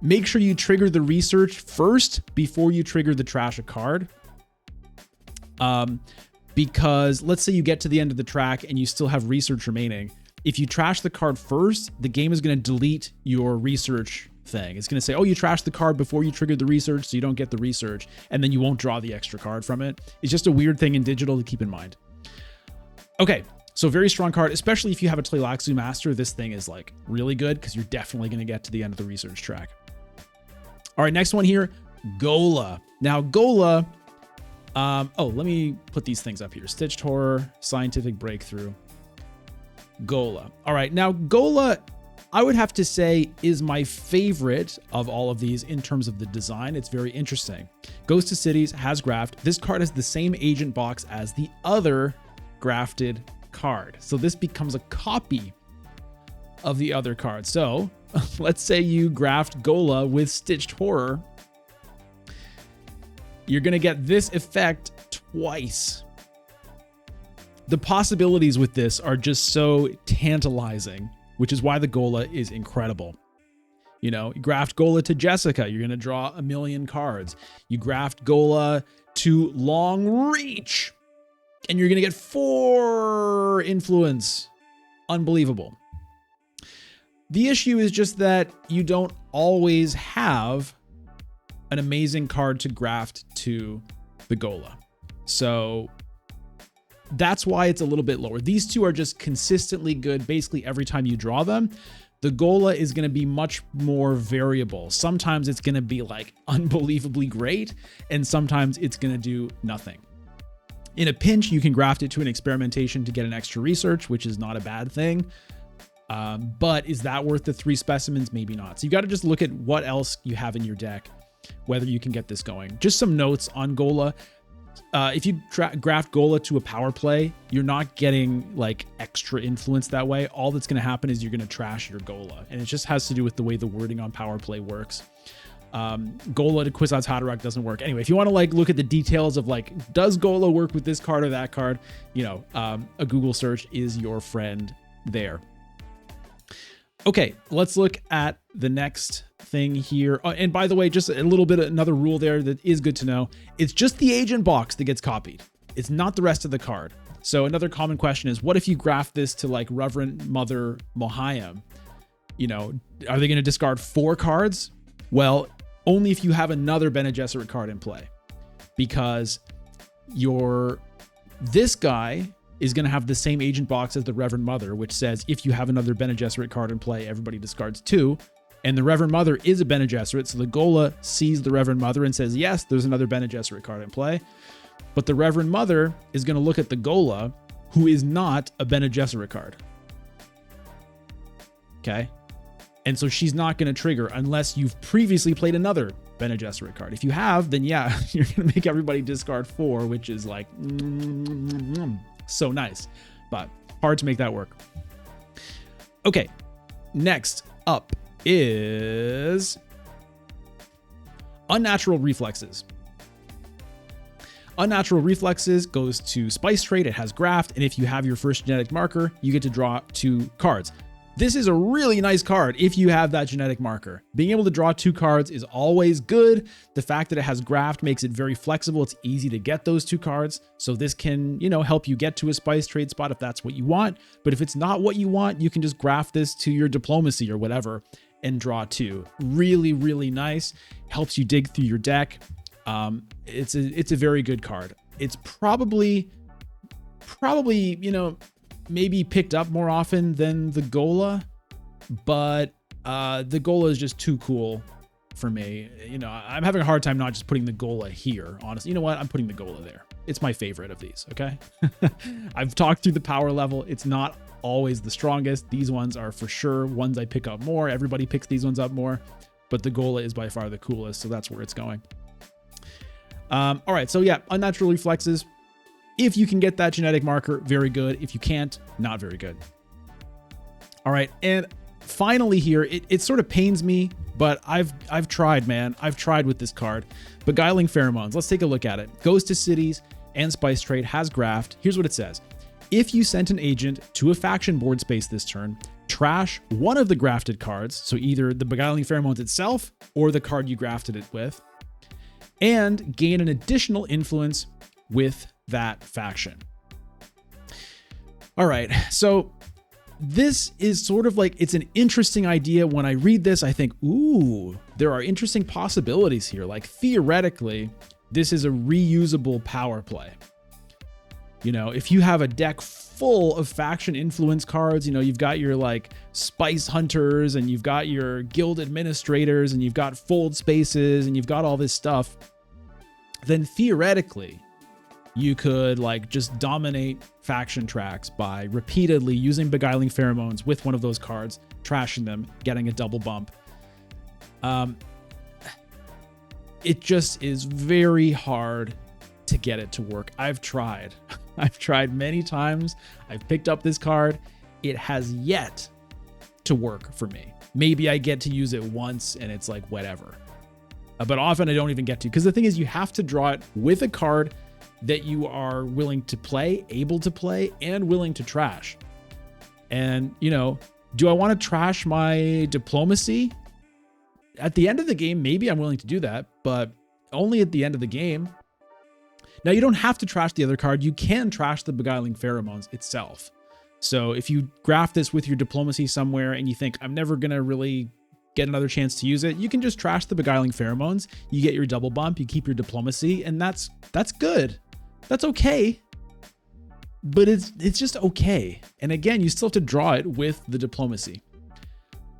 make sure you trigger the research first before you trigger the trash a card. Because let's say you get to the end of the track and you still have research remaining. If you trash the card first, the game is going to delete your research thing. It's going to say, oh, you trashed the card before you triggered the research, so you don't get the research, and then you won't draw the extra card from it. It's just a weird thing in digital to keep in mind. Okay, so very strong card, especially if you have a Tleilaxu Master. This thing is like really good because you're definitely going to get to the end of the research track. All right, next one here, Gola. Now, Gola, let me put these things up here. Stitched Horror, Scientific Breakthrough, Gola. All right, now Gola, I would have to say, is my favorite of all of these in terms of the design. It's very interesting. Goes to cities, has graft. This card has the same agent box as the other grafted card. So this becomes a copy of the other card. So let's say you graft Gola with Stitched Horror. You're going to get this effect twice. The possibilities with this are just so tantalizing, which is why the Gola is incredible. You know, you graft Gola to Jessica, you're going to draw 1 million cards. You graft Gola to Long Reach, and you're going to get 4 influence. Unbelievable. The issue is just that you don't always have an amazing card to graft to the Gola. So that's why it's a little bit lower. These two are just consistently good basically every time you draw them. The Gola is going to be much more variable. Sometimes it's going to be like unbelievably great, and sometimes it's going to do nothing. In a pinch, you can graft it to an experimentation to get an extra research, which is not a bad thing. But is that worth the 3 specimens? Maybe not. So you got to just look at what else you have in your deck, whether you can get this going. Just some notes on Gola. If you graft Gola to a power play, you're not getting like extra influence that way. All that's going to happen is you're going to trash your Gola. And it just has to do with the way the wording on power play works. Gola to Kwisatz Haderach doesn't work. Anyway, if you want to like look at the details of like, does Gola work with this card or that card? You know, a Google search is your friend there. Okay, let's look at the next thing here. And by the way, just a little bit, another rule there that is good to know. It's just the agent box that gets copied. It's not the rest of the card. So another common question is, what if you graft this to like Reverend Mother Mohayim? You know, are they going to discard 4 cards? Well, only if you have another Bene Gesserit card in play. Because this guy is going to have the same agent box as the Reverend Mother, which says if you have another Bene Gesserit card in play, everybody discards 2. And the Reverend Mother is a Bene Gesserit, so the Gola sees the Reverend Mother and says, yes, there's another Bene Gesserit card in play. But the Reverend Mother is going to look at the Gola, who is not a Bene Gesserit card. Okay? And so she's not going to trigger unless you've previously played another Bene Gesserit card. If you have, then yeah, you're going to make everybody discard 4, which is like so nice, but hard to make that work. Okay, next up is Unnatural Reflexes. Unnatural Reflexes goes to Spice Trait. It has Graft, and if you have your first genetic marker, you get to draw 2 cards. This is a really nice card if you have that genetic marker. Being able to draw 2 cards is always good. The fact that it has Graft makes it very flexible. It's easy to get those 2 cards. So this can, help you get to a Spice Trade spot if that's what you want. But if it's not what you want, you can just graft this to your Diplomacy or whatever and draw 2. Really, really nice. Helps you dig through your deck. It's a very good card. It's probably, maybe picked up more often than the Gola, but the Gola is just too cool for me. I'm having a hard time not just putting the Gola here, honestly. You know what? I'm putting the Gola there. It's my favorite of these, okay? I've talked through the power level. It's not always the strongest. These ones are for sure ones I pick up more. Everybody picks these ones up more, but the Gola is by far the coolest, so that's where it's going. All right, so yeah, Unnatural Reflexes. If you can get that genetic marker, very good. If you can't, not very good. All right, and finally here, it sort of pains me, but I've tried, man. I've tried with this card. Beguiling Pheromones. Let's take a look at it. Goes to cities and Spice Trade, has Graft. Here's what it says. If you sent an agent to a faction board space this turn, trash one of the grafted cards, so either the Beguiling Pheromones itself or the card you grafted it with, and gain an additional influence with that faction. All right, so this is sort of like, it's an interesting idea. When I read this, I think, ooh, there are interesting possibilities here. Like theoretically, this is a reusable power play. If you have a deck full of faction influence cards, you've got your like Spice Hunters and you've got your Guild Administrators and you've got Fold Spaces and you've got all this stuff, then theoretically, you could like just dominate faction tracks by repeatedly using Beguiling Pheromones with one of those cards, trashing them, getting a double bump. It just is very hard to get it to work. I've tried. I've tried many times. I've picked up this card. It has yet to work for me. Maybe I get to use it once and it's like whatever. But often I don't even get to, because the thing is you have to draw it with a card that you are willing to play, able to play, and willing to trash. And, do I want to trash my Diplomacy? At the end of the game, maybe I'm willing to do that, but only at the end of the game. Now, you don't have to trash the other card. You can trash the Beguiling Pheromones itself. So if you graft this with your Diplomacy somewhere and you think, I'm never going to really get another chance to use it, you can just trash the Beguiling Pheromones. You get your double bump, you keep your Diplomacy, and that's good. That's okay. But it's just okay. And again, you still have to draw it with the Diplomacy.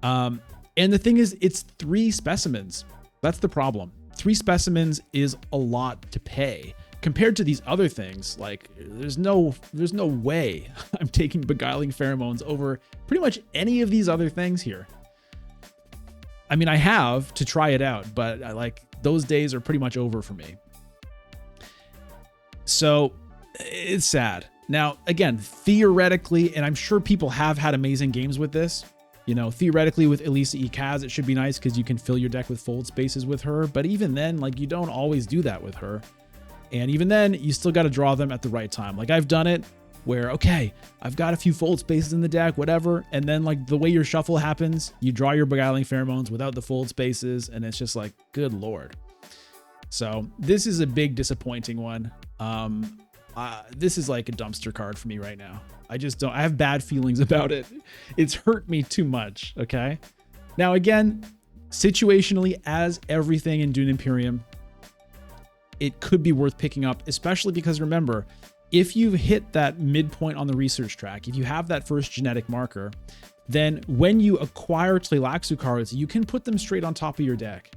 And the thing is, it's 3 specimens. That's the problem. 3 specimens is a lot to pay. Compared to these other things, like there's no way I'm taking Beguiling Pheromones over pretty much any of these other things here. I mean, I have to try it out, but those days are pretty much over for me. So it's sad. Now, again, theoretically, and I'm sure people have had amazing games with this, theoretically with Elisa E. Kaz, it should be nice because you can fill your deck with Fold Spaces with her. But even then, you don't always do that with her. And even then, you still got to draw them at the right time. I've done it where, okay, I've got a few Fold Spaces in the deck, whatever. And then the way your shuffle happens, you draw your Beguiling Pheromones without the Fold Spaces. And it's just like, good Lord. So this is a big disappointing one. This is like a dumpster card for me right now. I have bad feelings about it. It's hurt me too much. Okay. Now, again, situationally, as everything in Dune Imperium, it could be worth picking up, especially because remember, if you've hit that midpoint on the research track, if you have that first genetic marker, then when you acquire Tleilaxu cards, you can put them straight on top of your deck.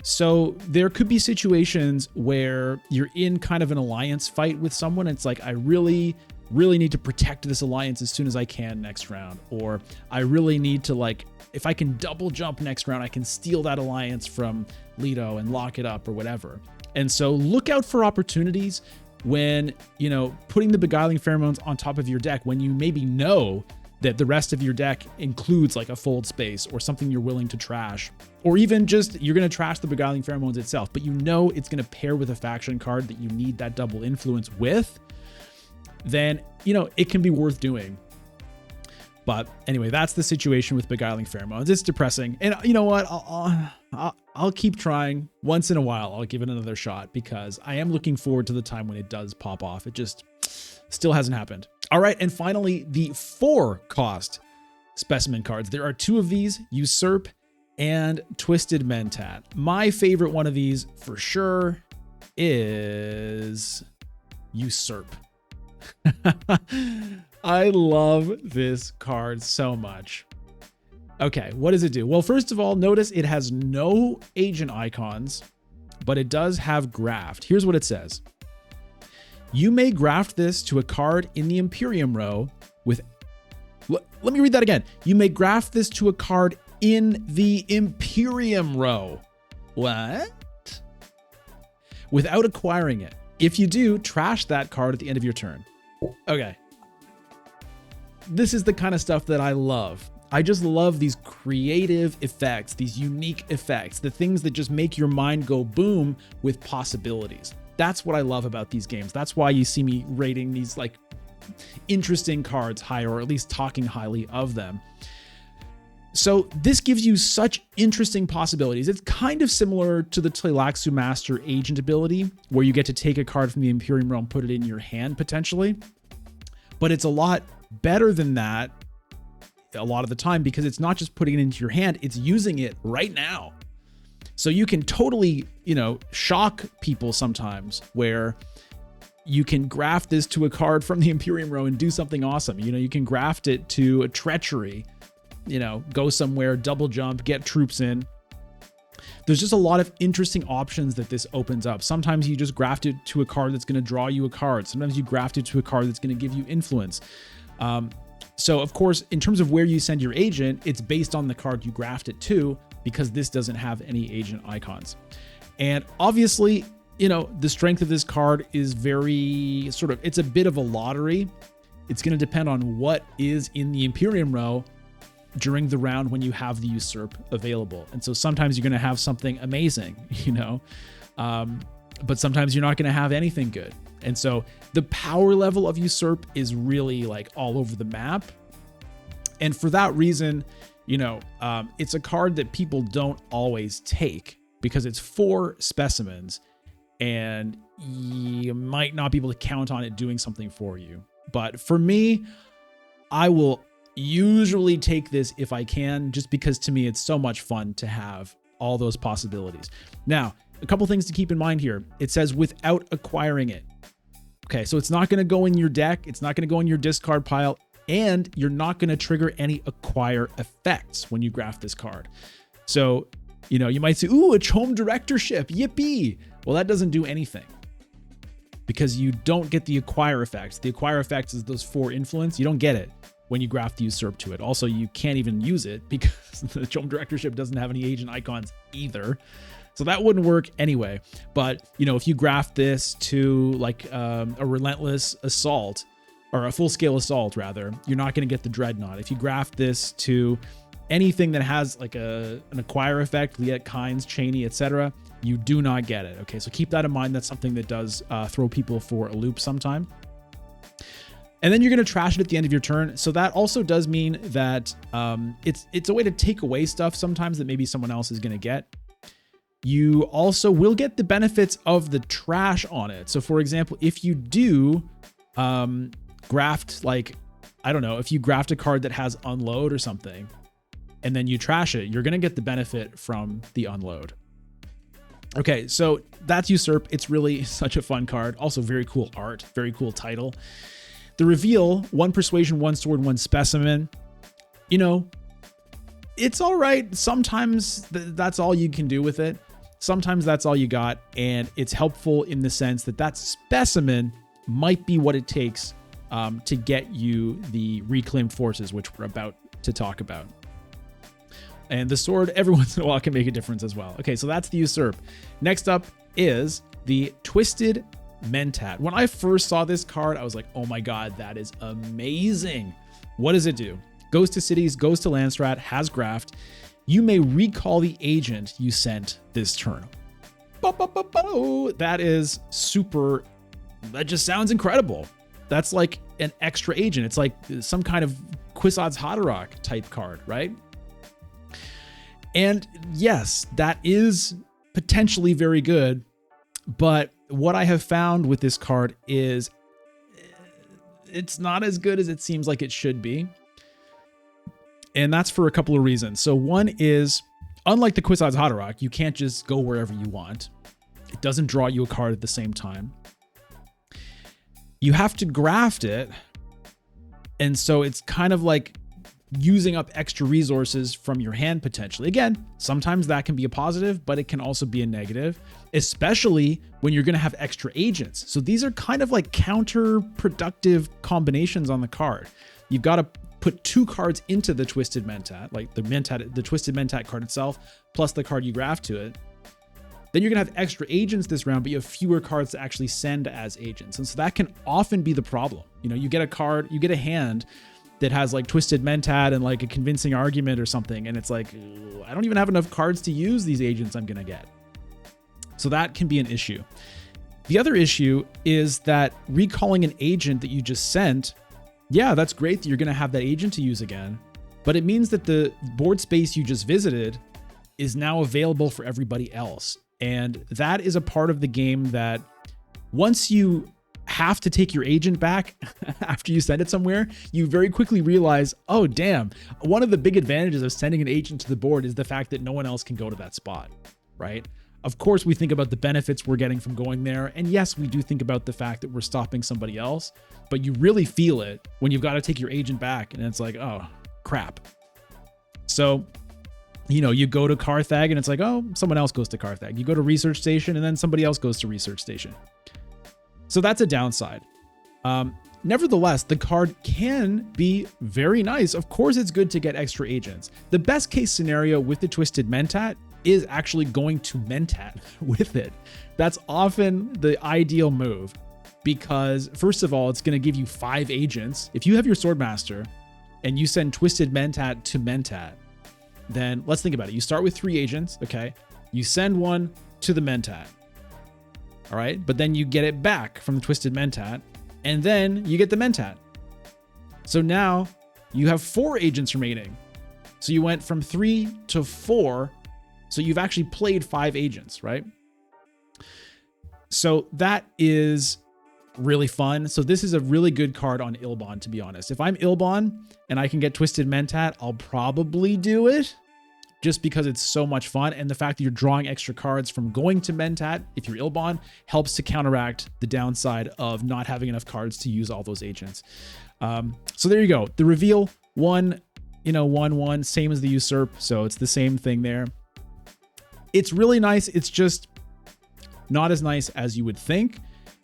So there could be situations where you're in kind of an alliance fight with someone. It's like, I really need to protect this alliance as soon as I can next round. Or I really need to, like, if I can double jump next round, I can steal that alliance from Leto and lock it up or whatever. And so look out for opportunities when, you know, putting the Beguiling Pheromones on top of your deck, when you maybe know that the rest of your deck includes like a fold space or something you're willing to trash, or even just you're going to trash the Beguiling Pheromones itself, but you know it's going to pair with a faction card that you need that double influence with, then, you know, it can be worth doing. But anyway, that's the situation with Beguiling Pheromones. It's depressing. And you know what? I'll keep trying. Once in a while, I'll give it another shot because I am looking forward to the time when it does pop off. It just still hasn't happened. All right, and finally, the 4-cost specimen cards. There are 2 of these, Usurp and Twisted Mentat. My favorite one of these for sure is Usurp. I love this card so much. Okay, what does it do? Well, first of all, notice it has no agent icons, but it does have graft. Here's what it says. You may graft this to a card in the Imperium row with... Let me read that again. You may graft this to a card in the Imperium row. What? Without acquiring it. If you do, trash that card at the end of your turn. Okay. This is the kind of stuff that I love. I just love these creative effects, these unique effects, the things that just make your mind go boom with possibilities. That's what I love about these games. That's why you see me rating these like interesting cards higher, or at least talking highly of them. So this gives you such interesting possibilities. It's kind of similar to the Tleilaxu Master Agent ability, where you get to take a card from the Imperium realm, put it in your hand potentially. But it's a lot better than that a lot of the time, because it's not just putting it into your hand, it's using it right now. So you can totally, you know, shock people sometimes, where you can graft this to a card from the Imperium row and do something awesome. You know, you can graft it to a Treachery, you know, go somewhere, double jump, get troops in. There's just a lot of interesting options that this opens up. Sometimes you just graft it to a card that's going to draw you a card. Sometimes you graft it to a card that's going to give you influence. So of course, in terms of where you send your agent, it's based on the card you graft it to, because this doesn't have any agent icons. And obviously, you know, the strength of this card is very sort of, it's a bit of a lottery. It's going to depend on what is in the Imperium row during the round when you have the Usurp available. And so sometimes you're going to have something amazing, you know, but sometimes you're not going to have anything good. And so the power level of Usurp is really like all over the map. And for that reason, you know, it's a card that people don't always take because it's 4 specimens and you might not be able to count on it doing something for you. But for me, I will usually take this if I can, just because to me, it's so much fun to have all those possibilities. Now, a couple things to keep in mind here. It says without acquiring it. Okay, so it's not going to go in your deck. It's not going to go in your discard pile, and you're not going to trigger any acquire effects when you graft this card. So, you know, you might say, ooh, a Chome Directorship, yippee. Well, that doesn't do anything because you don't get the acquire effects. The acquire effects is those 4 influence. You don't get it when you graft the Usurp to it. Also, you can't even use it because the Chome Directorship doesn't have any agent icons either. So that wouldn't work anyway. But, you know, if you graft this to like a Relentless Assault, or a full-scale assault rather, you're not going to get the Dreadnought. If you graft this to anything that has like an acquire effect, Liet Kynes, Cheney, etc., you do not get it. Okay, so keep that in mind. That's something that does throw people for a loop sometime. And then you're going to trash it at the end of your turn. So that also does mean that it's a way to take away stuff sometimes that maybe someone else is going to get. You also will get the benefits of the trash on it. So for example, if you do graft, like, I don't know, if you graft a card that has unload or something, and then you trash it, you're going to get the benefit from the unload. Okay, so that's Usurp. It's really such a fun card. Also very cool art, very cool title. The reveal, 1 Persuasion, 1 Sword, 1 Specimen. You know, it's all right. Sometimes that's all you can do with it. Sometimes that's all you got. And it's helpful in the sense that that Specimen might be what it takes to get you the Reclaimed Forces, which we're about to talk about. And the sword, every once in a while, can make a difference as well. Okay, so that's the Usurp. Next up is the Twisted Mentat. When I first saw this card, I was like, oh my God, that is amazing. What does it do? Goes to cities, goes to Landstrat, has graft. You may recall the agent you sent this turn. That is super, that just sounds incredible. That's like an extra agent. It's like some kind of Kwisatz Haderach type card, right? And yes, that is potentially very good, but what I have found with this card is it's not as good as it seems like it should be. And that's for a couple of reasons. So one is, unlike the Kwisatz Haderach, you can't just go wherever you want. It doesn't draw you a card at the same time. You have to graft it. And so it's kind of like using up extra resources from your hand potentially. Again, sometimes that can be a positive, but it can also be a negative, especially when you're going to have extra agents. So these are kind of like counterproductive combinations on the card. You've got to put 2 cards into the Twisted Mentat, like the Twisted Mentat card itself, plus the card you graft to it. Then you're going to have extra agents this round, but you have fewer cards to actually send as agents. And so that can often be the problem. You know, you get a card, you get a hand that has like Twisted Mentat and like a convincing argument or something. And it's like, I don't even have enough cards to use these agents I'm going to get. So that can be an issue. The other issue is that recalling an agent that you just sent, yeah, that's great that you're going to have that agent to use again, but it means that the board space you just visited is now available for everybody else. And that is a part of the game that once you have to take your agent back after you send it somewhere, you very quickly realize, oh, damn, one of the big advantages of sending an agent to the board is the fact that no one else can go to that spot, right? Of course, we think about the benefits we're getting from going there. And yes, we do think about the fact that we're stopping somebody else, but you really feel it when you've got to take your agent back and it's like, oh, crap. So, you know, you go to Carthag and it's like, oh, someone else goes to Carthag. You go to Research Station and then somebody else goes to Research Station. So that's a downside. Nevertheless, the card can be very nice. Of course, it's good to get extra agents. The best case scenario with the Twisted Mentat is actually going to Mentat with it. That's often the ideal move because, first of all, it's going to give you 5 agents. If you have your Swordmaster and you send Twisted Mentat to Mentat, then let's think about it. You start with 3 agents, okay? You send one to the Mentat, all right? But then you get it back from the Twisted Mentat, and then you get the Mentat. So now you have 4 agents remaining. So you went from 3 to 4. So you've actually played 5 agents, right? So that is really fun. So this is a really good card on Ilbon, to be honest. If I'm Ilbon and I can get Twisted Mentat, I'll probably do it just because it's so much fun. And the fact that you're drawing extra cards from going to Mentat, if you're Ilbon, helps to counteract the downside of not having enough cards to use all those agents. So there you go. The reveal, 1/1, same as the Usurp. So it's the same thing there. It's really nice. It's just not as nice as you would think.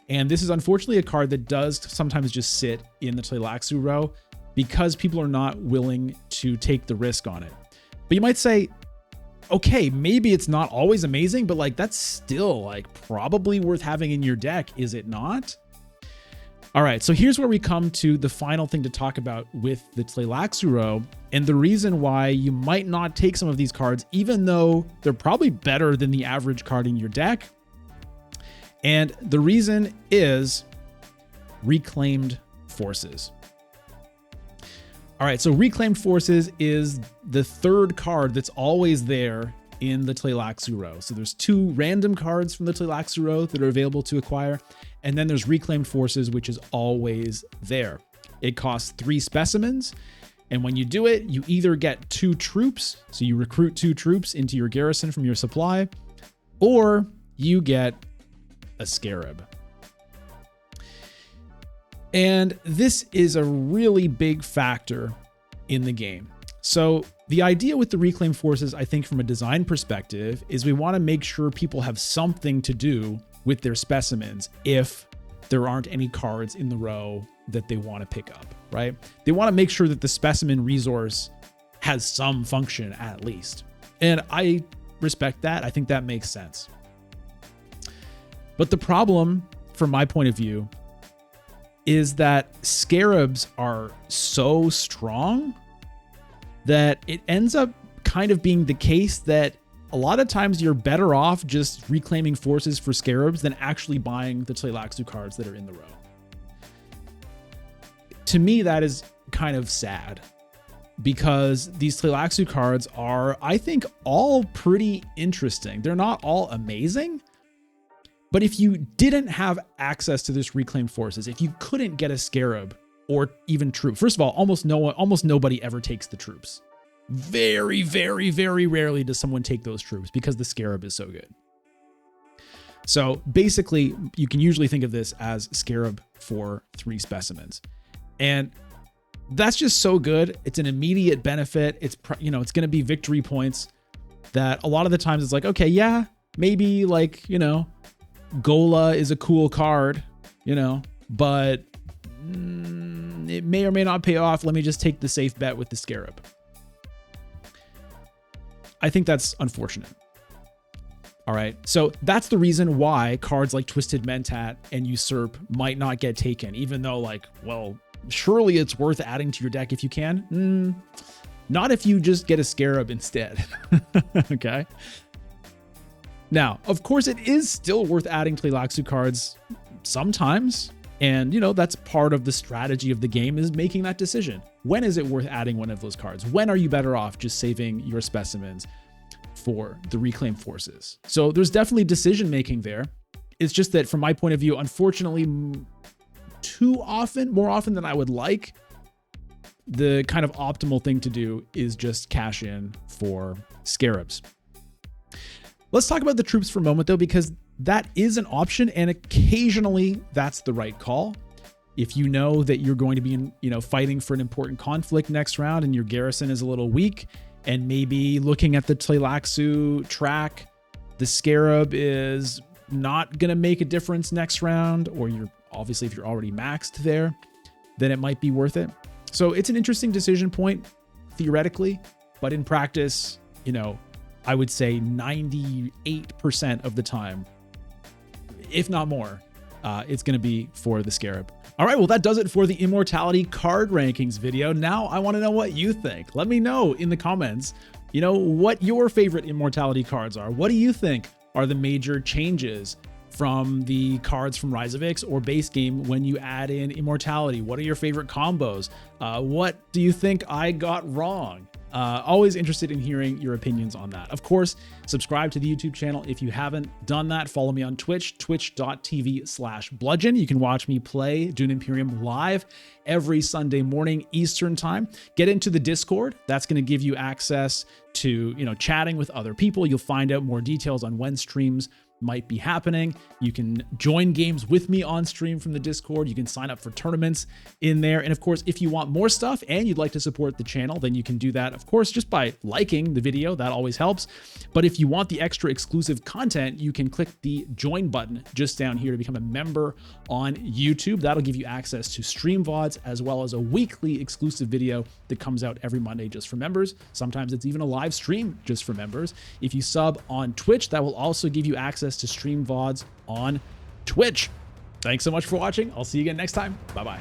And this is unfortunately a card that does sometimes just sit in the Tleilaxu row because people are not willing to take the risk on it. But you might say, okay, maybe it's not always amazing, but like that's still like probably worth having in your deck, is it not? All right, so here's where we come to the final thing to talk about with the Tleilaxu row, and the reason why you might not take some of these cards, even though they're probably better than the average card in your deck. And the reason is Reclaimed Forces. All right, so Reclaimed Forces is the 3rd card that's always there in the Tleilaxu row. So there's 2 random cards from the Tleilaxu row that are available to acquire. And then there's Reclaimed Forces, which is always there. It costs 3 specimens. And when you do it, you either get 2 troops. So you recruit 2 troops into your garrison from your supply, or you get a scarab. And this is a really big factor in the game. So the idea with the reclaim forces, I think from a design perspective, is we want to make sure people have something to do with their specimens if there aren't any cards in the row that they want to pick up, right? They want to make sure that the specimen resource has some function at least. And I respect that. I think that makes sense. But the problem, from my point of view, is that scarabs are so strong that it ends up kind of being the case that a lot of times you're better off just reclaiming forces for scarabs than actually buying the Tleilaxu cards that are in the row. To me, that is kind of sad because these Tleilaxu cards are, I think, all pretty interesting. They're not all amazing, but if you didn't have access to this reclaimed forces, if you couldn't get a scarab or even troop, first of all, almost nobody ever takes the troops. Very, very, very rarely does someone take those troops because the scarab is so good. So basically, you can usually think of this as scarab for 3 specimens. And that's just so good. It's an immediate benefit. It's, it's going to be victory points that a lot of the times it's like, okay, yeah, maybe like, Gola is a cool card, but it may or may not pay off. Let me just take the safe bet with the scarab. I think that's unfortunate. All right. So that's the reason why cards like Twisted Mentat and Usurp might not get taken, even though surely it's worth adding to your deck if you can. Not if you just get a scarab instead. Okay. Now, of course, it is still worth adding Tleilaxu cards sometimes. And, that's part of the strategy of the game is making that decision. When is it worth adding one of those cards? When are you better off just saving your specimens for the reclaim forces? So there's definitely decision making there. It's just that from my point of view, unfortunately, more often than I would like, the kind of optimal thing to do is just cash in for scarabs. Let's talk about the troops for a moment, though, because that is an option, and occasionally that's the right call. If you know that you're going to be fighting for an important conflict next round and your garrison is a little weak, and maybe looking at the Tleilaxu track, the scarab is not going to make a difference next round, or if you're already maxed there, then it might be worth it. So it's an interesting decision point theoretically, but in practice, I would say 98% of the time, if not more, it's going to be for the scarab. All right, well, that does it for the Immortality card rankings video. Now I want to know what you think. Let me know in the comments, what your favorite Immortality cards are. What do you think are the major changes from the cards from Rise of Ix or base game when you add in Immortality? What are your favorite combos? What do you think I got wrong? Always interested in hearing your opinions on that. Of course, subscribe to the YouTube channel if you haven't done that. Follow me on Twitch, twitch.tv/bludgeon. You can watch me play Dune Imperium live every Sunday morning Eastern time. Get into the Discord. That's going to give you access to, chatting with other people. You'll find out more details on when streams might be happening. You can join games with me on stream from the Discord. You can sign up for tournaments in there. And of course, if you want more stuff and you'd like to support the channel, then you can do that, of course, just by liking the video. That always helps. But if you want the extra exclusive content, you can click the join button just down here to become a member on YouTube. That'll give you access to stream VODs as well as a weekly exclusive video that comes out every Monday just for members. Sometimes it's even a live stream just for members. If you sub on Twitch, that will also give you access to stream VODs on Twitch. Thanks so much for watching. I'll see you again next time. Bye-bye.